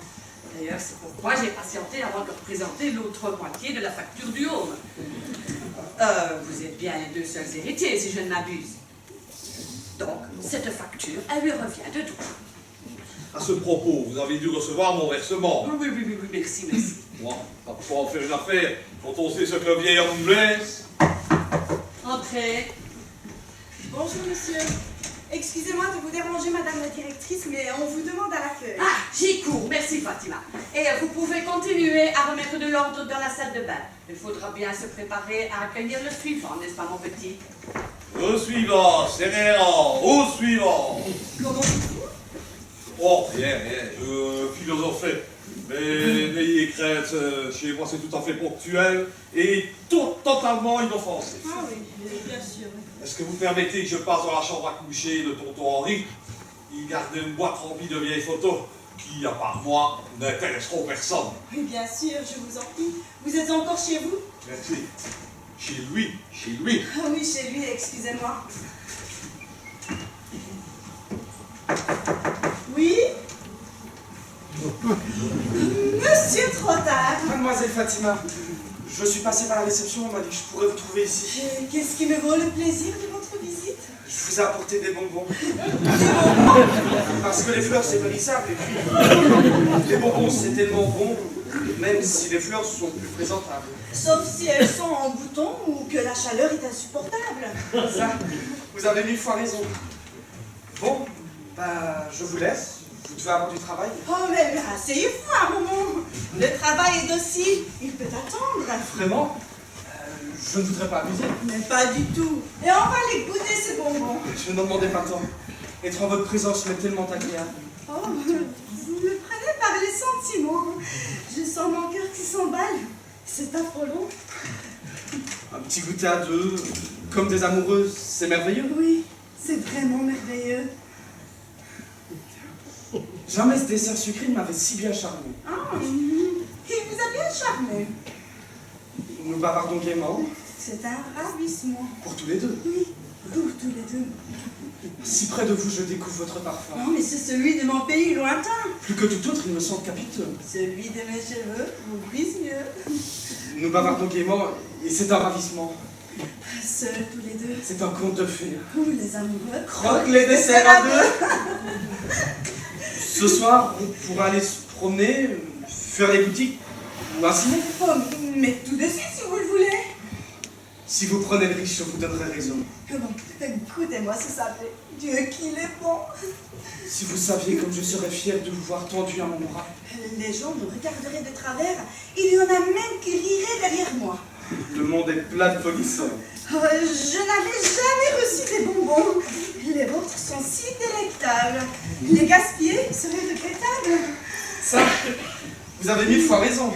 S6: D'ailleurs, c'est pourquoi j'ai patienté avant de représenter l'autre moitié de la facture du home. Vous êtes bien les deux seuls héritiers, si je ne m'abuse. Donc, cette facture, elle lui revient de droit.
S8: À ce propos, vous avez dû recevoir mon versement.
S6: Oui, merci.
S8: Moi, pas pour en faire une affaire, quand on sait ce que le vieillard nous laisse.
S6: Entrez.
S5: Bonjour, monsieur. Excusez-moi de vous déranger, madame la directrice, mais on vous demande à l'accueil.
S6: Ah, j'y cours, merci Fatima. Et vous pouvez continuer à remettre de l'ordre dans la salle de bain. Il faudra bien se préparer à accueillir le suivant, n'est-ce pas mon petit?
S8: Au suivant, serrez les rangs, au suivant.
S5: Comment dites-vous?
S8: Oh, rien, je philosophais. Mais n'ayez crainte, chez moi c'est tout à fait ponctuel et totalement inoffensif.
S5: Ah oui, bien sûr.
S8: Est-ce que vous permettez que je passe dans la chambre à coucher de tonton Henri? Il garde une boîte remplie de vieilles photos qui, à part moi, n'intéresseront personne.
S5: Oui, bien sûr, je vous en prie. Vous êtes encore chez vous?
S8: Merci. Chez lui.
S5: Ah oui, chez lui, excusez-moi. Oui? Monsieur Trottard.
S10: Mademoiselle Fatima, je suis passé par la réception, on m'a dit que je pourrais vous trouver ici.
S5: Qu'est-ce qui me vaut le plaisir de votre visite?
S10: Je vous ai apporté des bonbons. Parce que les fleurs, c'est périssable. Et puis, les bonbons, c'est tellement bon, même si les fleurs sont plus présentables.
S5: Sauf si elles sont en bouton ou que la chaleur est insupportable.
S10: Ça, vous avez 1000 fois raison. Bon, bah, je vous laisse. Vous devez avoir du travail.
S5: Oh, mais asseyez-vous un moment. Le travail est docile, il peut attendre.
S10: Vraiment? Je ne voudrais pas abuser.
S5: Mais pas du tout. Et on va les goûter, ces bonbons.
S10: Je n'en demandais pas tant. Être en votre présence m'est tellement agréable.
S5: Oh, vous me prenez par les sentiments. Je sens mon cœur qui s'emballe. C'est affolant.
S10: Un petit goûter à deux, comme des amoureuses, c'est merveilleux.
S5: Oui, c'est vraiment merveilleux.
S10: Jamais ce dessert sucré ne m'avait si bien charmé.
S5: Ah, il vous a bien charmé.
S10: Nous bavardons gaiement.
S5: C'est un ravissement.
S10: Pour tous les deux.
S5: Oui, pour tous les deux.
S10: Si près de vous, je découvre votre parfum.
S5: Non, mais c'est celui de mon pays lointain.
S10: Plus que tout autre, il me semble capiteux.
S5: Celui de mes cheveux, vous brise mieux.
S10: Nous bavardons gaiement, et c'est un ravissement.
S5: Seuls tous les deux.
S10: C'est un conte de fées.
S5: Où les amoureux
S10: Croque les desserts à deux. Ce soir, on pourra aller se promener, faire les boutiques, ou un ciné.
S5: Oh, mais tout de suite, si vous le voulez.
S10: Si vous prenez le risque, je vous donnerai raison.
S5: Bon, écoutez-moi, ce sablé. Dieu qu'il est bon.
S10: Si vous saviez comme je serais fier de vous voir tendu à mon bras.
S5: Les gens me regarderaient de travers. Il y en a même qui riraient derrière moi.
S10: Le monde est plein de polisseurs.
S5: Je n'avais jamais reçu des bonbons. Les vôtres sont si délectables. Les gaspiller serait regrettable.
S10: Ça, vous avez 1000 fois raison.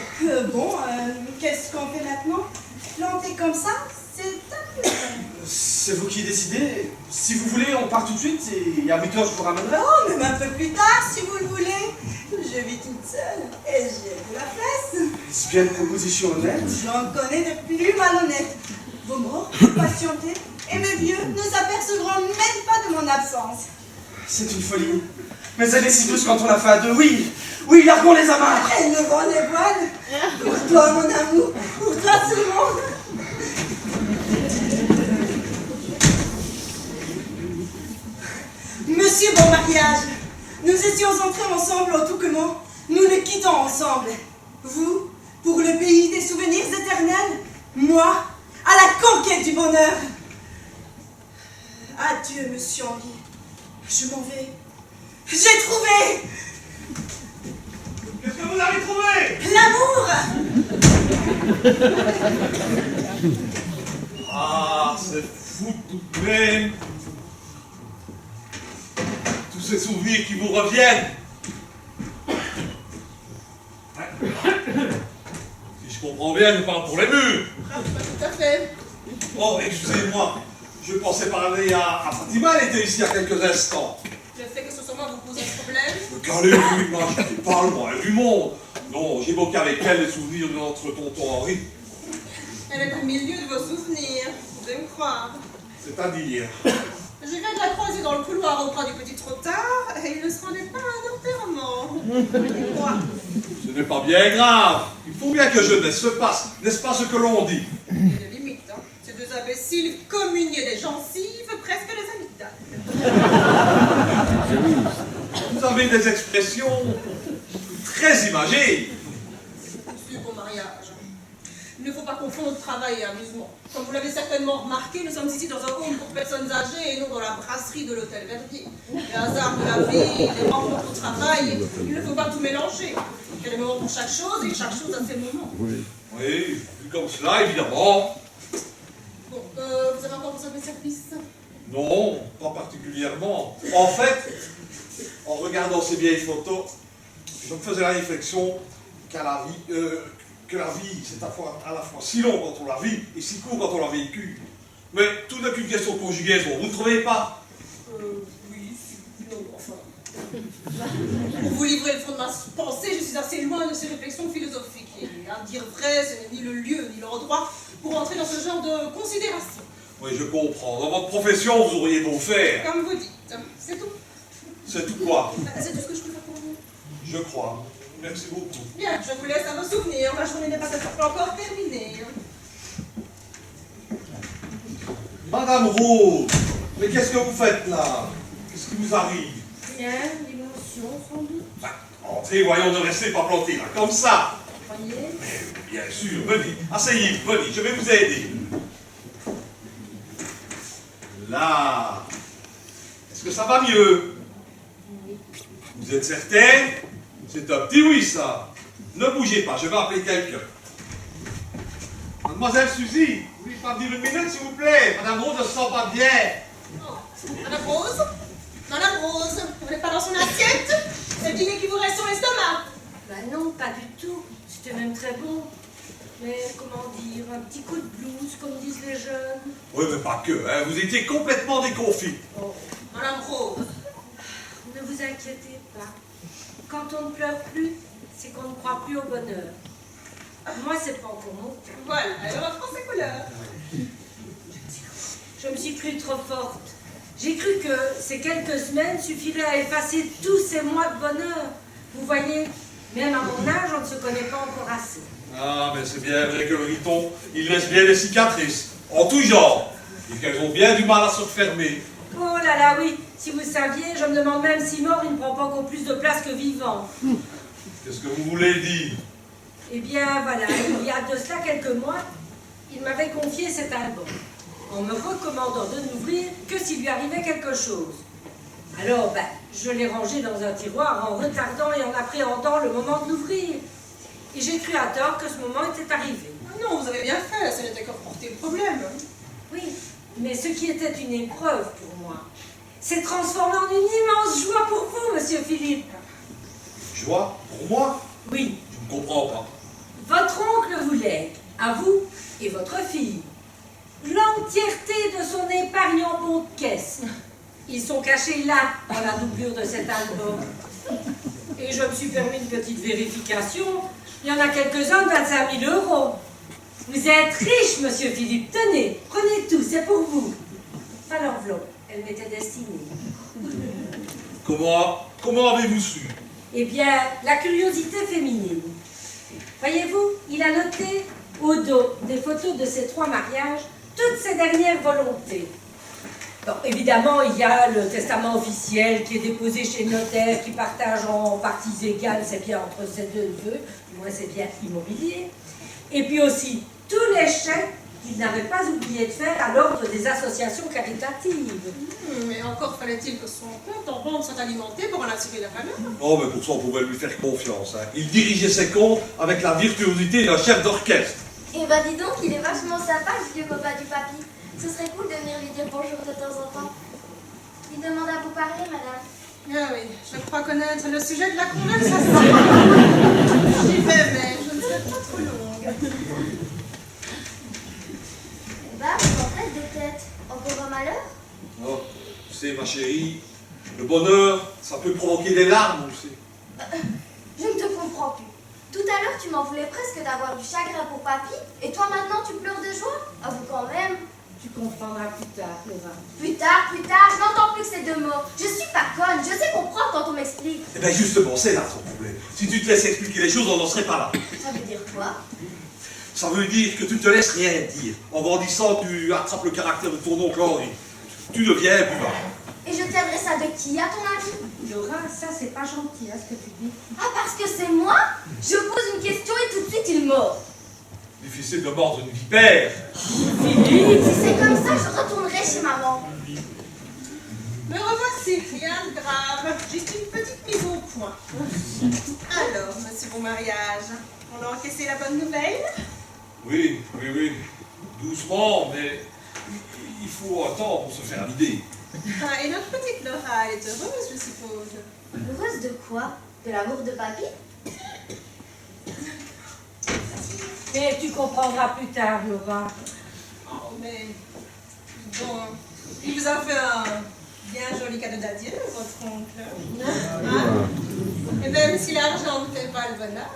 S5: Qu'est-ce qu'on fait maintenant? Planter comme ça, c'est un peu...
S10: C'est vous qui décidez. Si vous voulez, on part tout de suite et à 8h, je vous ramènerai.
S5: Oh, même un peu plus tard, si vous le voulez. Je vis toute seule et j'ai de la place.
S10: Est-ce bien une proposition honnête?
S5: J'en connais de plus malhonnêtes. Vos morts, patientés, et mes vieux ne s'apercevront même pas de mon absence.
S10: C'est une folie. Mais elle est si douce quand on la fait à deux. Oui, oui, largons les amarres.
S5: Elle me vend les voiles. Pour toi, mon amour, pour toi seulement. Monsieur bon mariage, nous étions entrés ensemble en tout comment nous les quittons ensemble. Vous, pour le pays des souvenirs éternels, moi, à la conquête du bonheur. Adieu, monsieur Henri. Je m'en vais. J'ai trouvé!
S8: Qu'est-ce que vous avez trouvé?
S5: L'amour!
S8: Ah, c'est fou tout de même. Tous ces souvenirs qui vous reviennent. Si je comprends bien, je parle pour les murs.
S2: Ah, pas tout à fait.
S8: Oh, excusez-moi. Je pensais parler à Fatima, elle était ici il y a quelques instants.
S2: Le fait que ce soit moi vous pose un problème.
S8: Calez-vous, imagine, parle-moi du monde. Non, j'évoquais avec elle les souvenirs de notre tonton Henri.
S2: Elle est au milieu de vos souvenirs, vous devez me croire.
S8: C'est-à-dire.
S2: Je viens de la croiser dans le couloir au bras du petit Trottard et il ne se rendait pas à un enterrement. Moi.
S8: Ce n'est pas bien grave. Il faut bien que jeunesse se passe, n'est-ce pas ce que l'on dit?
S2: Il y a des limites, hein. Ces deux imbéciles communiaient des gencives, presque des amygdales.
S8: Vous avez des expressions très imagées.
S2: Monsieur bon mariage. Il ne faut pas confondre travail et amusement. Comme vous l'avez certainement remarqué, nous sommes ici dans un home pour personnes âgées et non dans la brasserie de l'hôtel Verdier. Les hasards de la vie, les rencontres au travail, il ne faut pas tout mélanger. Il y a des moments pour chaque chose et chaque chose a ses moments.
S8: Oui, vu comme cela, évidemment.
S2: Bon, vous avez encore besoin de service?
S8: Non, pas particulièrement. En fait, en regardant ces vieilles photos, je me faisais la réflexion que la vie, c'est à la fois si long quand on la vit et si court quand on l'a vécu. Mais tout n'est qu'une question de conjugaison, vous ne trouvez pas?
S2: Oui, non, enfin. Pour vous livrer le fond de ma pensée, je suis assez loin de ces réflexions philosophiques. Et à dire vrai, ce n'est ni le lieu ni l'endroit pour entrer dans ce genre de considération.
S8: Oui, je comprends. Dans votre profession, vous auriez beau faire.
S2: Comme vous dites, c'est tout.
S8: C'est tout quoi?
S2: C'est tout ce que je peux faire pour vous.
S8: Je crois. Merci beaucoup.
S2: Bien, je vous laisse à vos souvenirs. Ma journée n'est pas encore terminée.
S8: Madame Rose, mais qu'est-ce que vous faites là? Qu'est-ce qui vous arrive?
S9: Rien, l'émotion sans doute.
S8: Entrez, voyons, ne restez pas plantés là, comme ça.
S9: Vous croyez?
S8: Mais bien sûr, venez, asseyez-vous, venez, je vais vous aider. Là. Est-ce que ça va mieux? Vous êtes certain? C'est un petit oui, ça. Ne bougez pas, je vais appeler quelqu'un. Mademoiselle Suzy, vous voulez pas venir une minute, s'il vous plaît? Madame Rose ne se sent pas bien.
S2: Oh, Madame Rose? Madame Rose, vous n'êtes pas dans son assiette? C'est le dîner qui vous reste sur l'estomac?
S9: Bah non, pas du tout. C'était même très bon. Mais comment dire, un petit coup de blues, comme disent les jeunes.
S8: Oui, mais pas que, hein. Vous étiez complètement déconfit.
S2: Oh, Madame Rose.
S9: Ne vous inquiétez pas. on ne pleure plus, c'est qu'on ne croit plus au bonheur. Moi, c'est pas encore mon cas.
S2: Voilà, alors on prend ses couleurs.
S9: Je me suis crue trop forte. J'ai cru que ces quelques semaines suffiraient à effacer tous ces mois de bonheur. Vous voyez, même à mon âge, on ne se connaît pas encore assez.
S8: Ah, mais c'est bien vrai que le riton, il laisse bien des cicatrices, en tout genre, et qu'elles ont bien du mal à se refermer.
S9: Oh là là, oui, si vous saviez, je me demande même si mort, il ne prend pas encore plus de place que vivant.
S8: Qu'est-ce que vous voulez dire?
S9: Eh bien, voilà, il y a de cela quelques mois, il m'avait confié cet album, en me recommandant de n'ouvrir que s'il lui arrivait quelque chose. Alors, je l'ai rangé dans un tiroir en retardant et en appréhendant le moment de l'ouvrir. Et j'ai cru à tort que ce moment était arrivé.
S2: Non, vous avez bien fait, ça n'était que reporter le problème.
S9: Oui, mais ce qui était une épreuve pour moi s'est transformé en une immense joie pour vous, monsieur Philippe.
S8: Joie? Pour moi?
S9: Oui.
S8: Je ne comprends pas.
S9: Votre oncle vous lègue, à vous et votre fille, l'entièreté de son épargne en bon de caisse. Ils sont cachés là, dans la doublure de cet album. Et je me suis permis une petite vérification. Il y en a quelques-uns de 25 000 €. Vous êtes riche, monsieur Philippe. Tenez, prenez tout, c'est pour vous. Pas l'enveloppe, elle m'était destinée.
S8: Comment avez-vous su?
S9: Eh bien, la curiosité féminine. Voyez-vous, il a noté au dos des photos de ses 3 mariages toutes ses dernières volontés. Bon, évidemment, il y a le testament officiel qui est déposé chez le notaire, qui partage en parties égales ses biens entre ses 2 neveux, du moins ses biens immobiliers. Et puis aussi, tous les chèques qu'il n'avait pas oublié de faire à l'ordre des associations caritatives.
S2: Mais encore fallait-il que son compte en banque soit alimenté pour en assurer la valeur.
S8: Oh, mais pour ça, on pouvait lui faire confiance. Hein. Il dirigeait ses comptes avec la virtuosité d'un chef d'orchestre.
S7: Eh ben dis donc, il est vachement sympa, le vieux copain du papy. Ce serait cool de venir lui dire bonjour de temps en temps. Il demande à vous parler, madame.
S2: Ah oui, je crois connaître le sujet de la conversation. J'y vais, mais je ne serai pas trop longue.
S7: Bah, vous en faites des têtes. Encore un malheur?
S8: Oh, tu sais, ma chérie, le bonheur, ça peut provoquer des larmes aussi.
S7: Je ne te comprends plus. Tout à l'heure, tu m'en voulais presque d'avoir du chagrin pour papy, et toi maintenant, tu pleures de joie? Avoue quand même.
S9: Tu comprendras plus tard, Laura.
S7: Plus tard, je n'entends plus que ces 2 mots. Je suis pas conne, je sais comprendre quand on m'explique.
S8: Eh bien justement, c'est là ton problème. Si tu te laisses expliquer les choses, on n'en serait pas là.
S7: Ça veut dire quoi?
S8: Ça veut dire que tu ne te laisses rien dire. En grandissant, tu attrapes le caractère de ton oncle Henri. Tu deviens buvard.
S7: Et je tiendrai ça de qui, à ton avis?
S9: Laura, ça c'est pas gentil, hein, ce que tu dis.
S7: Ah, parce que c'est moi? Je pose une question et tout de suite il mord.
S8: Difficile de mordre une vipère.
S7: Si c'est comme ça, je retournerai chez maman.
S2: Me revoici, rien de grave. Juste une petite mise au point. Alors, monsieur Bon Mariage, on a encaissé la bonne nouvelle?
S8: Oui. Doucement, mais il faut un temps pour se faire l'idée.
S2: Ah, et notre petite Laura, elle est heureuse, je suppose.
S7: Heureuse de quoi? De l'amour de papy?
S9: Et tu comprendras plus tard, Laura.
S2: Oh, mais... Bon, il vous a fait un bien joli cadeau d'adieu, votre oncle. Ah. Et même si l'argent ne fait pas le bonheur,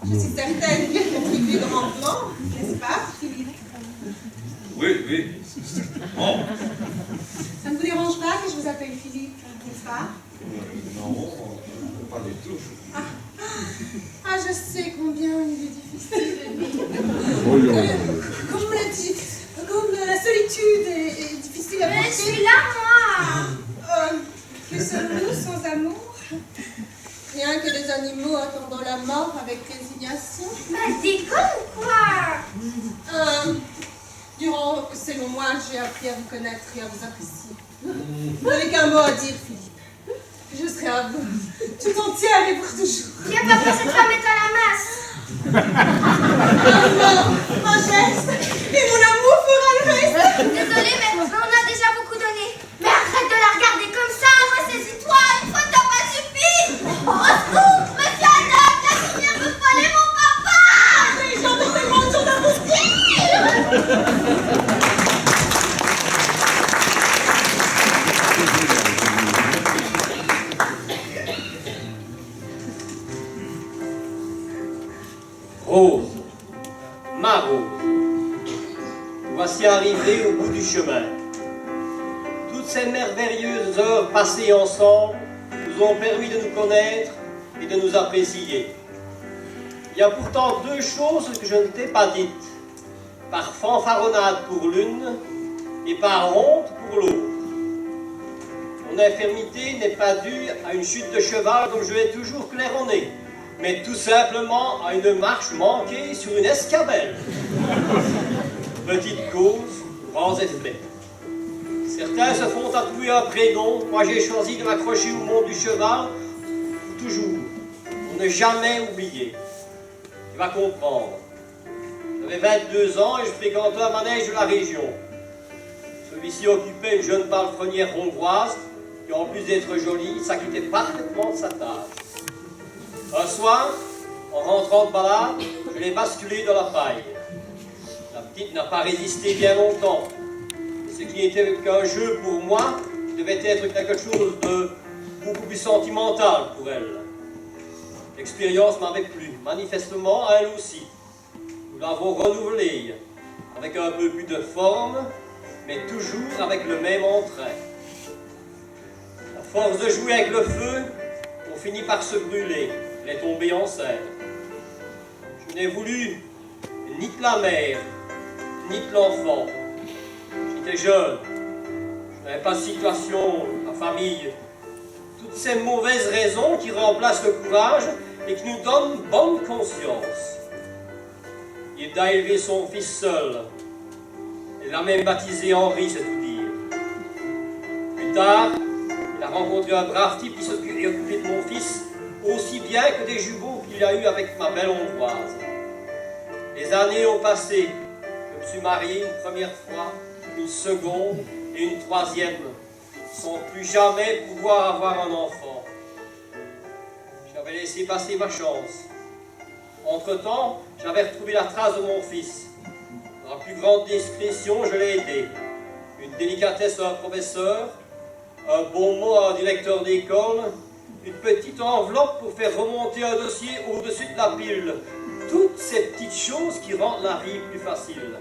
S2: je suis certaine qu'il contribue grandement, n'est-ce pas, Philippe?
S8: Oui. Oh.
S2: Ça ne vous dérange pas que je vous appelle Philippe, n'est-ce pas?
S8: Non, pas du tout.
S2: Ah, je sais combien il est difficile de vivre. Comme vous l'avez dit, comme la solitude est difficile à porter.
S7: Mais je suis là, moi!
S2: Que sommes-nous sans amour? Rien que des animaux attendant la mort avec résignation.
S7: Mais déconne quoi!
S2: Durant ces longs mois, j'ai appris à vous connaître et à vous apprécier. Vous n'avez qu'un mot à dire, Philippe. Je serai à vous, tout entière et pour toujours.
S7: Il n'y a pas que cette femme est à la masse.
S2: Un geste, et mon amour fera le reste.
S7: Désolée, mais on a déjà beaucoup donné. Mais arrête de la regarder comme ça, ressaisis-toi, une fois t'as pas suffi. Au secours, monsieur Adam, la lumière veut voler mon papa.
S2: Oui, j'entends des mentions d'impossible.
S3: du chemin. Toutes ces merveilleuses heures passées ensemble nous ont permis de nous connaître et de nous apprécier. Il y a pourtant deux choses que je ne t'ai pas dites, par fanfaronnade pour l'une et par honte pour l'autre. Mon infirmité n'est pas due à une chute de cheval comme je l'ai toujours claironné, mais tout simplement à une marche manquée sur une escabelle. Petite cause, grands effets. Certains se font tatouer un prénom, moi j'ai choisi de m'accrocher au mont du cheval pour toujours, pour ne jamais oublier. Tu vas comprendre. J'avais 22 ans et je fréquentais un manège de la région. Celui-ci occupait une jeune palefrenière hongroise qui, en plus d'être jolie, s'acquittait parfaitement de sa tâche. Un soir, en rentrant de balade, je l'ai basculée dans la paille. La petite n'a pas résisté bien longtemps. Et ce qui n'était qu'un jeu pour moi devait être quelque chose de beaucoup plus sentimental pour elle. L'expérience m'avait plu, manifestement à elle aussi. Nous l'avons renouvelée, avec un peu plus de forme, mais toujours avec le même entrain. À force de jouer avec le feu, on finit par se brûler. Elle est tombée enceinte. Je n'ai voulu ni de la mère, ni de l'enfant. J'étais jeune, je n'avais pas de situation, la famille. Toutes ces mauvaises raisons qui remplacent le courage et qui nous donnent bonne conscience. Hilda a élevé son fils seul. Elle l'a même baptisé Henri, c'est tout dire. Plus tard, il a rencontré un brave type qui s'occupait de mon fils aussi bien que des jumeaux qu'il a eu avec ma belle hongroise. Les années ont passé. Je me suis marié une première fois, une seconde et une troisième, sans plus jamais pouvoir avoir un enfant. J'avais laissé passer ma chance. Entre-temps, j'avais retrouvé la trace de mon fils. Dans la plus grande discrétion, je l'ai aidé. Une délicatesse à un professeur, un bon mot à un directeur d'école, une petite enveloppe pour faire remonter un dossier au-dessus de la pile. Toutes ces petites choses qui rendent la vie plus facile.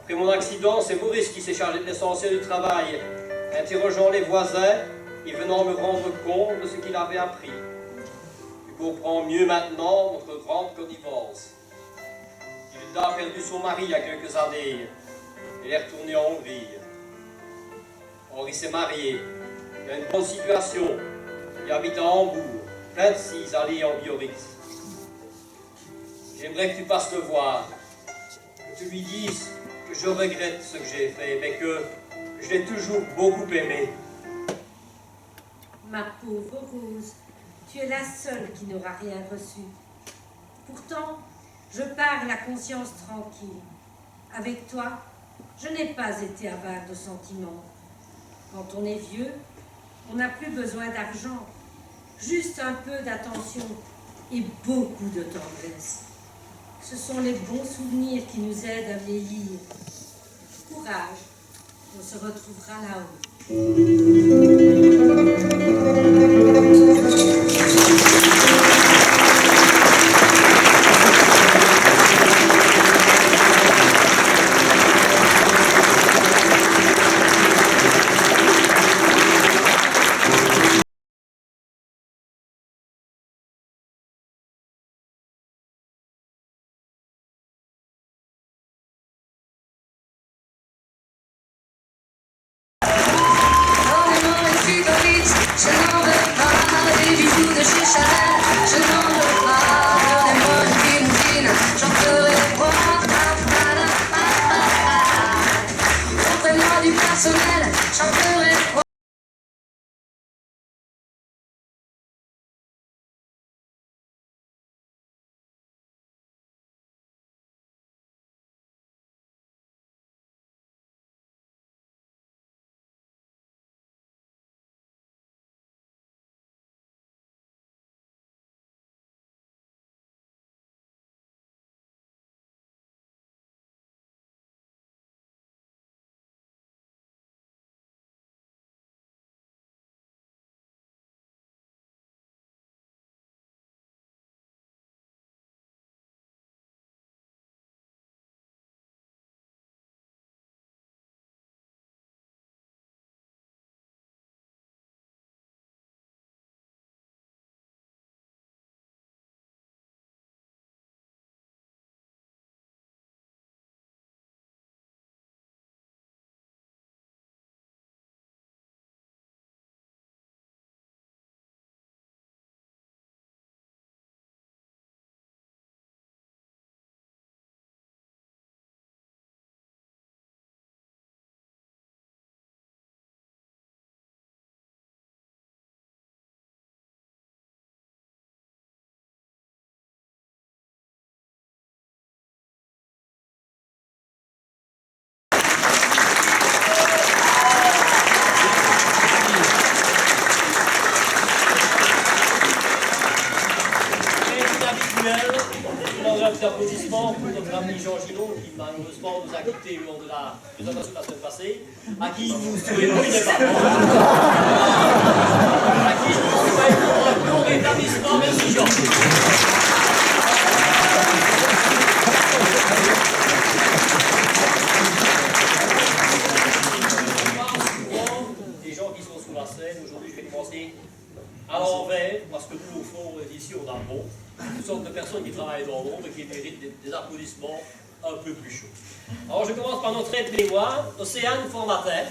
S3: Après mon accident, c'est Maurice qui s'est chargé de l'essentiel du travail, interrogeant les voisins et venant me rendre compte de ce qu'il avait appris. Je comprends mieux maintenant notre grande connivence. Hilda a perdu son mari il y a quelques années. Elle est retournée en Hongrie. Henri s'est marié. Il a une bonne situation. Il habite à Hambourg, 26 allées en Biorix. J'aimerais que tu passes le voir, que tu lui dises que je regrette ce que j'ai fait, mais que je l'ai toujours beaucoup aimé.
S9: Ma pauvre Rose, tu es la seule qui n'aura rien reçu. Pourtant, je pars la conscience tranquille. Avec toi, je n'ai pas été avare de sentiments. Quand on est vieux, on n'a plus besoin d'argent, juste un peu d'attention et beaucoup de tendresse. Ce sont les bons souvenirs qui nous aident à vieillir. Courage, on se retrouvera là-haut.
S3: applaudissements pour notre ami Jean Gillot, qui malheureusement nous a quittés lors de la présentation de la semaine passée, à qui nous souhaitons, il n'est pas mort, à qui nous souhaitons un bon rétablissement. Merci Jean. Les gens qui sont sur la scène, aujourd'hui je vais commencer à l'envers, parce que nous, au fond, ici, on a bon, toutes sortes de personnes qui travaillent dans l'ombre et qui méritent des applaudissements un peu plus chauds. Alors, je commence par notre aide mémoire, Océane Formater.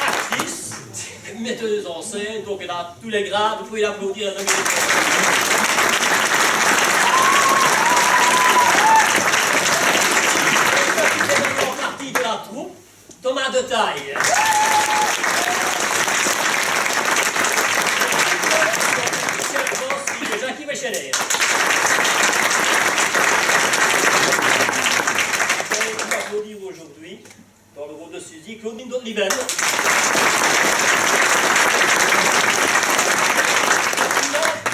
S3: Actrice, metteuse en scène, donc elle a tous les grades, vous pouvez l'applaudir. De la troupe, Thomas de Taille. Jackie Wecheler. On va applaudir aujourd'hui, dans le rôle de Suzy, Claudine Dotliven.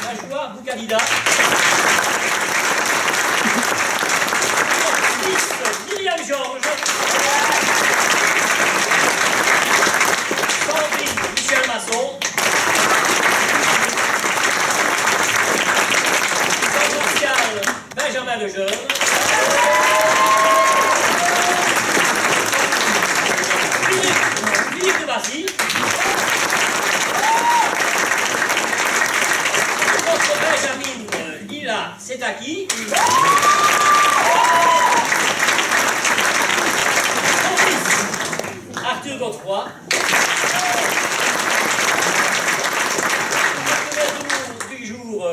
S3: La joie Boukalida. William Georges. Sandrine Michel Masson. Jean-Pascal Benjamin Lejeune. Philippe de Basile. Notre Benjamin Lila, c'est à qui? Arthur Godefroy. Le du jour,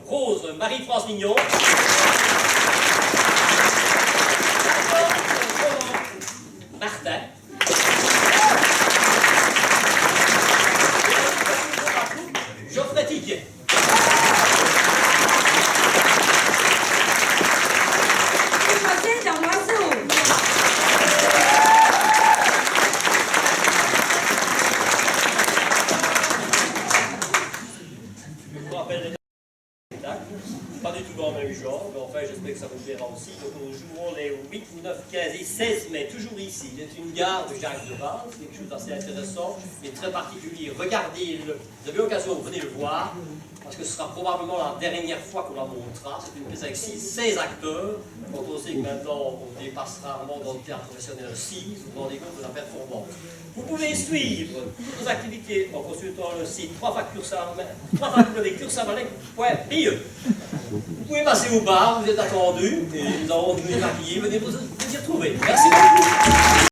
S3: Rose Marie-France Mignon. Martin. Geoffrey Tiquet.
S9: C'est un oiseau.
S3: Pas du tout dans le même genre, mais enfin j'espère que ça vous plaira aussi. Donc nous jouerons les 8, 9, 15 et 16 mai, toujours ici. C'est une gare de Jacques de Vaz, quelque chose d'assez intéressant, mais très particulier. Regardez-le, vous avez l'occasion, venez le voir, parce que ce sera probablement la dernière fois qu'on la montrera. C'est une pièce avec 16 acteurs, quand on sait que maintenant on dépasse rarement dans le théâtre professionnel 6, vous vous rendez compte de la performance. Vous pouvez suivre toutes nos activités en consultant le site www.cursavalec.be. Vous pouvez passer au bar, vous êtes attendus, et nous allons nous démaquiller, venez vous y retrouver. Merci beaucoup.